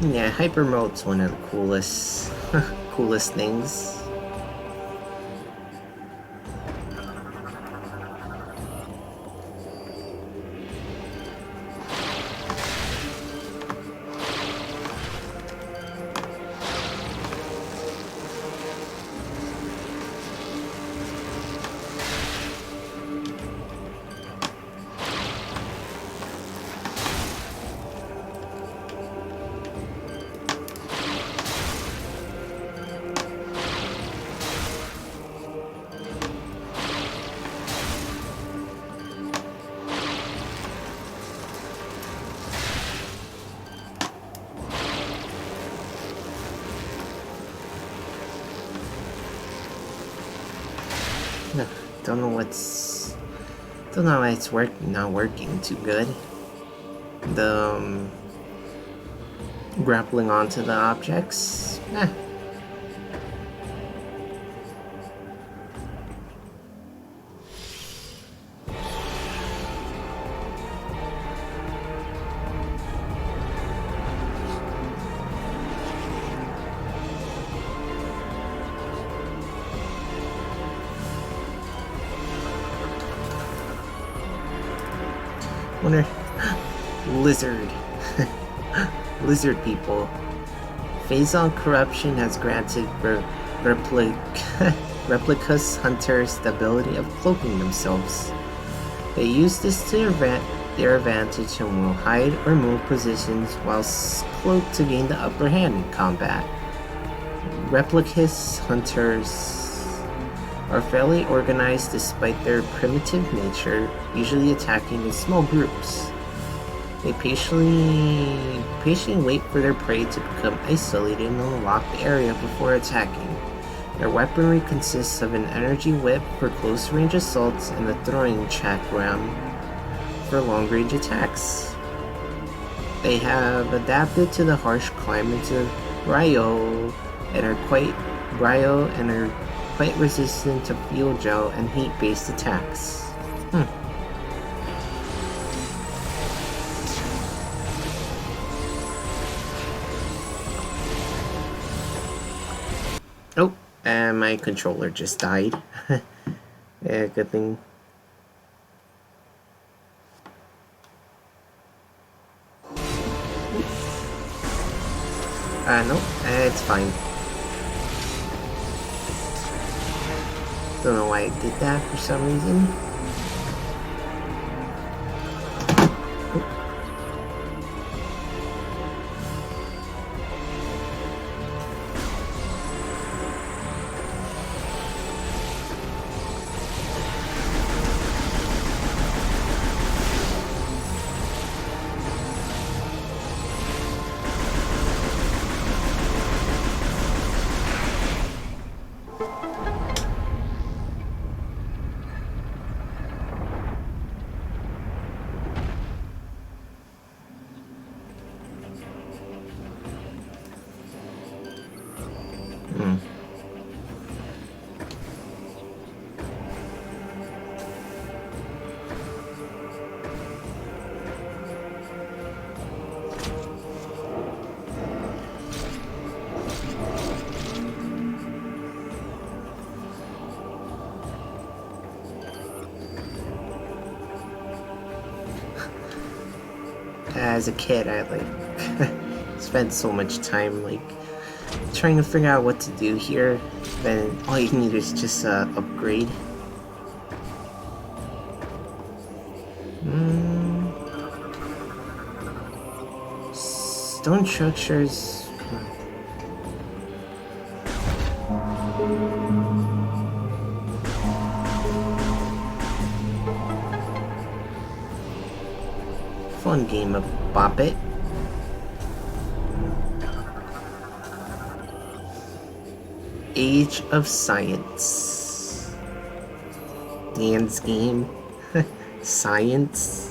Yeah, hyper mode's one of the coolest, coolest things. Don't know why it's not working too good. The grappling onto the objects. Wonder... Lizard. Lizard people. Phazon corruption has granted replicas hunters the ability of cloaking themselves. They use this to their advantage and will hide or move positions whilst cloaked to gain the upper hand in combat. Replicas hunters are fairly organized despite their primitive nature, usually attacking in small groups. They patiently wait for their prey to become isolated in a locked area before attacking. Their weaponry consists of an energy whip for close-range assaults and a throwing chakram for long-range attacks. They have adapted to the harsh climates of Bryo and are quite resistant to fuel gel and heat-based attacks. Oh, and my controller just died. Yeah, good thing. No, it's fine. Don't know why I did that for some reason. As a kid, I spent so much time trying to figure out what to do here. Then all you need is just upgrade. Stone structures. Fun game of Bop It. Age of Science. Nan's game. Science.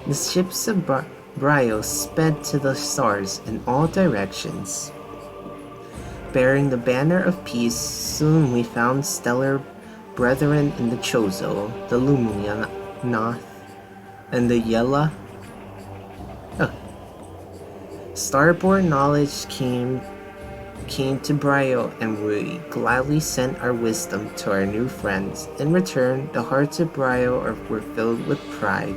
The ships of Bryo sped to the stars in all directions. Bearing the banner of peace, soon we found stellar brethren in the Chozo, the Lumia, Noth, and the Yella. Starborn knowledge came to Bryo, and we gladly sent our wisdom to our new friends. In return, the hearts of Bryo were filled with pride,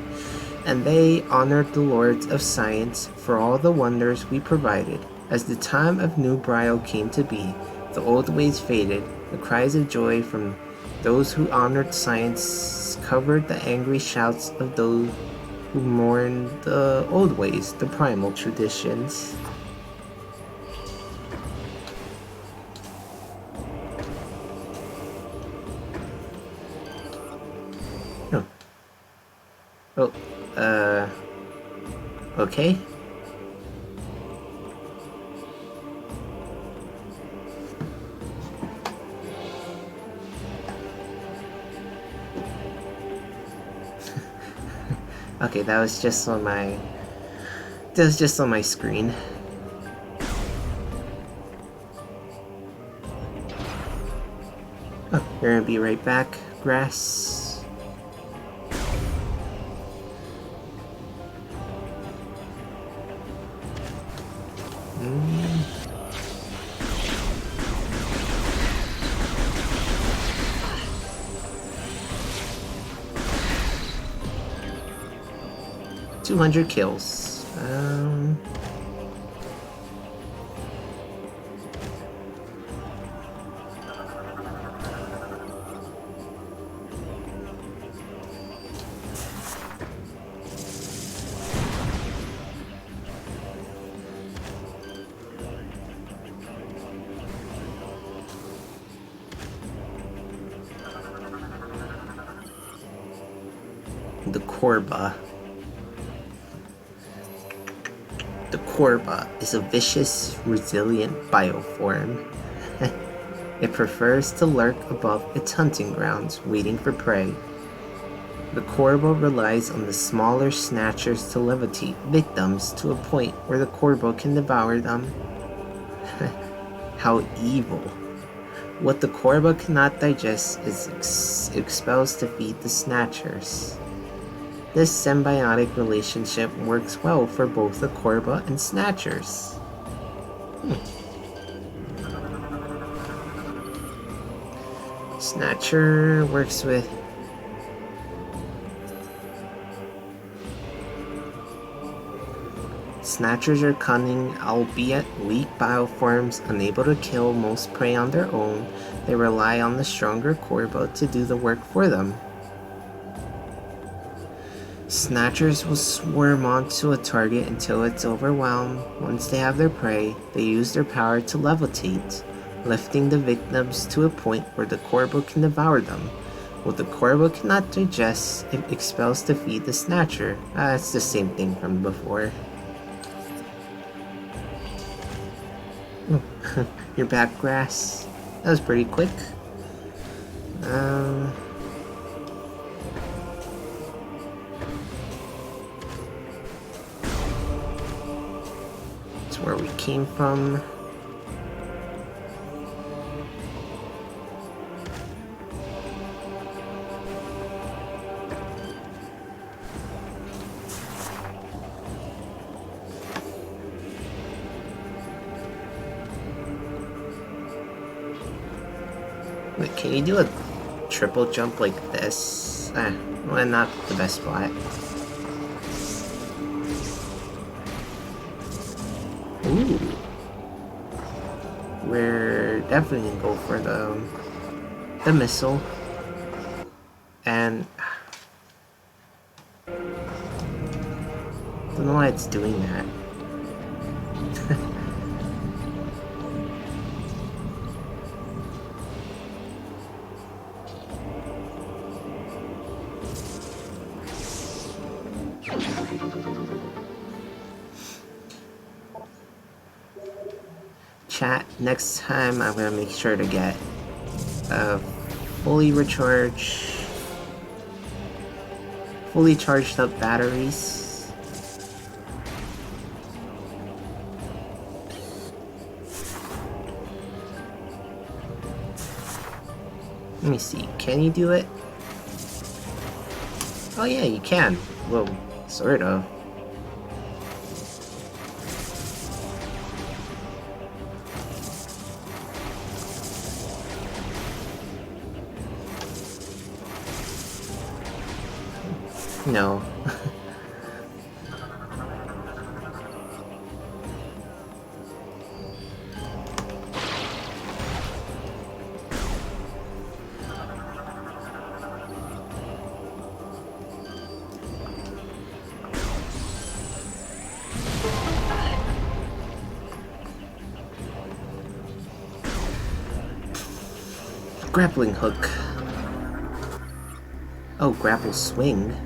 and they honored the Lords of Science for all the wonders we provided. As the time of New Bryo came to be, the old ways faded. The cries of joy from those who honored science covered the angry shouts of those who mourned the old ways, the primal traditions. Okay. Okay, that was just on my screen. We're gonna be right back, Grass. Mm. 200 kills. The Korba. The Korba is a vicious, resilient bioform. It prefers to lurk above its hunting grounds, waiting for prey. The Korba relies on the smaller snatchers to levitate victims to a point where the Korba can devour them. How evil. What the Korba cannot digest is expels to feed the snatchers. This symbiotic relationship works well for both the Korba and snatchers. Snatcher works with Snatchers are cunning, albeit weak bioforms, unable to kill most prey on their own. They rely on the stronger Korba to do the work for them. Snatchers will swarm onto a target until it's overwhelmed. Once they have their prey, they use their power to levitate, lifting the victims to a point where the Korba can devour them. What the Korba cannot digest, it expels to feed the Snatcher. It's the same thing from before. You're back, Grass. That was pretty quick. It's where we came from. Wait, can you do a triple jump like this? Well, not the best spot. Ooh. We're definitely gonna go for the missile. And don't know why it's doing that. Chat, next time I'm gonna make sure to get fully charged up batteries. Let me see, can you do it? Oh yeah, you can. Well, sort of. No. Grappling hook. Oh, grapple swing.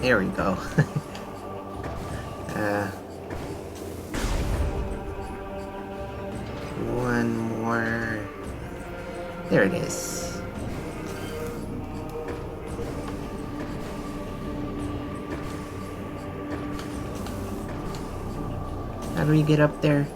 There we go. One more. There it is. How do we get up there?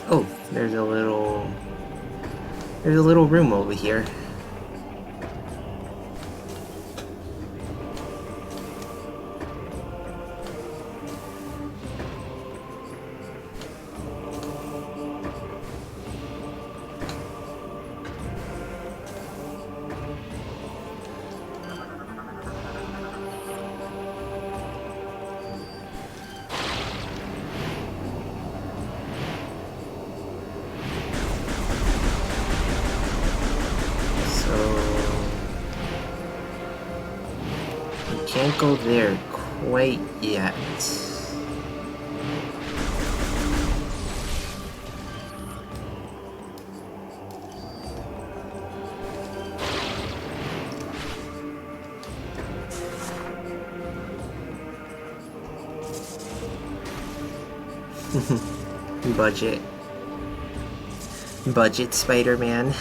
Oh, there's a little room over here. Can't go there quite yet. Budget Spider-Man.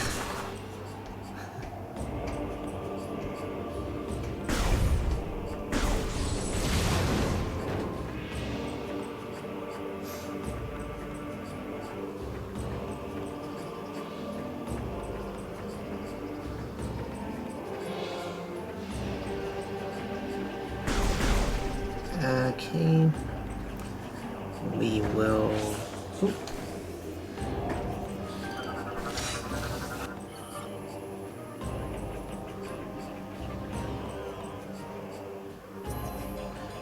Okay, we will. Oop.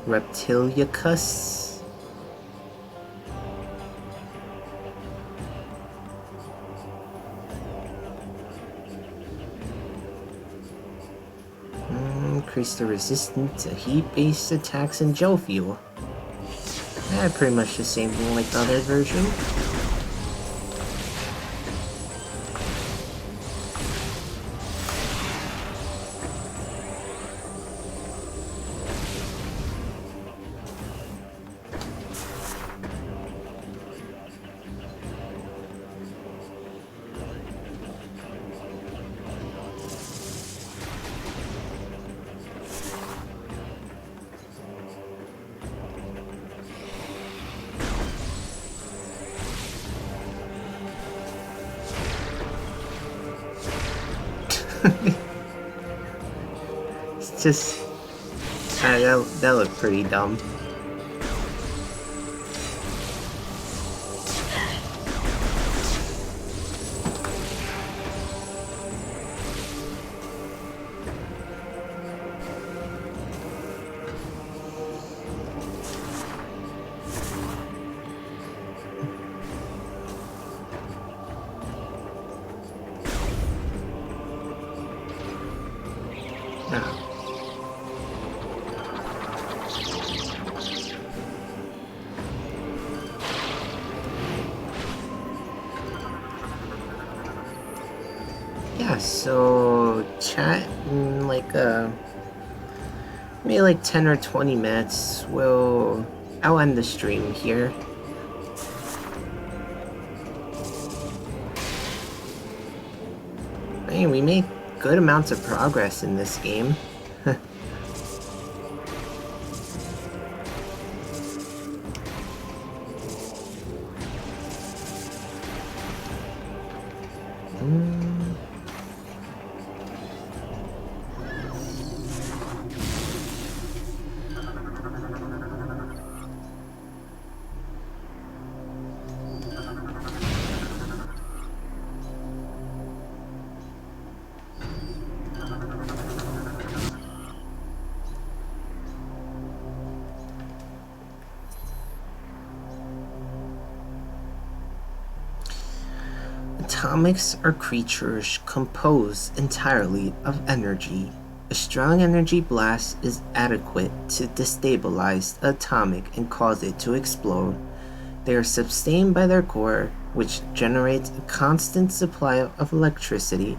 Reptiliacus. Increase the resistance to heat-based attacks and gel fuel. Pretty much the same thing like the other version. It's just that looked pretty dumb. Yeah, so chat in like maybe like 10 or 20 minutes. I'll end the stream here. Hey, we made good amounts of progress in this game. Atomics are creatures composed entirely of energy. A strong energy blast is adequate to destabilize the atomic and cause it to explode. They are sustained by their core, which generates a constant supply of electricity.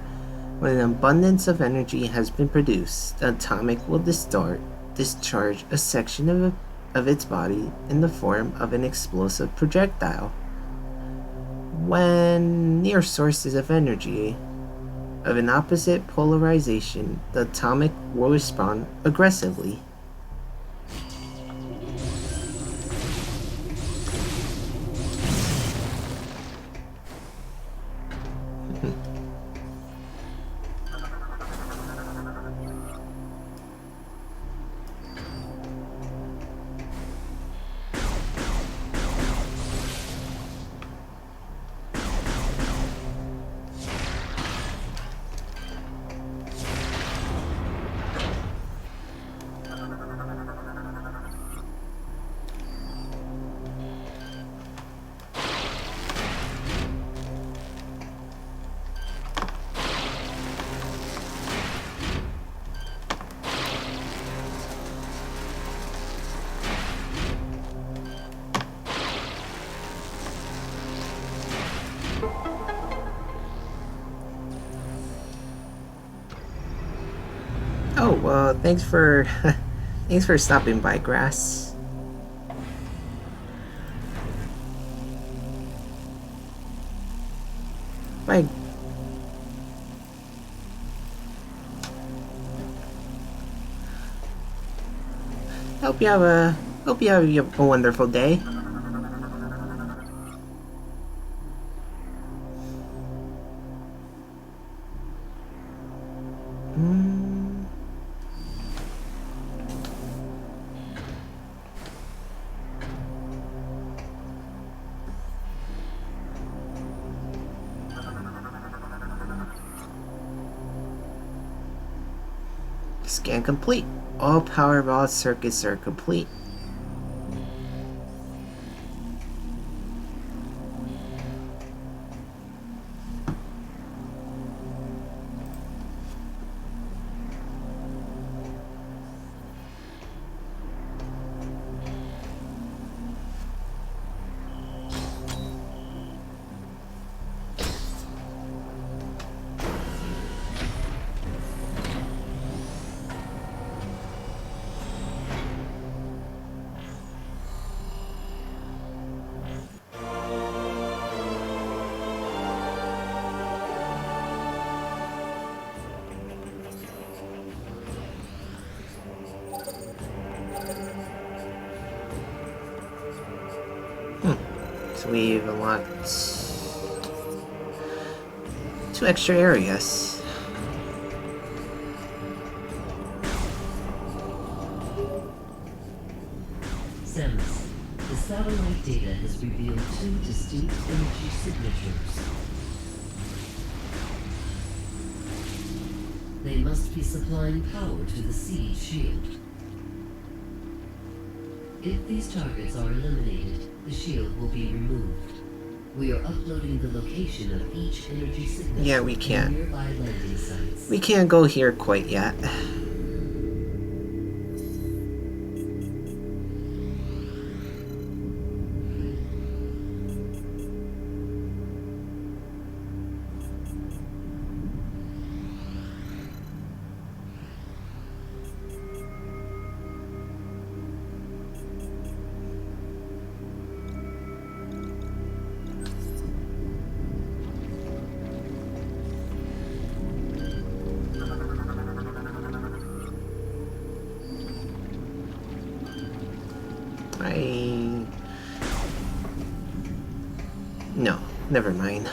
When an abundance of energy has been produced, the atomic will discharge a section of its body in the form of an explosive projectile. When near sources of energy of an opposite polarization, the atomic will respond aggressively. Oh, well, thanks for thanks for stopping by, Grass. Bye. Hope you have a wonderful day. Scan complete. All Powerball circuits are complete. So we've unlocked 2 extra areas. Samus, the satellite data has revealed 2 distinct energy signatures. They must be supplying power to the seed shield. If these targets are eliminated, the shield will be removed. We are uploading the location of each energy signature. Yeah, we can't. Nearby landing sites. We can't go here quite yet. No, never mind.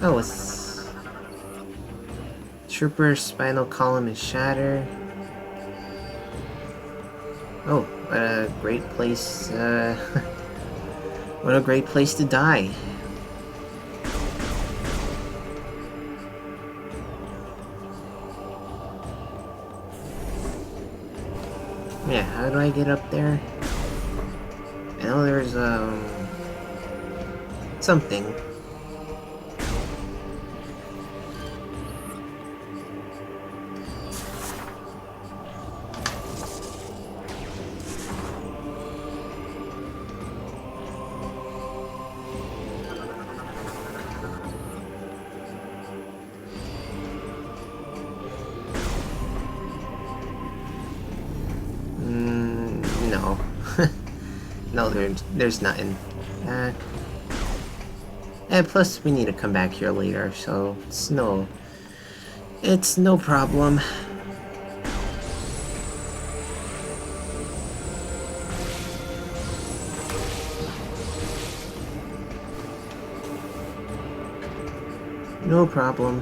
Oh, it's... Trooper's spinal column is shattered. Oh, what a great place, what a great place to die. Yeah, how do I get up there? I know there's, something. No. No, there's nothing. And plus, we need to come back here later, so it's no problem. No problem.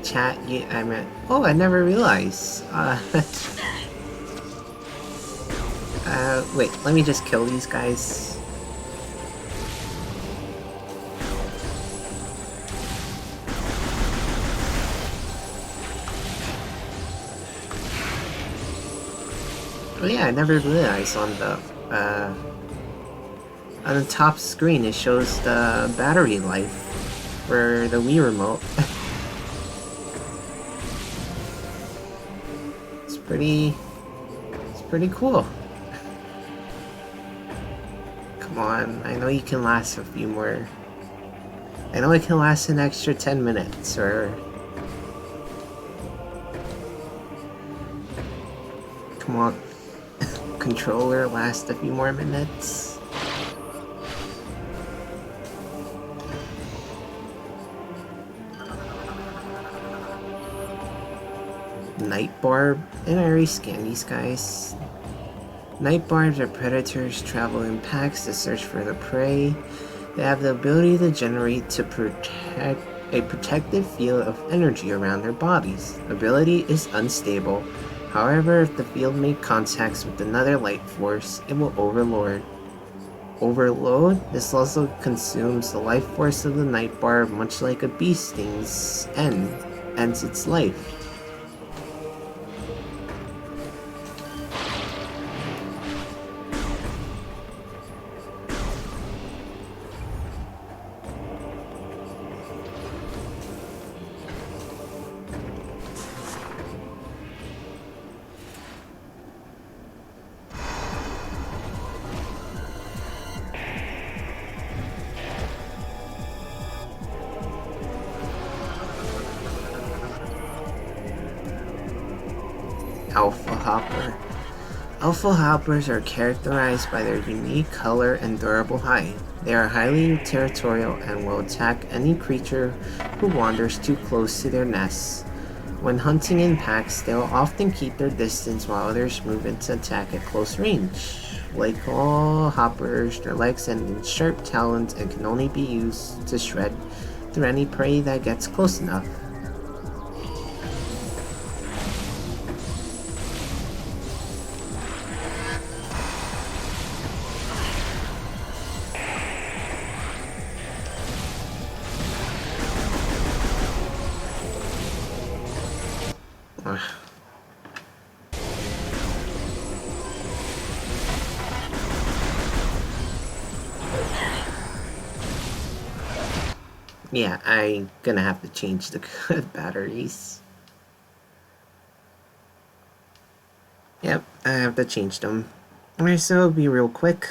Chat, I meant. Oh, I never realized. Wait, let me just kill these guys. Oh yeah, I never realized on the top screen it shows the battery life for the Wii remote. It's pretty cool. Come on, I know you can last a few more. I know it can last an extra 10 minutes, or... Come on. Controller, last a few more minutes. Night barb, and I already scanned these guys. Night barbs are predators, travel in packs to search for the prey. They have the ability to generate to protect a protective field of energy around their bodies. Ability is unstable. However, if the field makes contacts with another light force, it will overload. This also consumes the life force of the night barb, much like a bee sting's ends its life. Alpha Hopper. Alpha Hoppers are characterized by their unique color and durable hide. They are highly territorial and will attack any creature who wanders too close to their nests. When hunting in packs, they will often keep their distance while others move in to attack at close range. Like all hoppers, their legs end in sharp talons and can only be used to shred through any prey that gets close enough. Yeah, I'm gonna have to change the batteries. Yep, I have to change them. Alright, so it'll be real quick.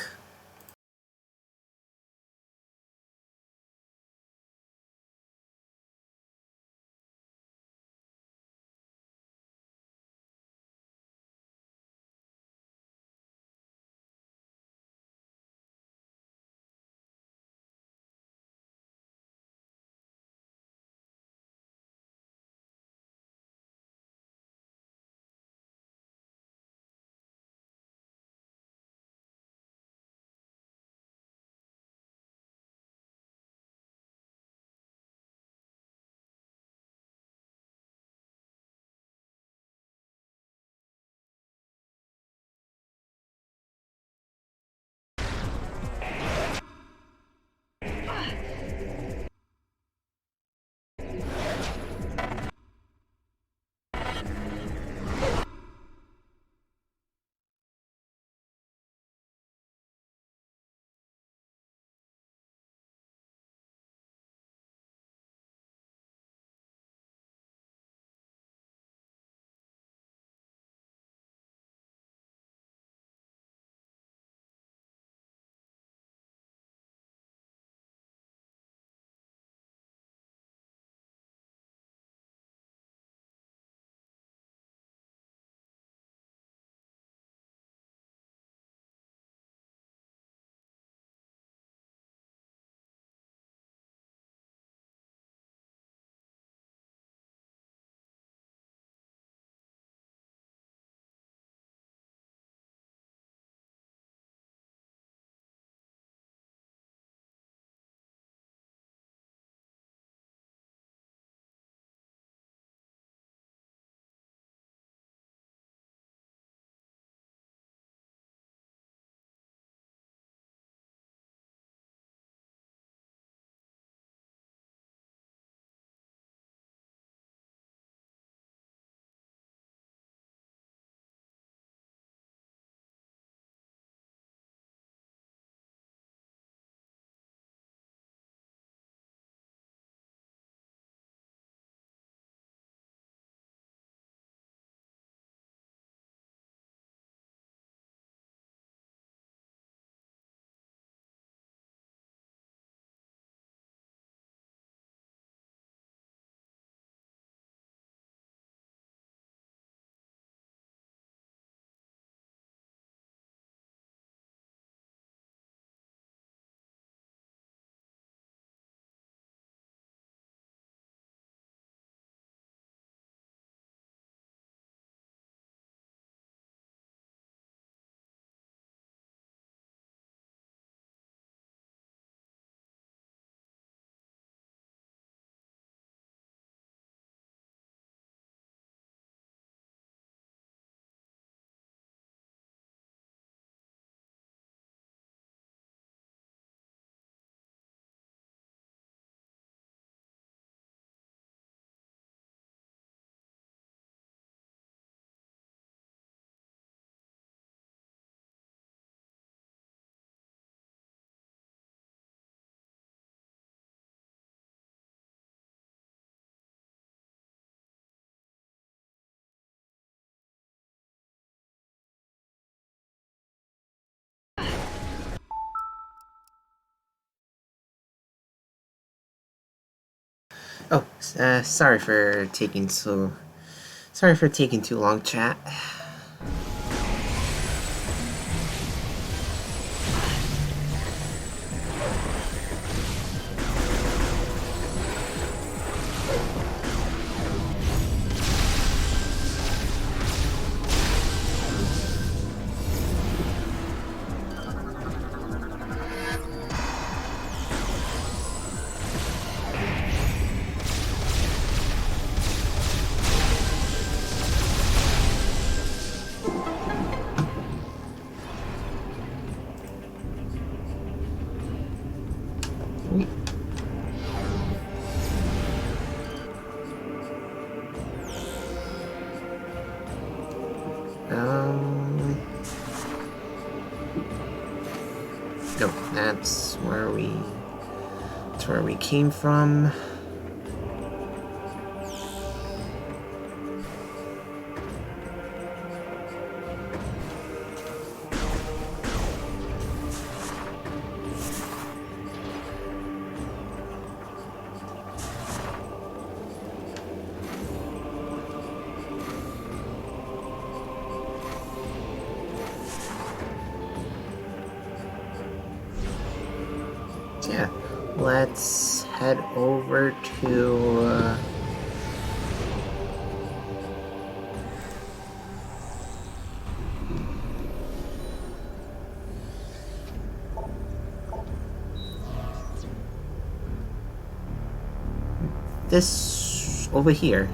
Oh, sorry for taking too long, chat. Nope, that's where we came from. Yeah, let's head over to this over here,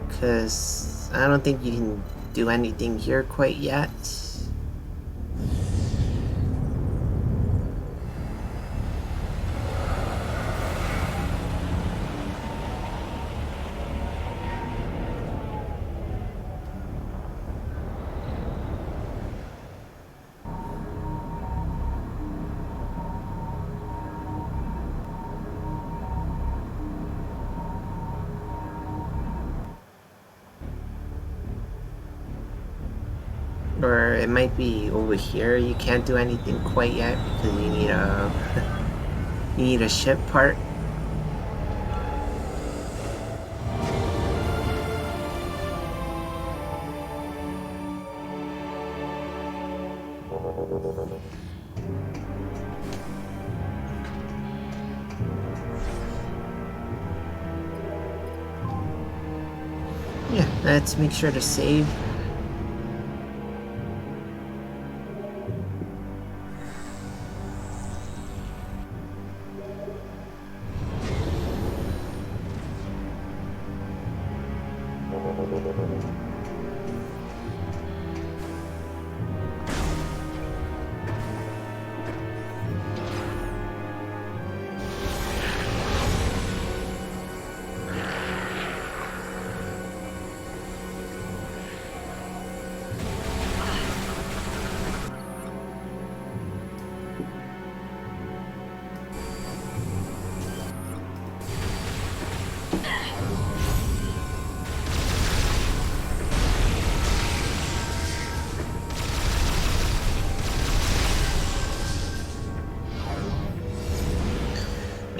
because I don't think you can do anything here quite yet. Or it might be over here. You can't do anything quite yet because you need a you need a ship part. Yeah, let's make sure to save.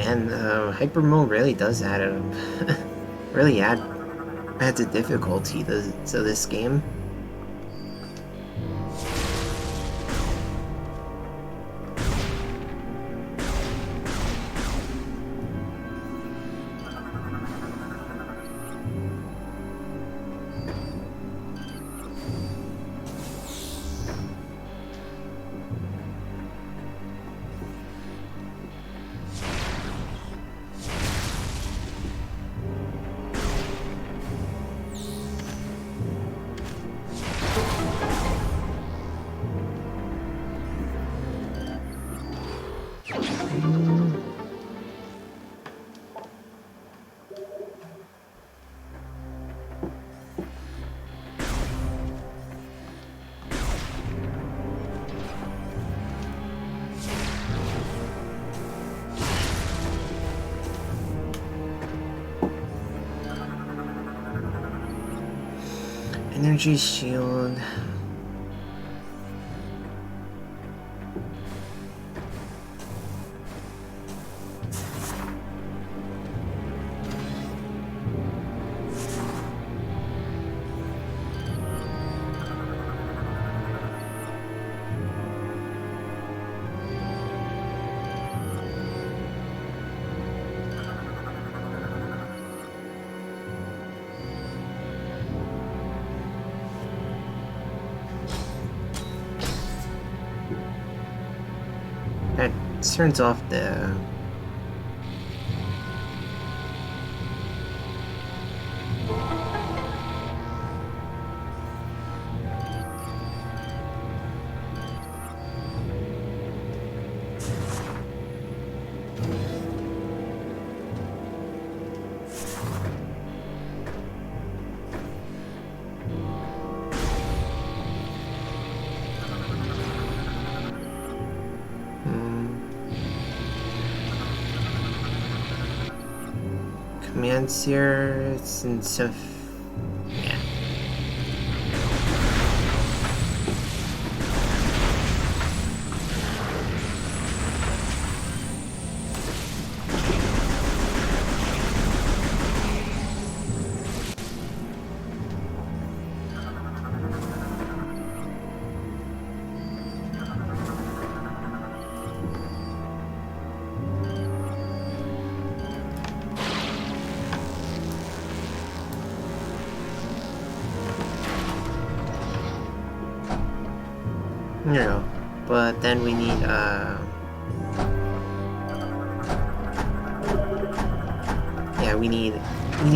And hyper mode really does add adds a difficulty to this game. Energy shield. This turns off the... Commands here, it's in some... yeah. No, but then we need, yeah, we need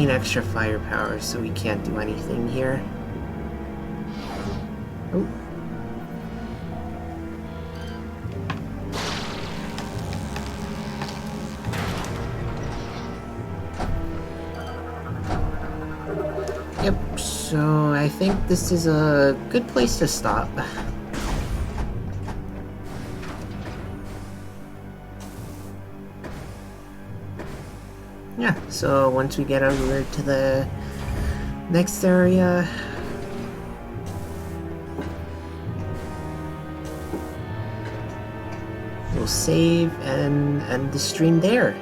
extra firepower, so we can't do anything here. Oh. Yep, so I think this is a good place to stop. Yeah, so once we get over to the next area, we'll save and end the stream there.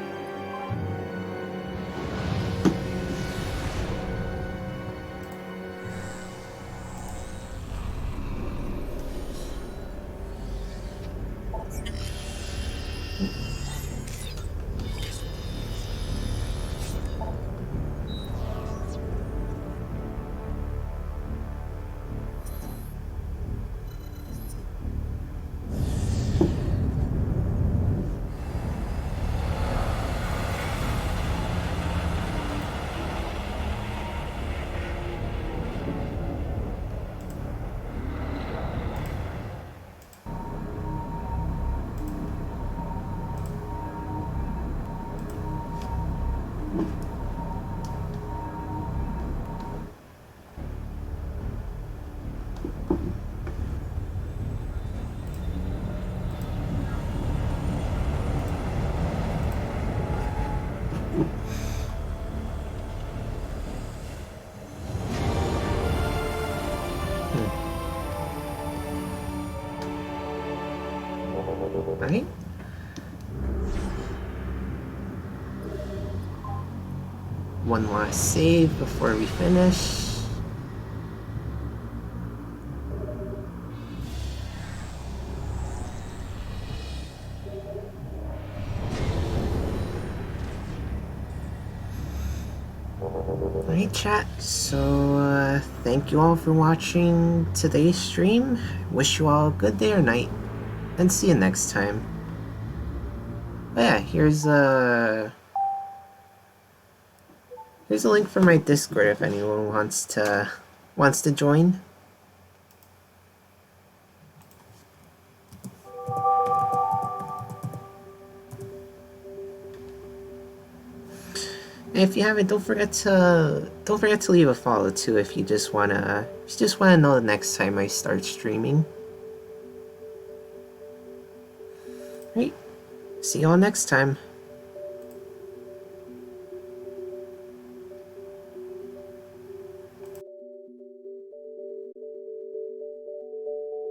Right? One last save before we finish. Alright, chat, so thank you all for watching today's stream. Wish you all a good day or night, and see you next time. But yeah, here's a link for my Discord if anyone wants to join. And if you haven't, don't forget to leave a follow too if you just wanna know the next time I start streaming. Right. See y'all next time.